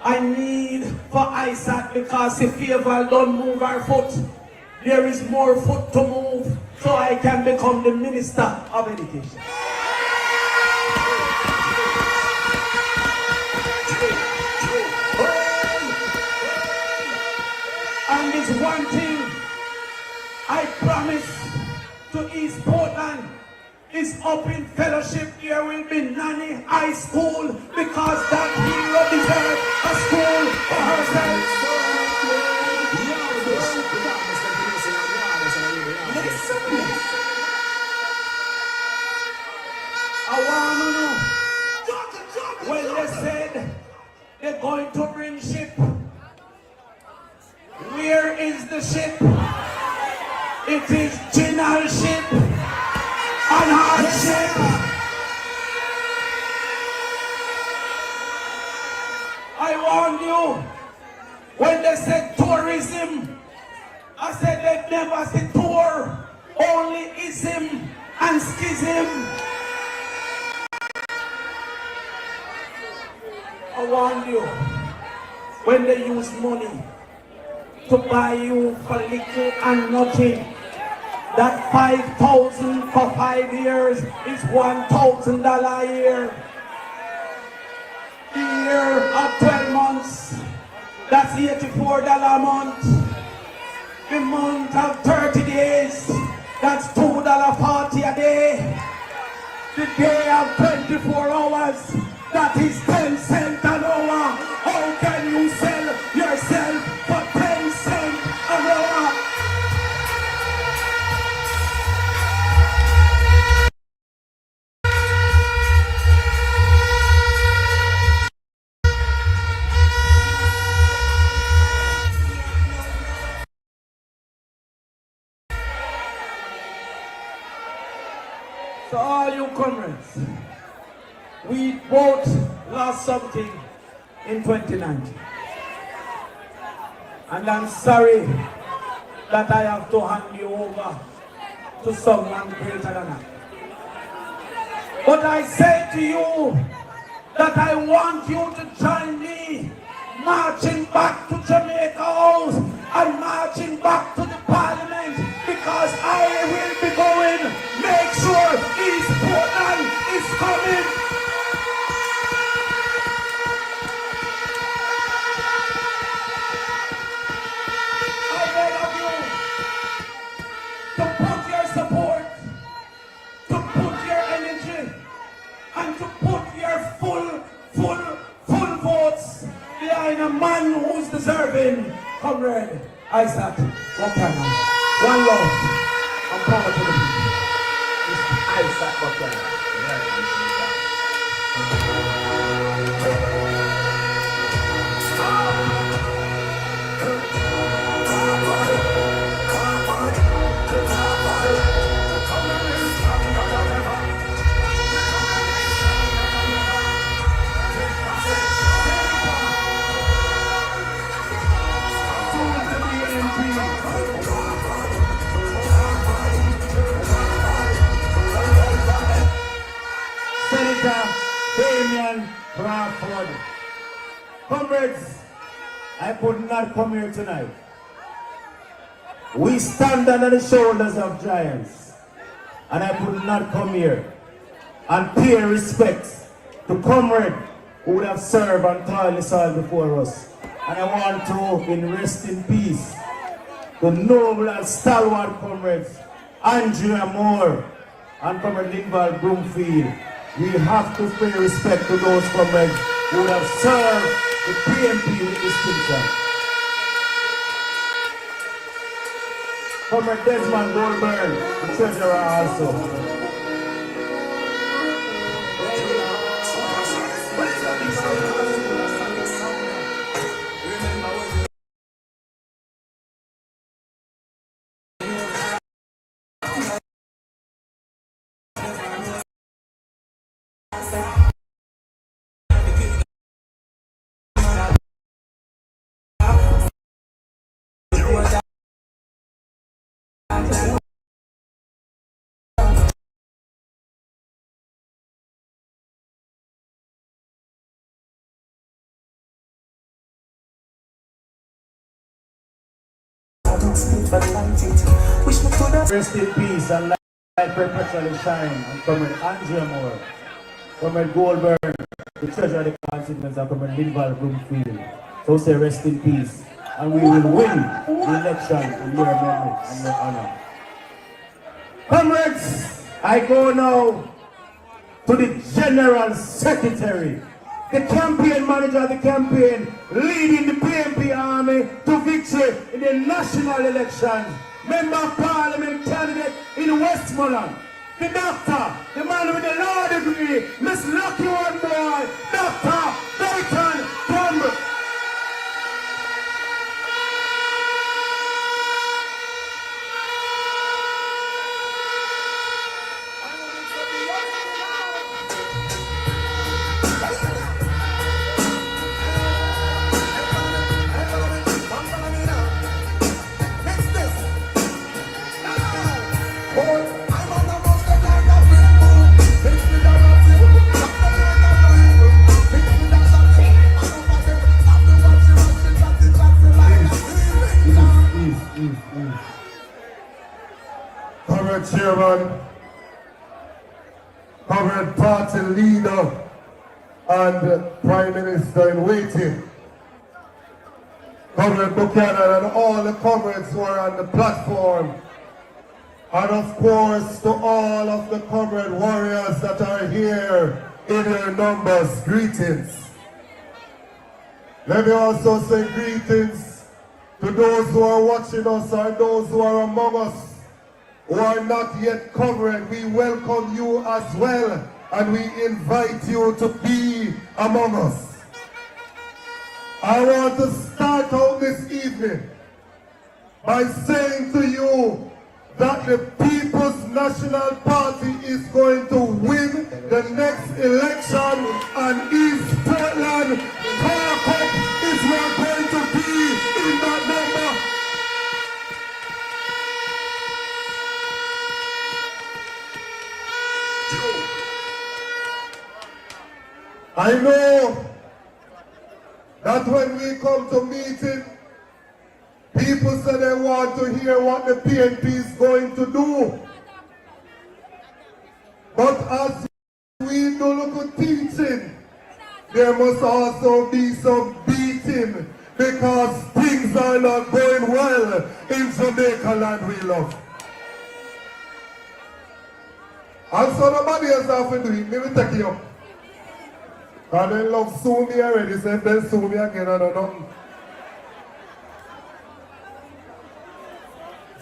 I need for Isat because if Favor don't move our foot, there is more foot to move so I can become the Minister of Education. And this one thing I promise to East Portland is up in fellowship. There will be Nanny High School because that hero deserves a school for herself. Listen, I want to know when they said they're going to bring ship. Where is the ship? It is General ship and hard ship. I warned you when they said tourism. I said they'd never say tour, only ism and schism. I warned you when they use money to buy you for little and nothing. That 5,000 for 5 years is $1,000 a year. The year of 12 months, that's $84 a month. The month of 30 days, that's $2.40 a day. The day of 24 hours, that is 10 cents an hour. How can you sell yourself for 10 cents an hour? So all you comrades, we both lost something in 2019. And I'm sorry that I have to hand you over to someone greater than I. But I say to you that I want you to join me marching back to Jamaica House and marching back to the Parliament, because I will be going. Make sure East Portland is coming. I beg of you to put your support, to put your energy, and to put your full votes behind a man who's deserving. Comrade Isat Buchanan. One love and power to the people. Isat Buchanan. Comrades, I could not come here tonight. We stand under the shoulders of giants, and I could not come here and pay respects to comrades who would have served and toiled the soil before us. And I want to, in rest in peace, the noble and stalwart comrades Andrea Moore and Comrade Lingval Broomfield, we have to pay respect to those comrades who have served the PNP with distinction. Comrade Desmond Goldberg, the treasurer also. Rest in peace and light perpetually shine. And Comrade Andrea Moore, Comrade Goldberg, the treasurer of the constituents, and Comrade Linval Bloomfield. So say rest in peace. And we will win the election in your memory and your honor. Comrades, I go now to the General Secretary, the campaign manager of the campaign, leading the PNP army to victory in the national election. Member of Parliament candidate in Westmoreland, the doctor, the man with the law degree, Miss Lucky One Boy, Dr. Dayton Campbell. Comrade Chairman, Comrade Party Leader, and Prime Minister in waiting, Comrade Buchanan and all the comrades who are on the platform, and of course to all of the comrade warriors that are here in their numbers, greetings. Let me also say greetings to those who are watching us and those who are among us who are not yet covered. We welcome you as well, and we invite you to be among us. I want to start out this evening by saying to you that the People's National Party is going to win the next election, and East Portland, Park is not going to be in that number. I know that when we come to meeting, people say they want to hear what the PNP is going to do. But as we do look at teaching, there must also be some beating, because things are not going well in Jamaica land we love. And so nobody else have to do it. Let me take you up. And they love sue me already, so if they sue me again, I don't know.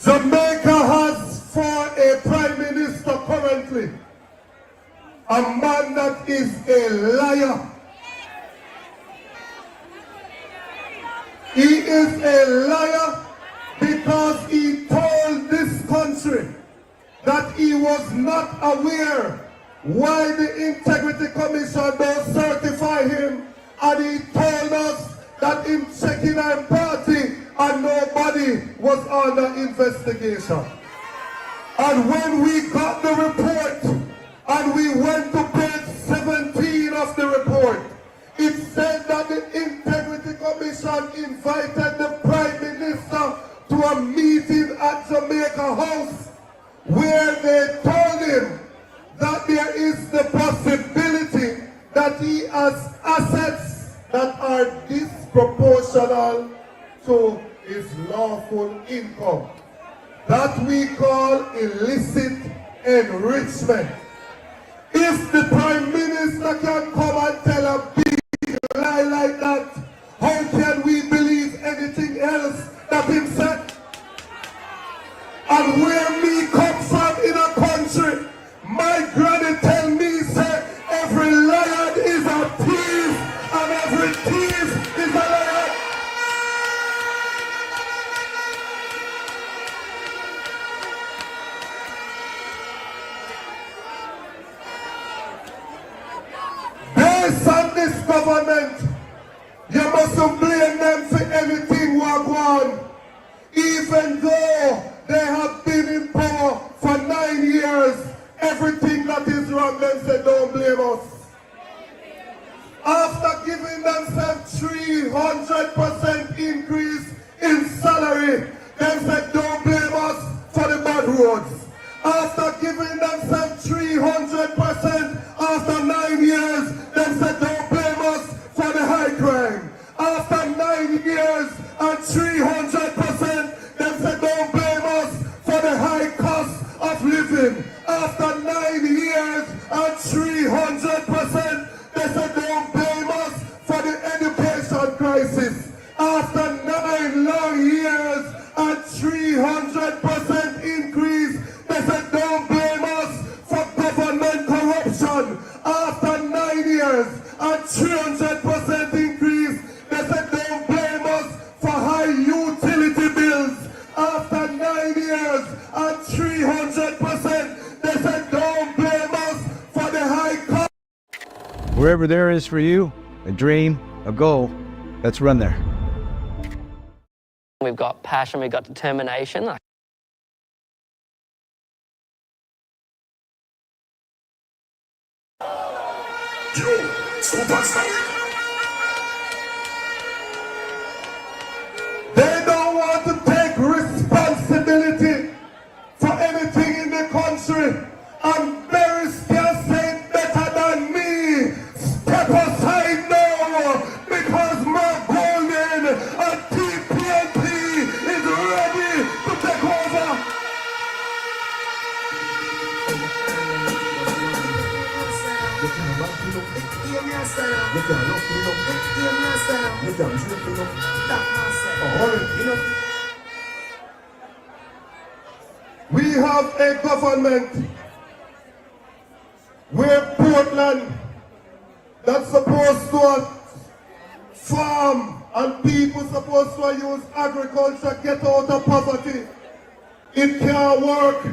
Jamaica has for a prime minister currently a man that is a liar. He is a liar because he told this country that he was not aware why the Integrity Commission don't certify him, and he told us that him checking our party and nobody was under investigation. And when we got the report and we went to page 17 of the report, it said that the Integrity Commission invited the Prime Minister to a meeting at Jamaica House where they told him that there is the possibility that he has assets that are disproportional to his lawful income. That we call illicit enrichment. If the Prime Minister can come and tell a big lie like that, how can we believe anything else that him said? And where me come from in a country, my granny tell me, say, every lion is a thief, and every thief is a lion. Based on this government, you mustn't blame them for everything we are going. Even though they have been in power for 9 years, everything that is wrong, them say don't blame us. After giving themselves 300% increase in salary, them say don't blame us for the bad roads. After giving themselves 300% after 9 years, them say don't blame us for the high crime. After 9 years and 300%, them say don't blame us for the high cost of living. After 9 years and 300%, they say don't blame us for the education crisis. After 9 long years and 300% increase, they say don't blame us for government corruption. After 9 years and 300% increase, they say don't blame us for high utility bills. After 9 years and 300%, they say don't blame us for the high cost. Wherever there is for you, a dream, a goal, let's run there. We've got passion, we've got determination. Yo, superstar. They don't want to take responsibility for anything in the country. And Barry still saying better than me. Step aside now, because my golden and PNP is ready to take over. We have a government where Portland that's supposed to farm and people supposed to use agriculture get out of poverty. It can't work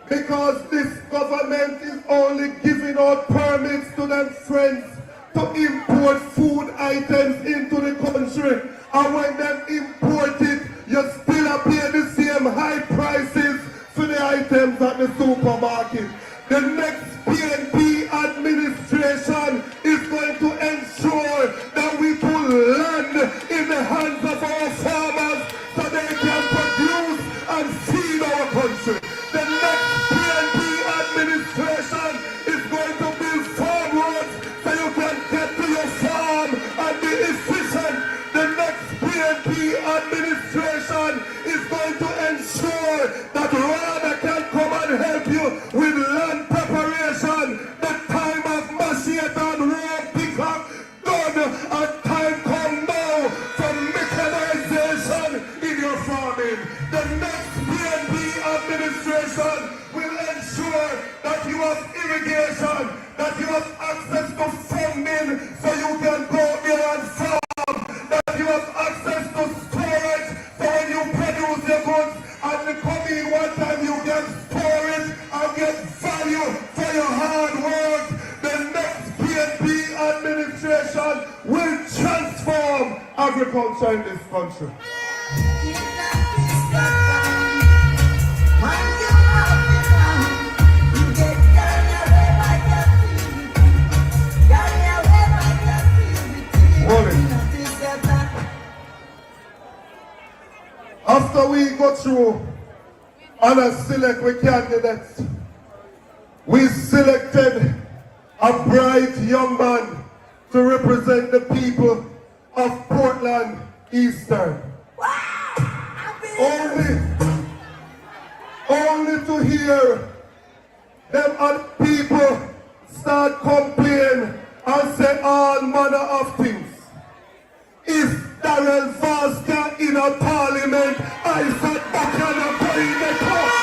because this government is only giving out permits to them friends to import food items into the country. And when them import it, you still pay the same high prices for the items at the supermarket. The next PNP administration is going to ensure that we put land in the hands of our farmers so they can produce and feed our country. The next PNP administration is going to build farm roads so you can get to your farm and be efficient. The next PNP administration is going to ensure that RADA can come and help you with land preparation. The time of machete and road pickup done, and time come now for mechanization in your farming. The next PNP administration will ensure that you have irrigation, that you have access to funding so you can go there and farm, that you have access to storage so when you produce your goods and the coming one time you can store it and get value for your hard work. The next PNP administration will transform agriculture in this country. After we go through and select we candidates, we selected a bright young man to represent the people of Portland Eastern. Only to hear them and people start complaining and say all manner of things. If Darrell Foster in a parliament, Isat Buchanan playing the top.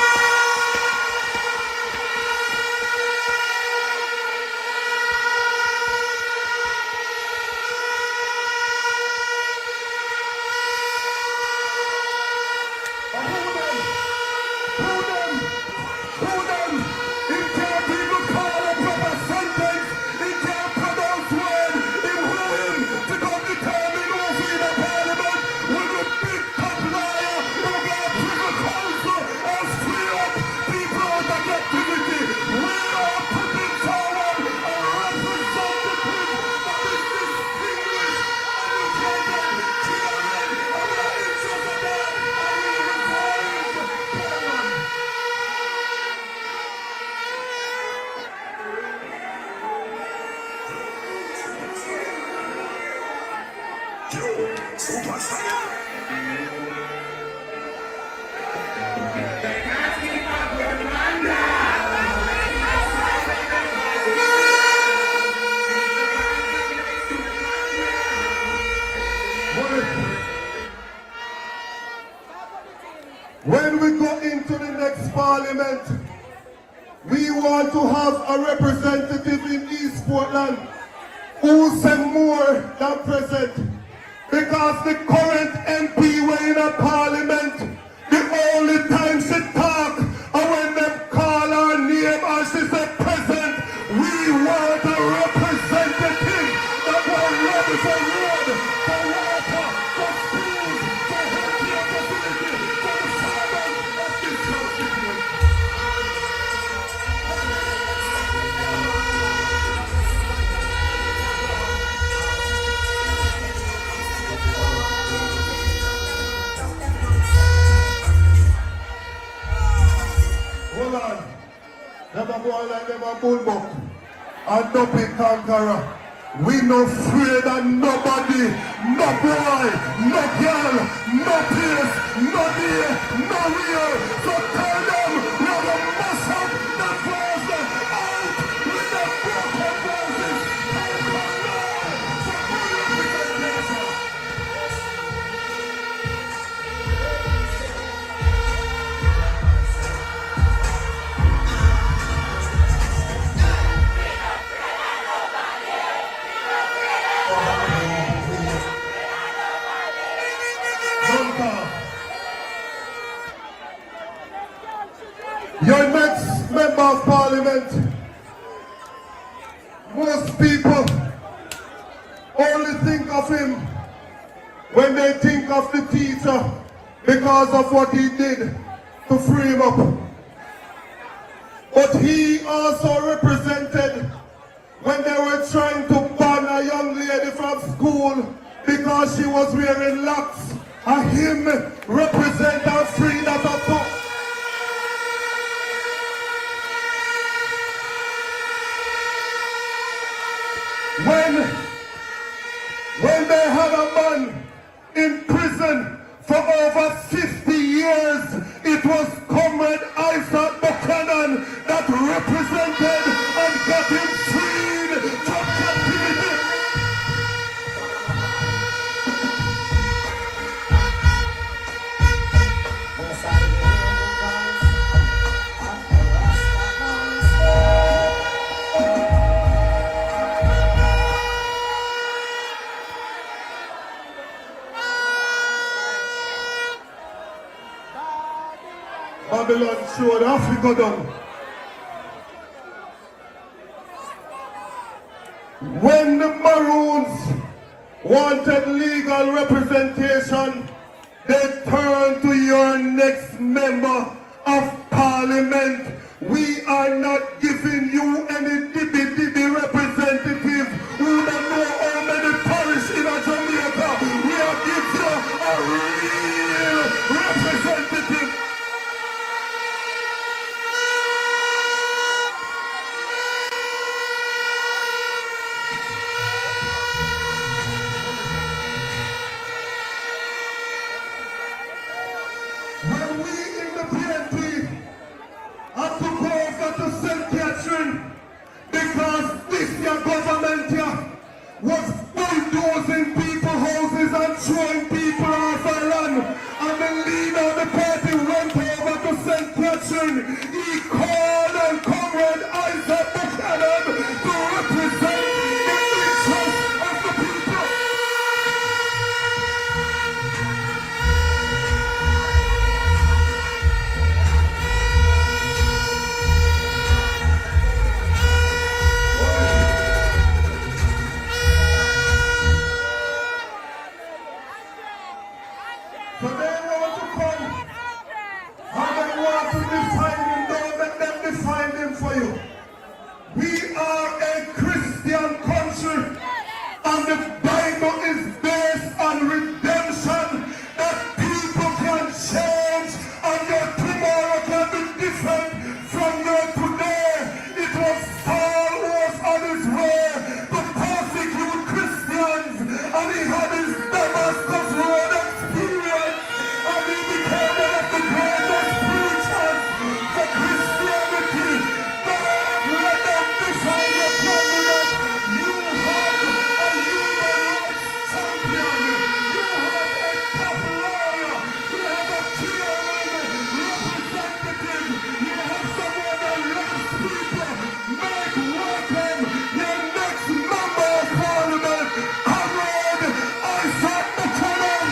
When we go into the next parliament, we want to have a representative in East Portland who's more than present. Because the current MP were in a parliament, the only time she talk and when they call her name and she said present, we want a representative that will ready for road, for water, for schools, for healthcare facilities, for the servants of this constituency. Hold on. Never go on like never bullbuck. And no big conqueror. We no afraid of nobody, no boy, no girl, no place, no day, no real. So tell them we're the mess up that draws them out with the broken voices. Your next member of parliament, most people only think of him when they think of the teacher because of what he did to free him up. But he also represented when they were trying to ban a young lady from school because she was wearing locks, and him represent and free that up. When they had a man in prison for over 50 years, it was Comrade Isat Buchanan that represented and got him freed from captivity. Babylon showed Africa down. When the Maroons wanted legal representation, they turned to your next member of parliament. We are not giving you any dibby representative who don't know how many parish in Jamaica. We are giving you a real representative. When we in the PNP have to go over to St. Catherine because was bulldozing people's houses and throwing people off our land. And the leader of the party went over to St. Catherine. He called on Comrade Isat Buchanan to represent the interests of the people. So they want to come and they want to define him. Don't let them define him for you. We are a Christian country and the Bible is based on redemption, that people can change and your tomorrow can be different from your today. It was Saul who was on his way to persecute Christians and he had his Damascus road experience and he became one of the greatest preachers for Christianity. Don't let them define your prominence. You have a human rights champion. You have a top lawyer. You have a chairman, representative. You have someone that loves people. Make welcome your next member of parliament, Comrade Isat Buchanan.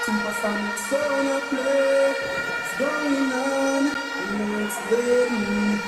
Supersonic sound play. It's going on. You know it's ready.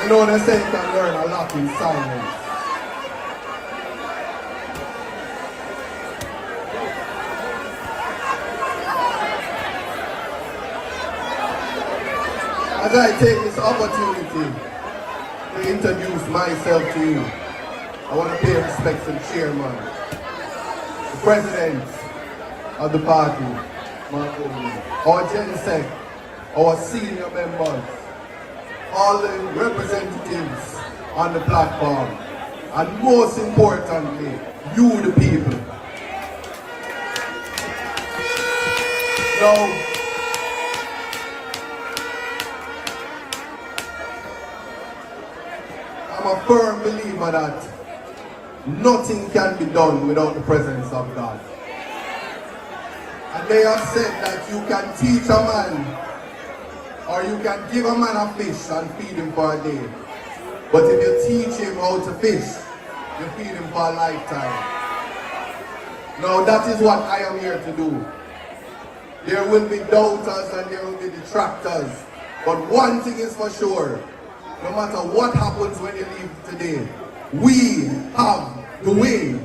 You know they say you can learn a lot in silence. As I take this opportunity to introduce myself to you, I want to pay respect to the chairman, the president of the party, our GenSec, our senior members, all the representatives on the platform, and most importantly, you the people. No. I'm a firm believer that nothing can be done without the presence of God. And they have said that you can teach a man, or you can give a man a fish and feed him for a day. But if you teach him how to fish, you feed him for a lifetime. Now that is what I am here to do. There will be doubters and there will be detractors. But one thing is for sure, no matter what happens when you leave today, we have the win.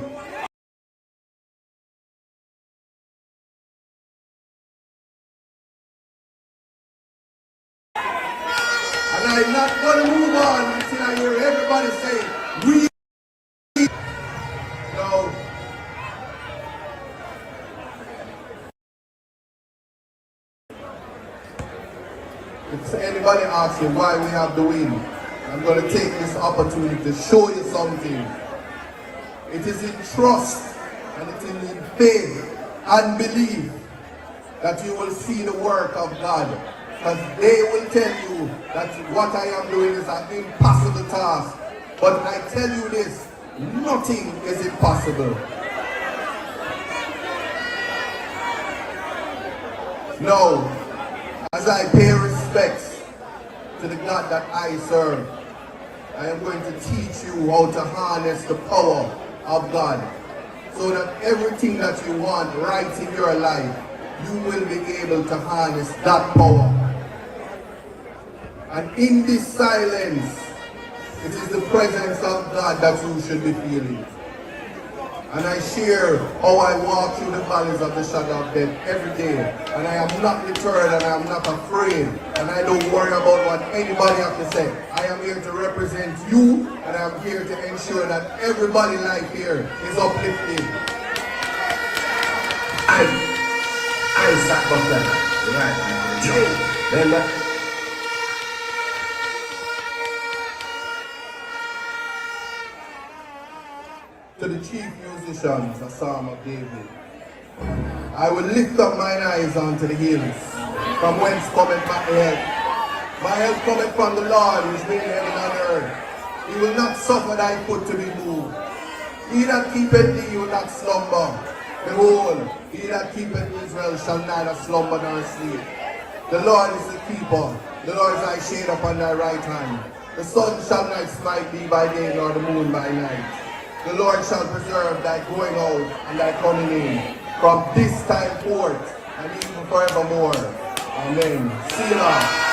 And I'm not going to move on until I hear everybody say, we. No. If anybody asks you why we have the win, I'm going to take this opportunity to show you something. It is in trust and it is in faith and belief that you will see the work of God. Because they will tell you that what I am doing is an impossible task. But I tell you this, nothing is impossible. No. As I pay respects to the God that I serve, I am going to teach you how to harness the power of God so that everything that you want right in your life, you will be able to harness that power. And in this silence, it is the presence of God that you should be feeling. And I share how I walk through the valleys of the shadow of death every day. And I am not deterred and I am not afraid. And I don't worry about what anybody has to say. I am here to represent you and I am here to ensure that everybody's life here is uplifted. Isat Buchanan. Right. To the chief musicians, a psalm of David. I will lift up mine eyes unto the hills, from whence cometh my help. My help cometh from the Lord, who is made heaven and earth. He will not suffer thy foot to be moved. He that keepeth thee will not slumber. Behold, he that keepeth Israel shall neither slumber nor sleep. The Lord is the keeper. The Lord is thy shade upon thy right hand. The sun shall not smite thee by day, nor the moon by night. The Lord shall preserve thy going out and thy coming in from this time forth and even forevermore. Amen. Selah.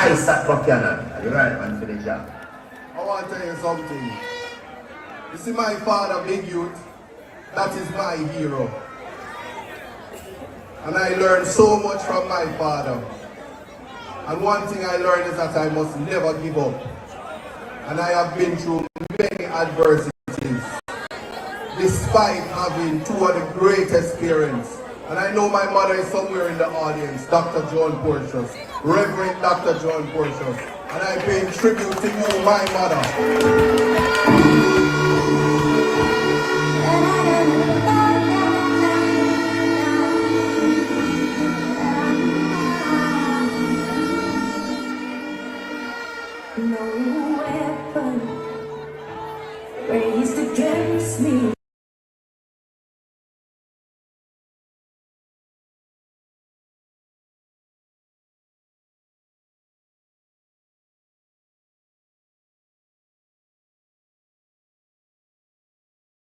Isat Buchanan, the right man for the job. I want to tell you something. You see my father, Big Youth, that is my hero. And I learned so much from my father. And one thing I learned is that I must never give up. And I have been through many adversities, despite having two of the greatest parents. And I know my mother is somewhere in the audience, Dr. John Portius, Reverend Dr. John Portius. And I pay tribute to you, my mother. No weapon raised against me.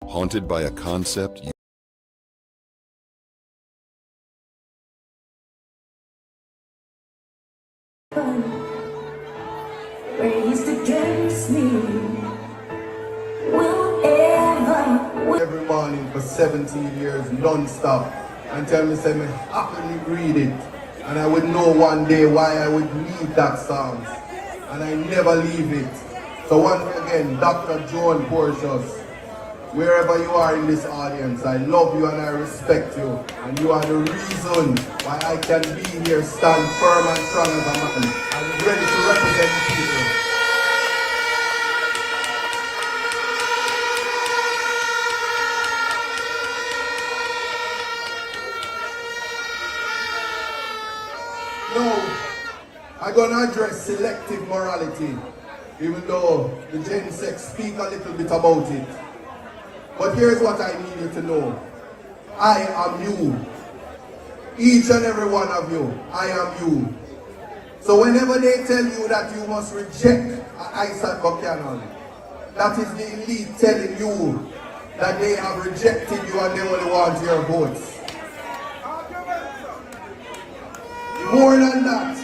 Haunted by a concept Raised against me will ever. Every morning for 17 years non-stop, and tell me, say me happily read it, and I would know one day why I would need that song, and I never leave it. So once again, Dr. John Portius, wherever you are in this audience, I love you and I respect you, and you are the reason why I can be here, stand firm and strong as a man, and ready to represent the people. Now, I'm going to address selective morality, even though the Gen Sex speak a little bit about it. But here's what I need you to know. I am you. Each and every one of you, I am you. So whenever they tell you that you must reject Isat Buchanan, that is the elite telling you that they have rejected you and they only want your votes. More than that,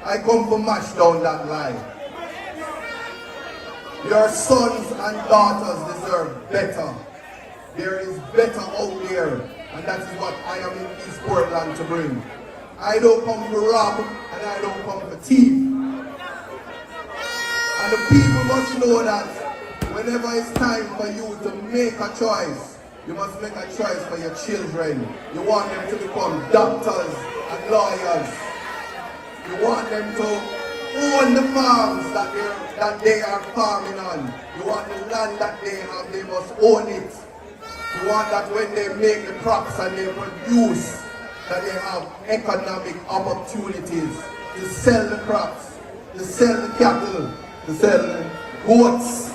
I come to mash down that lie. Your sons and daughters deserve better. There is better out there, and that is what I am in East Portland to bring. I don't come to rob, and I don't come to thief. And the people must know that whenever it's time for you to make a choice, you must make a choice for your children. You want them to become doctors and lawyers. You want them to own the farms that they are farming on. You want the land that they have, they must own it. You want that when they make the crops and they produce, that they have economic opportunities to sell the crops, to sell the cattle, to sell the goats.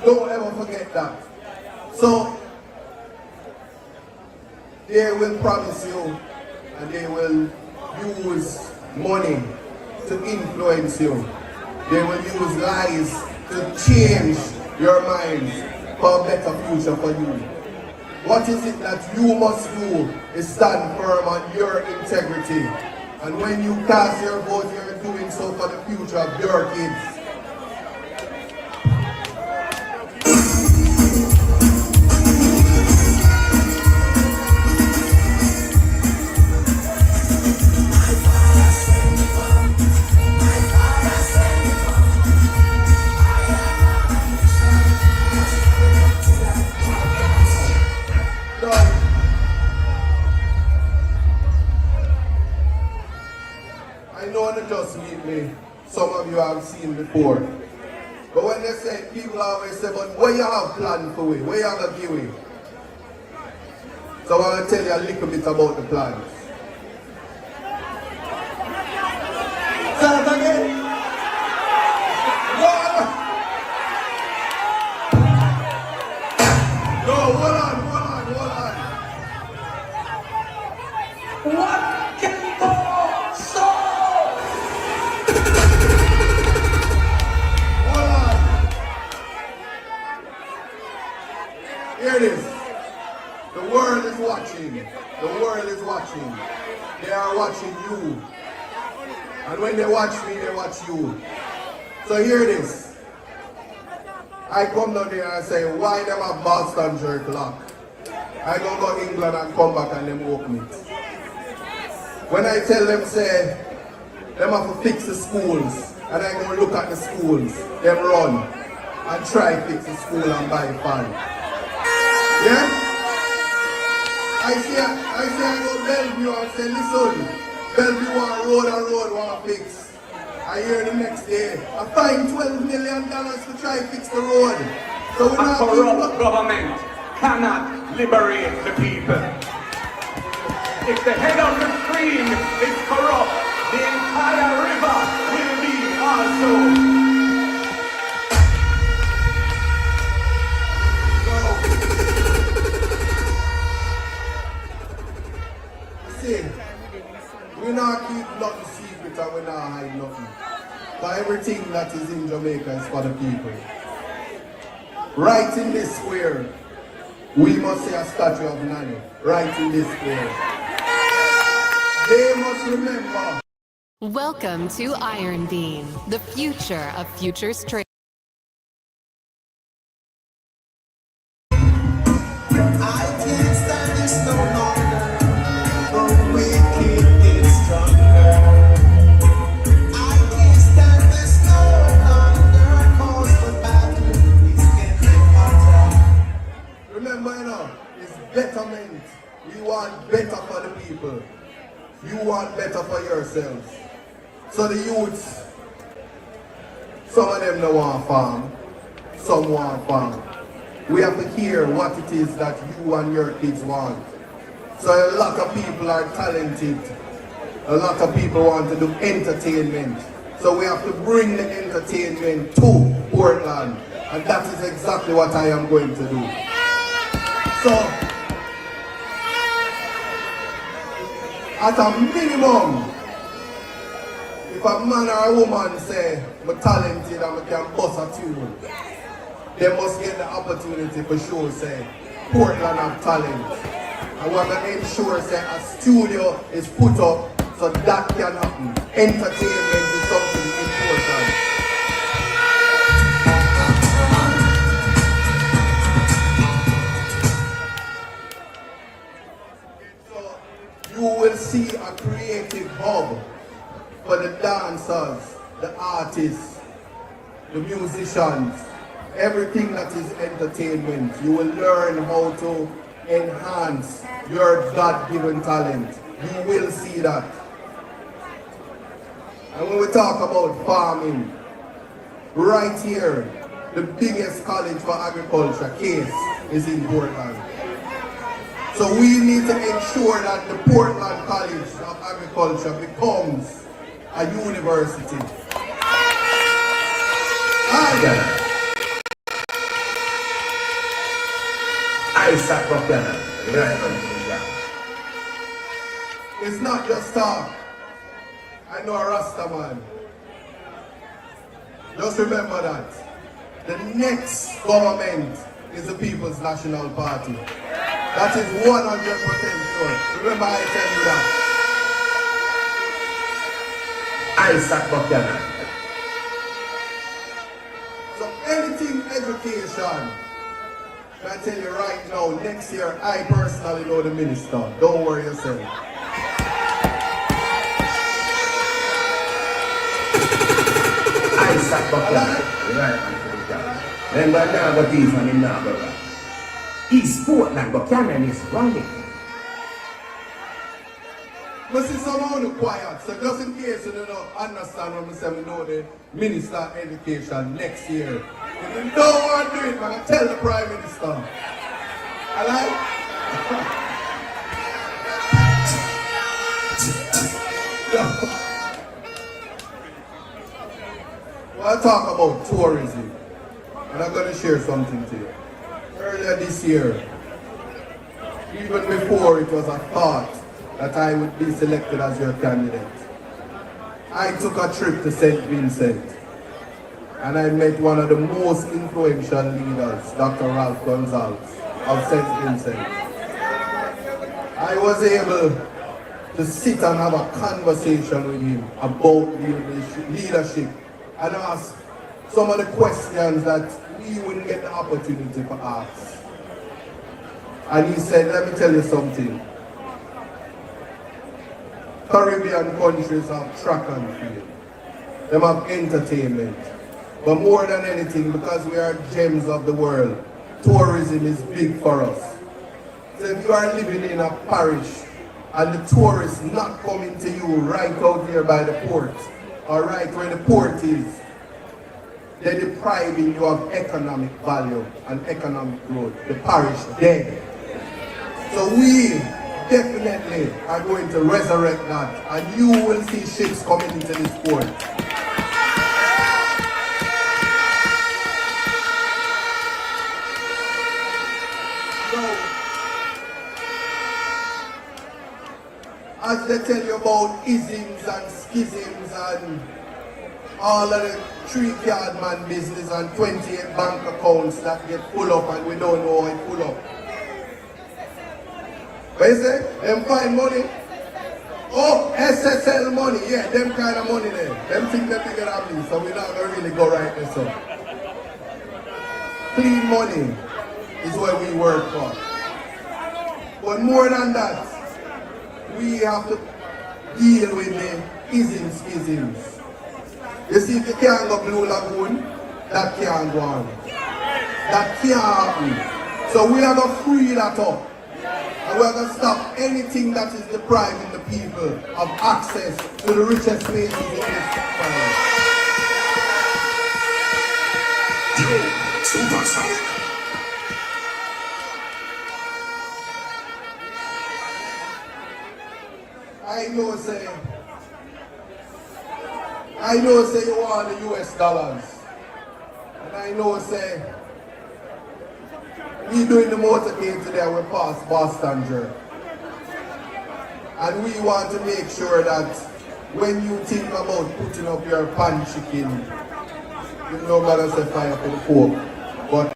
Don't ever forget that. So, they will promise you and they will use money to influence you. They will use lies to change your minds for a better future for you. What is it that you must do is stand firm on your integrity. And when you cast your vote, you're doing so for the future of your kids. I know they just meet me. Some of you have seen before. But when they say, people always say, but what you have planned for we? What you have to give we? So I want to tell you a little bit about the plans. Say it again. No, hold on. What can go so? Hold on. Here it is. The world is watching. The world is watching. They are watching you. And when they watch me, they watch you. So here it is. I come down there and say, why them have Boston jerk lock? I go to England and come back and them open it. When I tell them, say, them have to fix the schools, and I go look at the schools, them run, and try fix the school and buy fan. Yeah? I go Bellevue and say, listen, Bellevue want road want fix. I hear the next day, I find $12 million to try fix the road. So we're not corrupt government cannot liberate the people. If the head of the stream is corrupt, the entire river will be also. See, we not keep nothing secret and we not hide nothing. But everything that is in Jamaica is for the people. Right in this square, we must see a statue of Nani. Right in this square. They must remember. Welcome to Iron Beam, the future of futures trade. I can't stand this no longer. The wicked get stronger. I can't stand this no longer. Cause the battle is getting hotter. Remember, it's betterment. We want better for the people. You want better for yourselves. So the youths, some of them don't want farm, some want farm. We have to hear what it is that you and your kids want. So a lot of people are talented. A lot of people want to do entertainment. So we have to bring the entertainment to Portland. And that is exactly what I am going to do. So, at a minimum, if a man or a woman say, I'm talented and I can bust a tune, they must get the opportunity for sure, say, Portland have talent. And we're going to ensure, say, a studio is put up so that can happen. Entertainment is something important. You will see a creative hub for the dancers, the artists, the musicians, everything that is entertainment. You will learn how to enhance your God-given talent. You will see that. And when we talk about farming, right here, the biggest college for agriculture, CASE, is in Portland. So we need to ensure that the Portland College of Agriculture becomes a university. Isat Buchanan. It's not just talk. I know a Rasta man. Just remember that. The next government is the People's National Party. That is 100% sure. Remember I tell you that. Isat Buchanan. So anything education, I tell you right now, next year I personally know the minister. Don't worry yourself. Isat Buchanan. Right, then we're now got these on him now, brother. East Portland, Buchanan is running. But see, someone quiet, so just in case you don't understand what I say, we know the Minister of Education next year. If you don't want to do it, I'm going to tell the Prime Minister. Alright? Well, I talk about tourism, and I'm going to share something to you. Earlier this year, even before it was a thought that I would be selected as your candidate, I took a trip to St. Vincent and I met one of the most influential leaders, Dr. Ralph Gonzalez of St. Vincent. I was able to sit and have a conversation with him about leadership and ask some of the questions that we wouldn't get the opportunity to ask. And he said, let me tell you something. Caribbean countries have track and field. They have entertainment. But more than anything, because we are gems of the world, tourism is big for us. So if you are living in a parish and the tourists not coming to you right out here by the port, or right where the port is, they're depriving you of economic value and economic growth. The parish dead. So we definitely are going to resurrect that, and you will see ships coming into this port. As they tell you about isms and schisms and all of the 3-card man business and 28 bank accounts that get full up and we don't know how it full up. What you say? Them find money? Oh, SSL money, yeah, them kind of money there. Them think they're bigger than me, so we're not going to really go right there, so. Clean money is what we work for. But more than that, we have to deal with the isms, schisms. You see, if you can't go Blue Lagoon, that can't go on. That can't happen. So we are going to free that up. And we are going to stop anything that is depriving the people of access to the richest places in this world. Supersonic. I know say you want the US dollars. And I know say we doing the motorcade today, we pass Boston Jerk. And we want to make sure that when you think about putting up your pan chicken, you know better say fire for the pork. But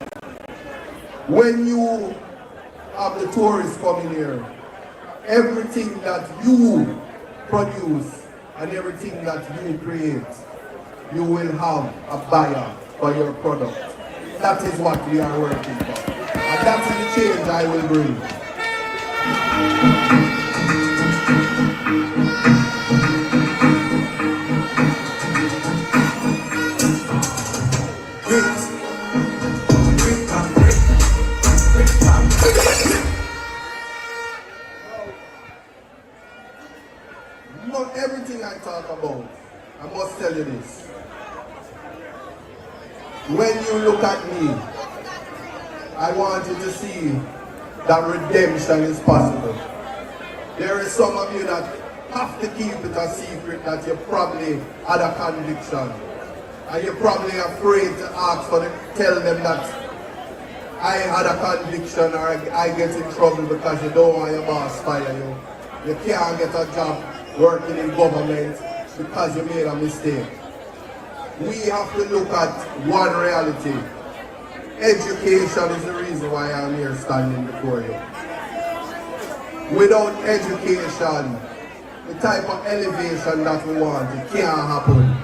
when you have the tourists coming here, everything that you produce and everything that you create, you will have a buyer for your product. That is what we are working for. And that is the change I will bring. Not everything I talk about, I must tell you this. When you look at me, I want you to see that redemption is possible. There is some of you that have to keep it a secret that you probably had a conviction. And you're probably afraid to ask for them, tell them that I had a conviction or I get in trouble because you don't want your boss fire you. You can't get a job working in government because you made a mistake. We have to look at one reality. Education is the reason why I'm here standing before you. Without education, the type of elevation that we want, it can't happen.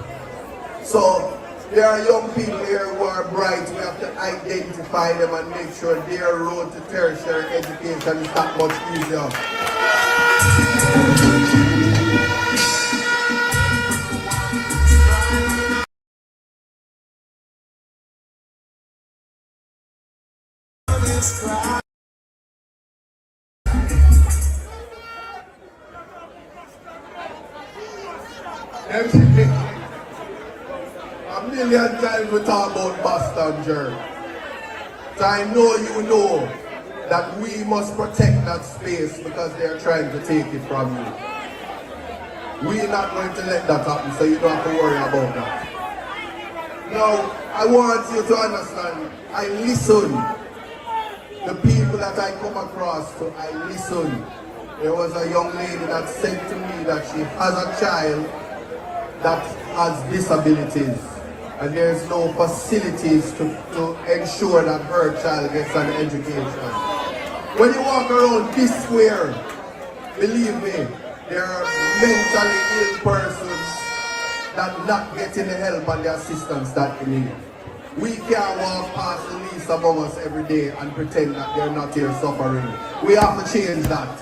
So there are young people here who are bright. We have to identify them and make sure their road to tertiary education is that much easier. A million times we talk about Boston Jerk. So I know you know that we must protect that space because they are trying to take it from you. We're not going to let that happen, so you don't have to worry about that. Now, I want you to understand, I listen. The people that I come across to, I listen. There was a young lady that said to me that she has a child that has disabilities and there's no facilities to ensure that her child gets an education. When you walk around this square, believe me, there are mentally ill persons that not getting the help and the assistance that they need. We can't walk past the least among us every day and pretend that they're not here suffering. We have to change that.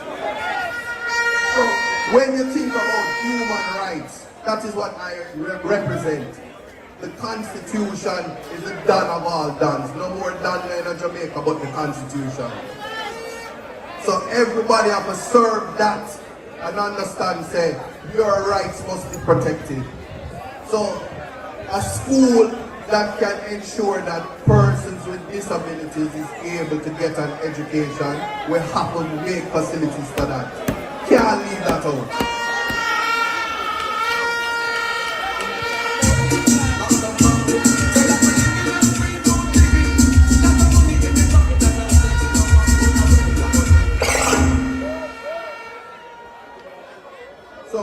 So When you think about human rights, that is what I represent. The Constitution is the Dan of all Dans. No more Dan in Jamaica but the Constitution. So everybody have to serve that and understand, say, your rights must be protected. So a school that can ensure that persons with disabilities is able to get an education will have to make facilities for that. Can't leave that out. So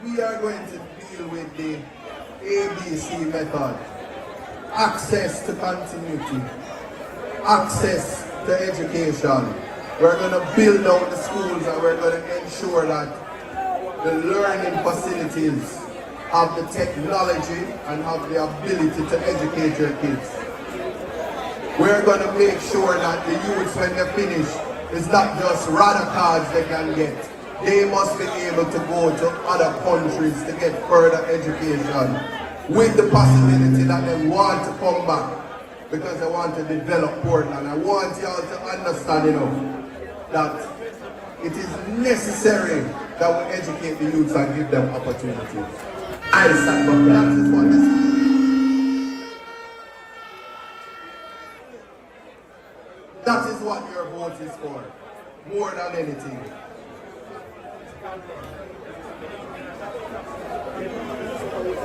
we are going to deal with the ABC method. Access to continuity. Access to education. We're going to build out the schools and we're going to ensure that the learning facilities have the technology and have the ability to educate your kids. We're going to make sure that the youths, when they finish, it's not just radar cards they can get. They must be able to go to other countries to get further education with the possibility that they want to come back because they want to develop Portland. I want y'all to understand, that it is necessary that we educate the youths and give them opportunities. Isat Buchanan is what this. That is what your vote is for, more than anything.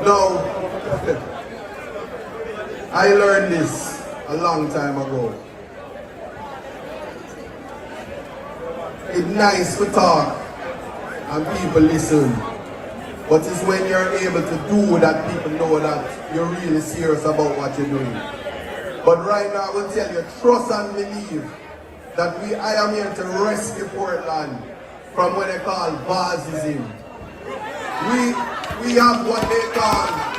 Now, I learned this a long time ago. It's nice to talk and people listen, but it's when you're able to do that people know that you're really serious about what you're doing. But right now I will tell you, trust and believe that I am here to rescue Portland from what they call Bazism. We have what they call it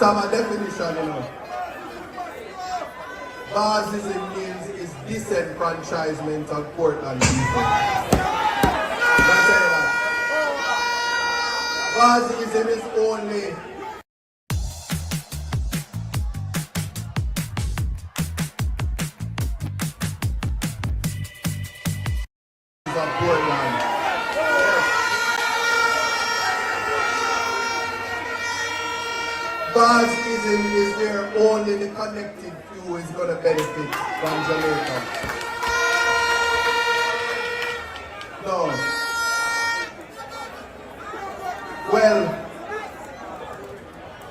have a definition, Bazism means is disenfranchisement of Portland people. Bazism is only of Portland. Bazism is where only the connected few is going to benefit from Jamaica. No. Well,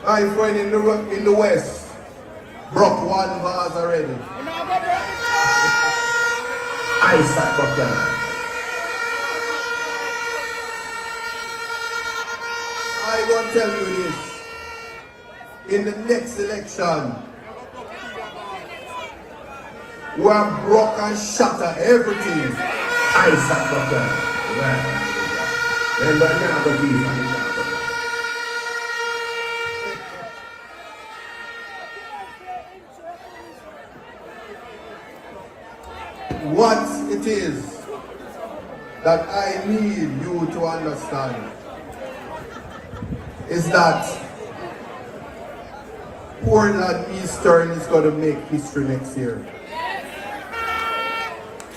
my friend in the West broke one vase already. Isat Buchanan. I want to tell you this. In the next election, we have broke and shatter everything. Isat Buchanan. What it is that I need you to understand is that Portland Eastern is going to make history next year.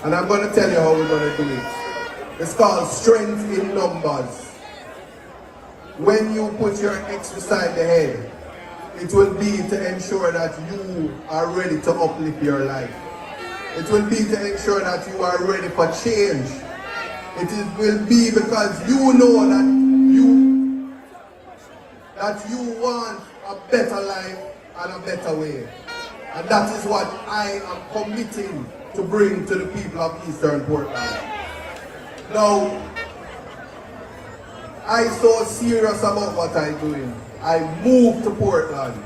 And I'm going to tell you how we're going to do it. It's called strength in numbers. When you put your X beside the head, it will be to ensure that you are ready to uplift your life. It will be to ensure that you are ready for change. It will be because you know that you want a better life and a better way. And that is what I am committing to bring to the people of Eastern Portland. Now, I'm so serious about what I'm doing. I moved to Portland.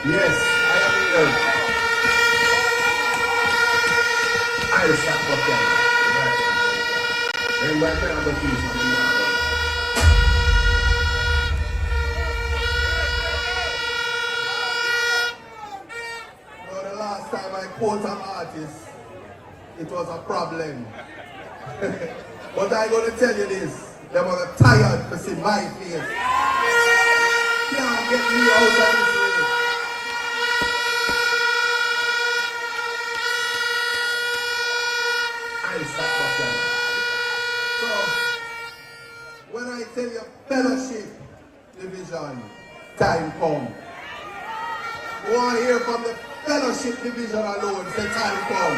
Yes, I am here. Isat Buchanan. And right now, the keys on the yard. The last time I quote an artist, it was a problem. But I'm going to tell you this, they were tired to see my face. Can't get me out of this race. Isat Buchanan. So, when I tell you fellowship division, time come. We want to hear from the fellowship division alone, say time come.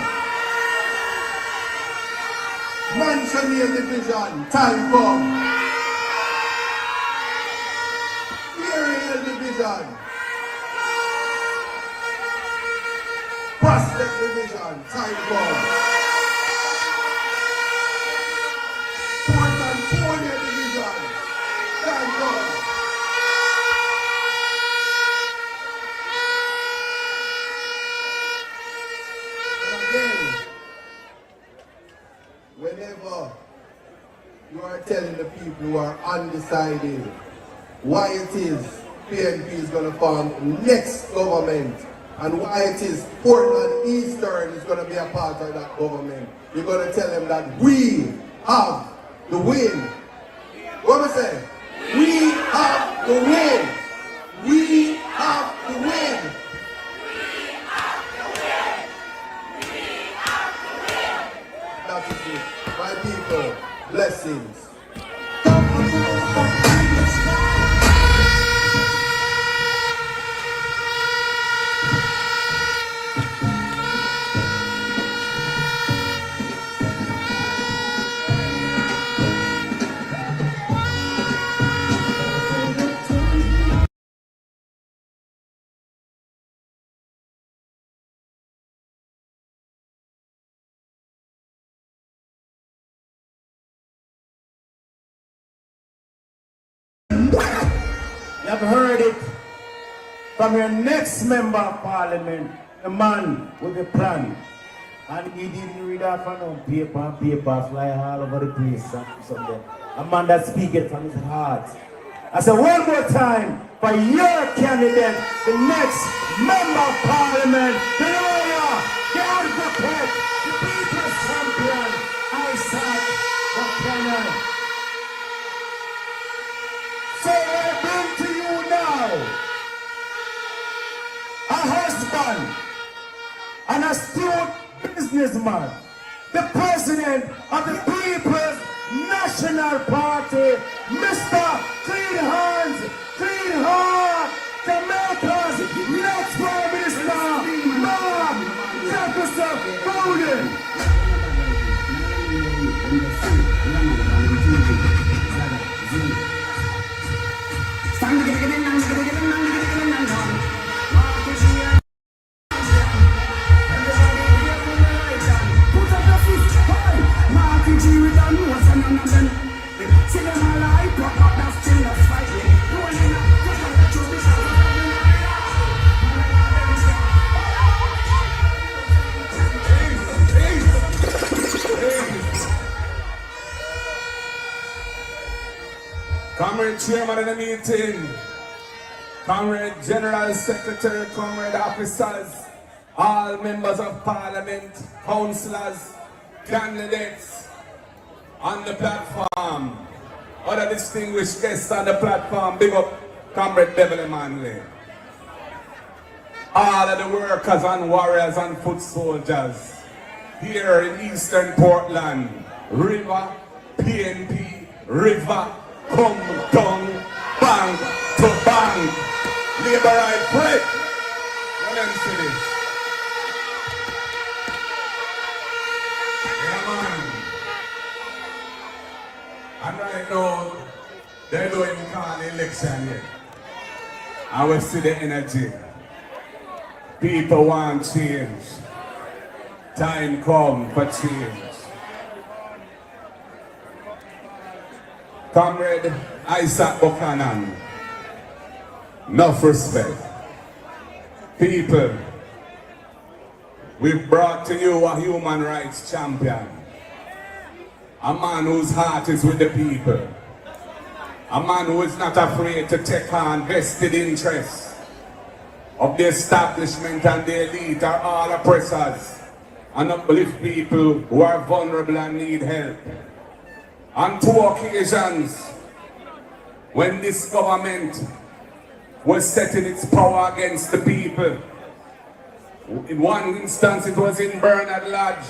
Mansionary division, time come. Area division. Prospect division, time come. Port Antonio division, time come. Whenever you are telling the people who are undecided why it is PNP is going to form next government and why it is Portland Eastern is going to be a part of that government, you're going to tell them that we have the win. What am I saying? We have the win. We have the win. That is it. My people, blessings. You have heard it from your next member of parliament, a man with a plan. And he didn't read off on paper fly all over the place. Something. A man that speaks from his heart. I said one more time for your candidate, the next member of parliament, the lawyer, the advocate, the people's champion, Isat Buchanan. So I bring to you now a husband and a astute businessman, the president of the People's National Party, Mr. Clean Hands, Clean Heart, Jamaica's next Prime Minister, Mark Jefferson Bowden. Comrade Chairman of the meeting, Comrade General Secretary, Comrade Officers, all members of Parliament, councillors, candidates on the platform, other distinguished guests on the platform, big up Comrade Beverly Manley. All of the workers and warriors and foot soldiers here in Eastern Portland, River, PNP, River, come down, bank to bank. Labor right break. Let them see this. Yeah, man. And right now, they don't even call the election yet. I will see the energy. People want change. Time come for change. Comrade Isat Buchanan, enough respect. People, we've brought to you a human rights champion. A man whose heart is with the people. A man who is not afraid to take on vested interests of the establishment and the elite are all oppressors and uplift people who are vulnerable and need help. On 2 occasions, when this government was setting its power against the people, in one instance it was in Bernard Lodge,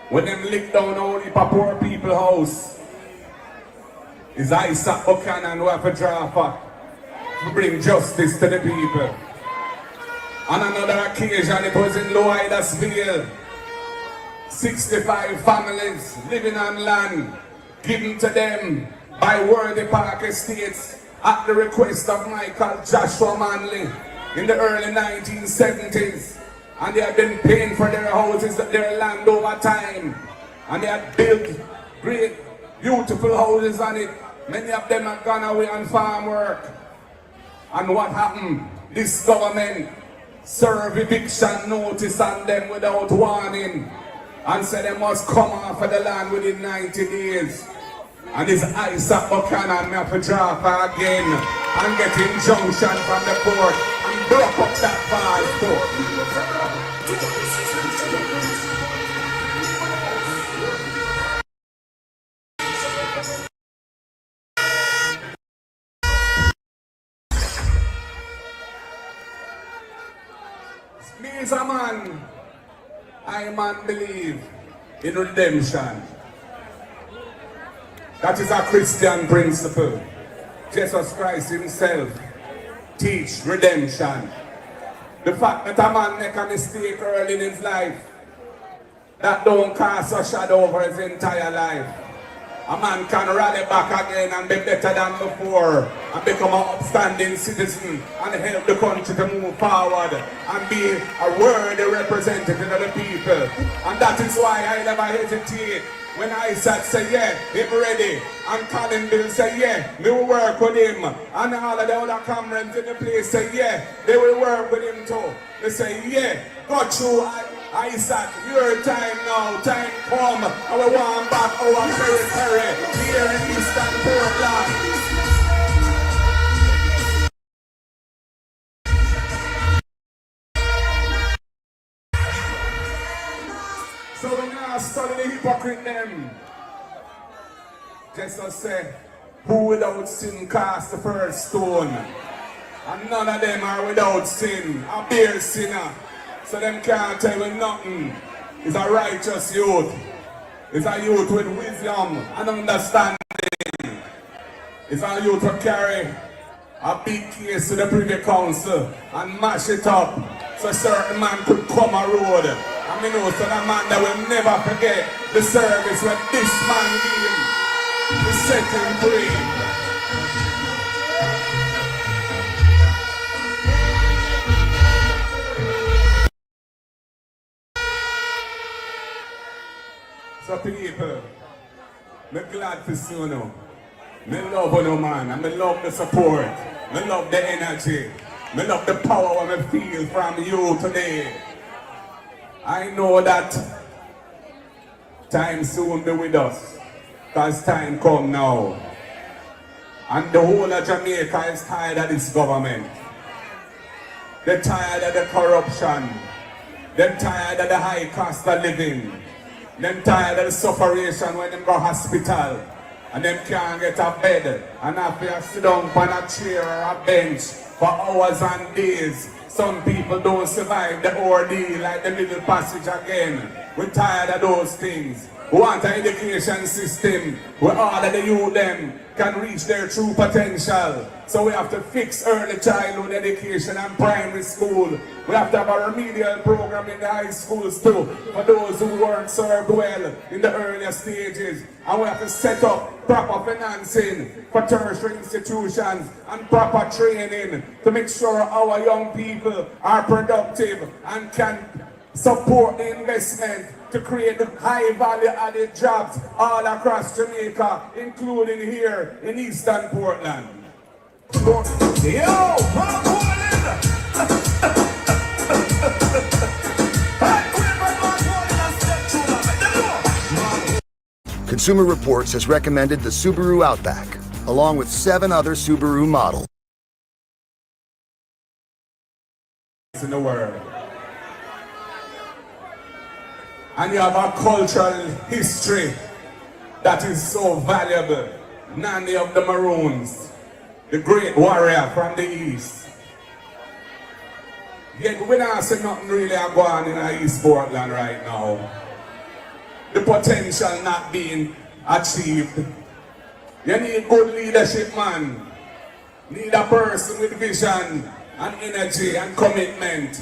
when them licked down all the poor people house. It's Isat Buchanan who have a draft to bring justice to the people. On another occasion, it was in Loydasville. 65 families living on land given to them by Worthy Park Estates at the request of Michael Joshua Manley in the early 1970s. And they had been paying for their houses, their land over time. And they had built great, beautiful houses on it. Many of them had gone away on farm work. And what happened? This government serve eviction notice on them without warning and said they must come off of the land within 90 days. And this Isat Buchanan may have to draw for again and get injunction from the court and block up that false court. Me as a man, I man believe in redemption. That is a Christian principle. Jesus Christ himself teach redemption. The fact that a man make a mistake early in his life, that don't cast a shadow over his entire life. A man can rally back again and be better than before and become an upstanding citizen and help the country to move forward and be a worthy representative of the people. And that is why I never hesitate when Isat say, yeah, him ready, and Colin Bill say, yeah, we will work with him. And all of the other comrades in the place say, yeah, they will work with him too. They say, yeah, go through Isat, your time now, time come, and we want back our territory here in Eastern Portland. So we now study the hypocrite them. Jesus say, who without sin cast the first stone? And none of them are without sin, a bare sinner. So them can't tell you nothing. It's a righteous youth. It's a youth with wisdom and understanding. It's a youth who carry a big case to the Privy Council and mash it up so a certain man could come a road. And me know so that man that will never forget the service when this man gave to set him free. So people, I'm glad to see you now. I love you, man. I love the support. I love the energy. I love the power I feel from you today. I know that time soon be with us, because time come now. And the whole of Jamaica is tired of this government. They're tired of the corruption. They're tired of the high cost of living. Them tired of the sufferation when them go hospital and them can't get a bed and have to sit down on a chair or a bench for hours and days. Some people don't survive the ordeal like the Middle Passage again. We're tired of those things. We want an education system where all of the youth them can reach their true potential. So we have to fix early childhood education and primary school. We have to have a remedial program in the high schools too for those who weren't served well in the earlier stages. And we have to set up proper financing for tertiary institutions and proper training to make sure our young people are productive and can support the investment to create high value added jobs all across Jamaica, including here in Eastern Portland. Yo, Consumer Reports has recommended the Subaru Outback, along with 7 other Subaru models. In the world. And you have a cultural history that is so valuable. Nanny of the Maroons, the great warrior from the East. Yet we don't see nothing really going on in East Portland right now. The potential not being achieved. You need good leadership, man. Need a person with vision and energy and commitment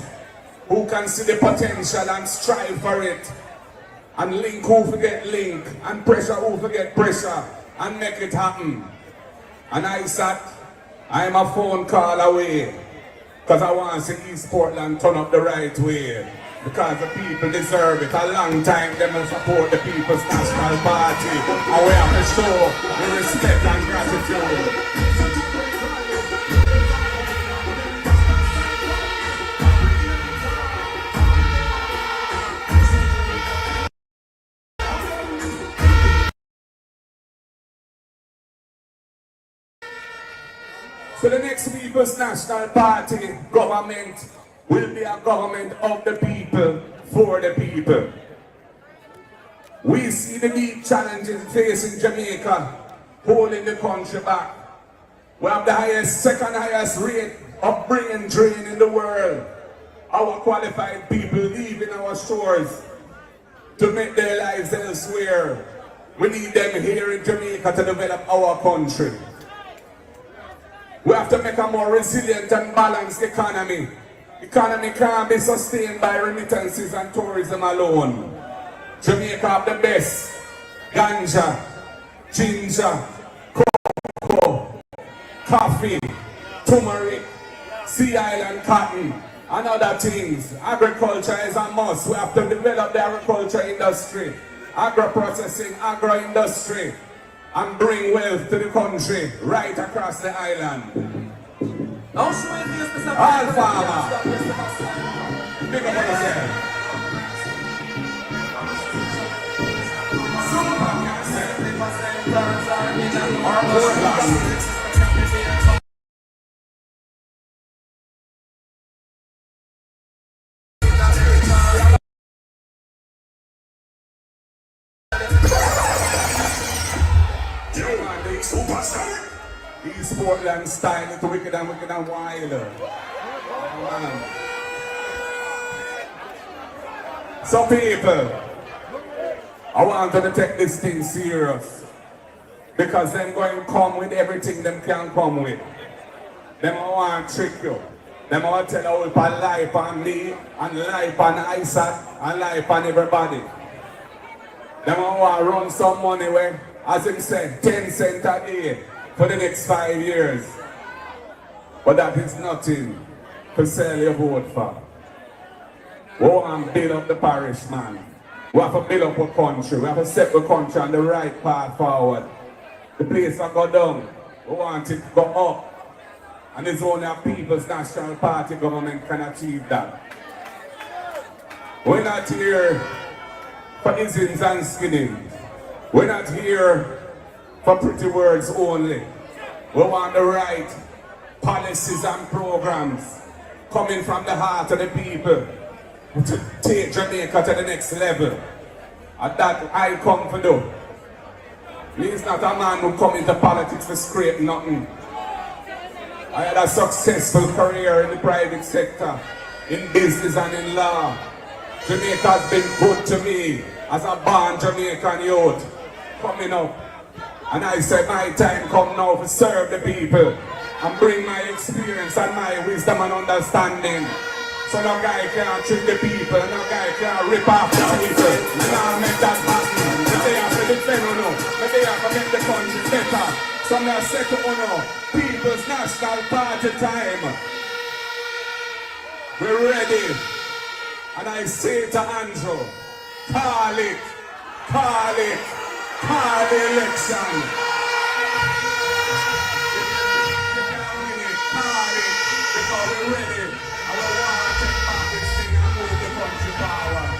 who can see the potential and strive for it. And link who forget link, and pressure who forget pressure, and make it happen. And I'm a phone call away, because I want to see East Portland turn up the right way. Because the people deserve it. A long time they will support the People's National Party. And we have to show the respect and gratitude. So the next People's National Party government will be a government of the people, for the people. We see the deep challenges facing Jamaica, holding the country back. We have the second highest rate of brain drain in the world. Our qualified people leaving our shores to make their lives elsewhere. We need them here in Jamaica to develop our country. We have to make a more resilient and balanced economy. Economy can't be sustained by remittances and tourism alone. Jamaica have the best ganja, ginger, cocoa, coffee, turmeric, sea island cotton, and other things. Agriculture is a must. We have to develop the agriculture industry, agro-processing, agro-industry, and bring wealth to the country right across the island. All farmer. Big up on yourself. East Portland style is wicked and wild. So people, I want them to take this thing serious. Because them going to come with everything them can come with. Them want to trick you. Them want to tell you if I life on me, and life on Isat, and life on everybody. Them want to run some money where, as him said, 10 cents a day for the next 5 years. But that is nothing to sell your vote for. We want to build up the parish, man. We have to build up a country. We have to set the country on the right path forward. The place that go down, we want it to go up. And it's only a People's National Party government can achieve that. We're not here for isms and skinnings. We're not here for pretty words only. We want the right policies and programs coming from the heart of the people to take Jamaica to the next level. And that I come to do. He's not a man who come into politics to scrape nothing. I had a successful career in the private sector, in business and in law. Jamaica has been good to me as a born Jamaican youth coming up. And I said my time come now to serve the people and bring my experience and my wisdom and understanding. So no guy can't trick the people, no guy can't rip off the people. And I'll make that happen. But they have to defend you know. But they have to make the country better. So I'm going to say to you know, People's National Party time. We're ready. And I say to Andrew, call it, call it, call the election. Because we're ready. And we want to take back this thing and move the country forward.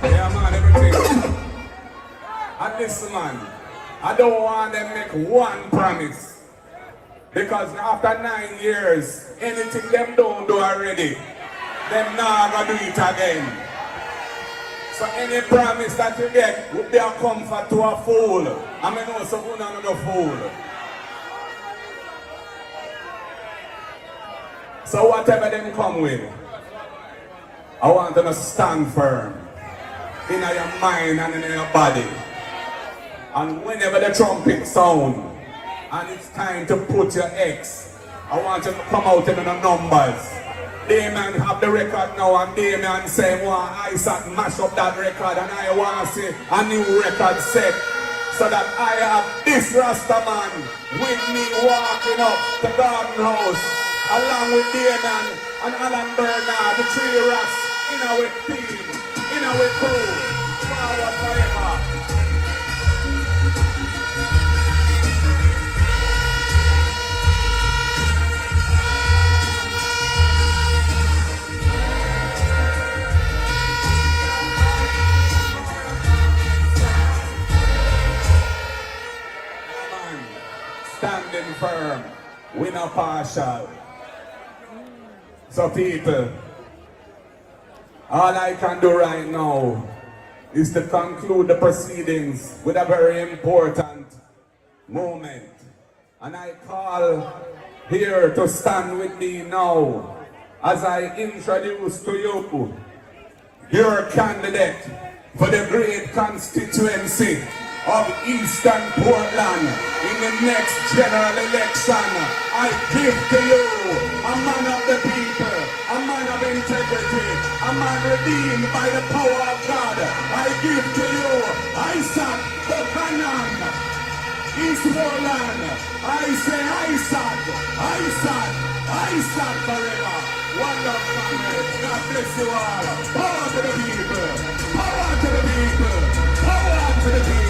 Yeah, man, everything. And listen, man, I don't want them to make one promise. Because after 9 years, anything them don't do already, them not gonna do it again. So any promise that you get would be a comfort to a fool. I mean, no, so who not no fool. So whatever them come with, I want them to stand firm in your mind and in your body. And whenever the trumpet sound and it's time to put your X, I want you to come out in the numbers. Damien have the record now and Damien say, well, Isaac mash up that record and I want to see a new record set. So that I have this Rasta man with me walking up the garden house along with Damien and Alan Bernard, the three Ras, in our team, in our crew, forward forever. Standing firm, we not partial. So people, all I can do right now is to conclude the proceedings with a very important moment. And I call here to stand with me now as I introduce to you your candidate for the great constituency of Eastern Portland in the next general election. I give to you a man of the people, a man of integrity, a man redeemed by the power of God. I give to you Isat Buchanan, East Portland. I say Isat, Isat, Isat forever. Wonderful comrades. God bless you all. Power to the people, power to the people, power to the people.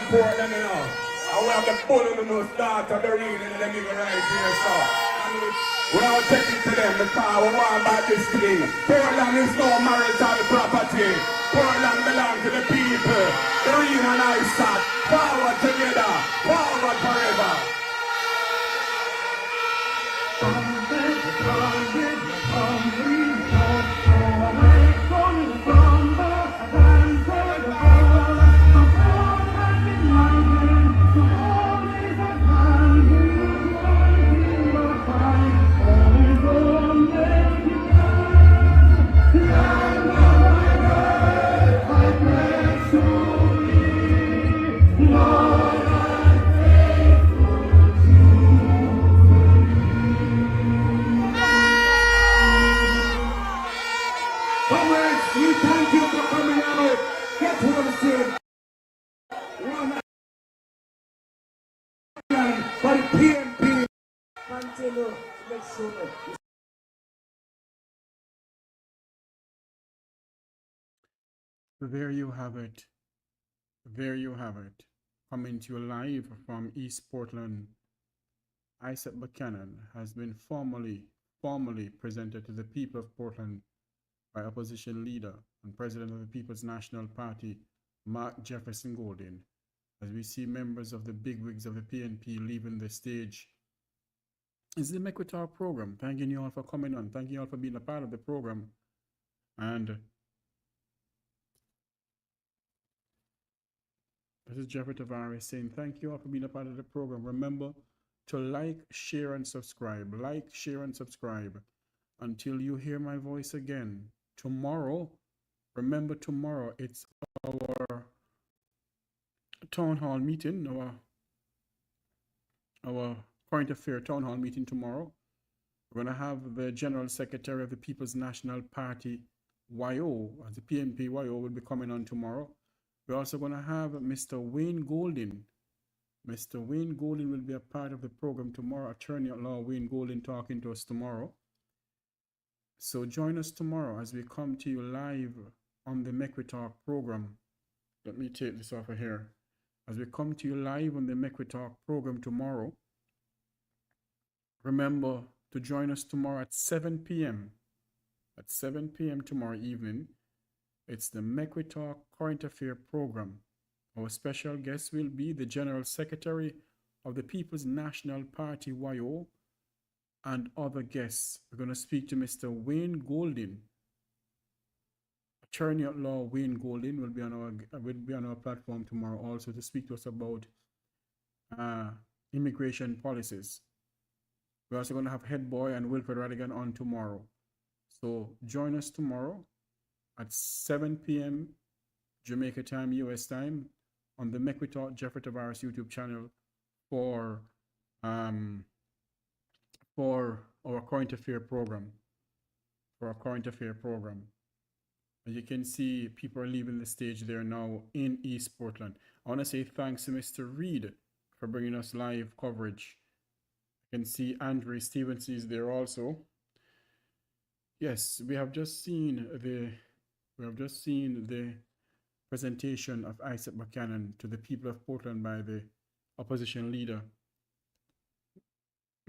Portland, you know. And we have the bull on the nose, start of the reading and them even right here, so. And we all take it to them because we want about this thing. Portland is no marital property. Portland belongs to the people. The reading and I start. Forward together. Forward forever. But PNP continue to make sure. There you have it. There you have it. Coming to you live from East Portland, Isat Buchanan has been formally presented to the people of Portland by opposition leader and president of the People's National Party, Mark Jefferson Golden, as we see members of the bigwigs of the PNP leaving the stage. It's the Make With Our program. Thanking you all for coming on. Thank you all for being a part of the program. And This is Jeffrey Tavares saying thank you all for being a part of the program. Remember to like, share, and subscribe. Like, share, and subscribe until you hear my voice again. Tomorrow, remember tomorrow, it's our town hall meeting, our current affair town hall meeting tomorrow. We're going to have the General Secretary of the People's National Party, YO, as the PNP YO will be coming on tomorrow. We're also going to have Mr. Wayne Golden. Mr. Wayne Golden will be a part of the program tomorrow. Attorney at Law Wayne Golden talking to us tomorrow. So join us tomorrow as we come to you live on the Make We Talk program. Let me take this off of here. As we come to you live on the Make We Talk program tomorrow, remember to join us tomorrow at 7 p.m. At 7 p.m. tomorrow evening, it's the Make We Talk Current Affair program. Our special guest will be the General Secretary of the People's National Party, YO, and other guests. We're going to speak to Mr. Wayne Golden. Attorney at Law Wayne Golden will be on our platform tomorrow also to speak to us about immigration policies. We're also going to have Head Boy and Wilfred Radigan on tomorrow. So join us tomorrow at 7 p.m. Jamaica time, US time, on the Make We Talk Jeffrey Tavares YouTube channel for our current affair program. As you can see, people are leaving the stage there now in East Portland. I want to say thanks to Mr. Reed for bringing us live coverage. You can see Andre Stevenson is there also. Yes, we have just seen the presentation of Isat Buchanan to the people of Portland by the opposition leader,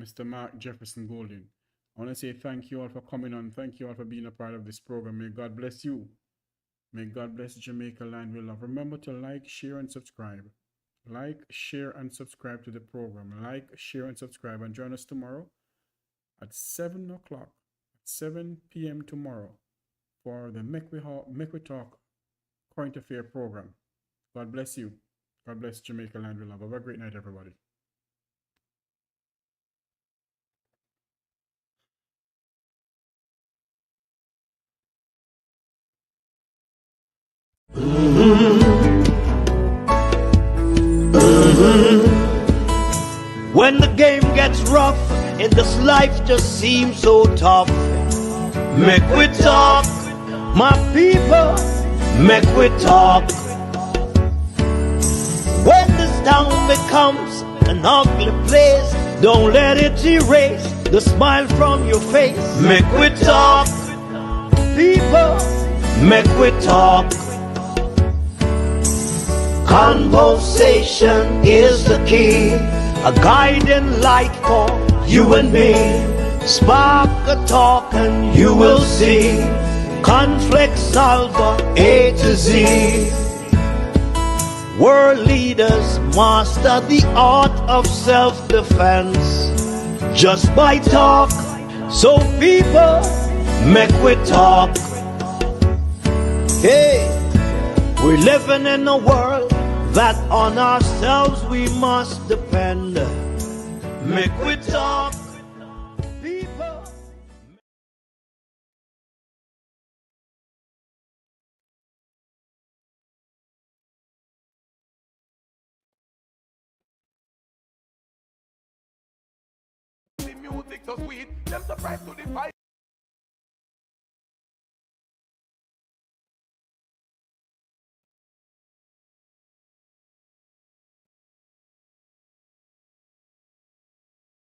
Mr. Mark Jefferson Golden. I want to say thank you all for coming on. Thank you all for being a part of this program. May God bless you. May God bless Jamaica land we love. Remember to like, share, and subscribe. Like, share, and subscribe to the program. Like, share, and subscribe. And join us tomorrow at 7 o'clock, 7 p.m. tomorrow for the Make We Talk Current Affair program. God bless you. God bless Jamaica land we love. Have a great night, everybody. When the game gets rough and this life just seems so tough, make we talk, my people, make we talk. When this town becomes an ugly place, don't let it erase the smile from your face. Make we talk, people, make we talk. Conversation is the key, a guiding light for you and me. Spark a talk and you will see. Conflict solver A to Z. World leaders master the art of self-defense just by talk. So people, make we talk. Hey, we're living in a world that on ourselves we must depend. Make we talk, people. The music so sweet, them surprised to the fight.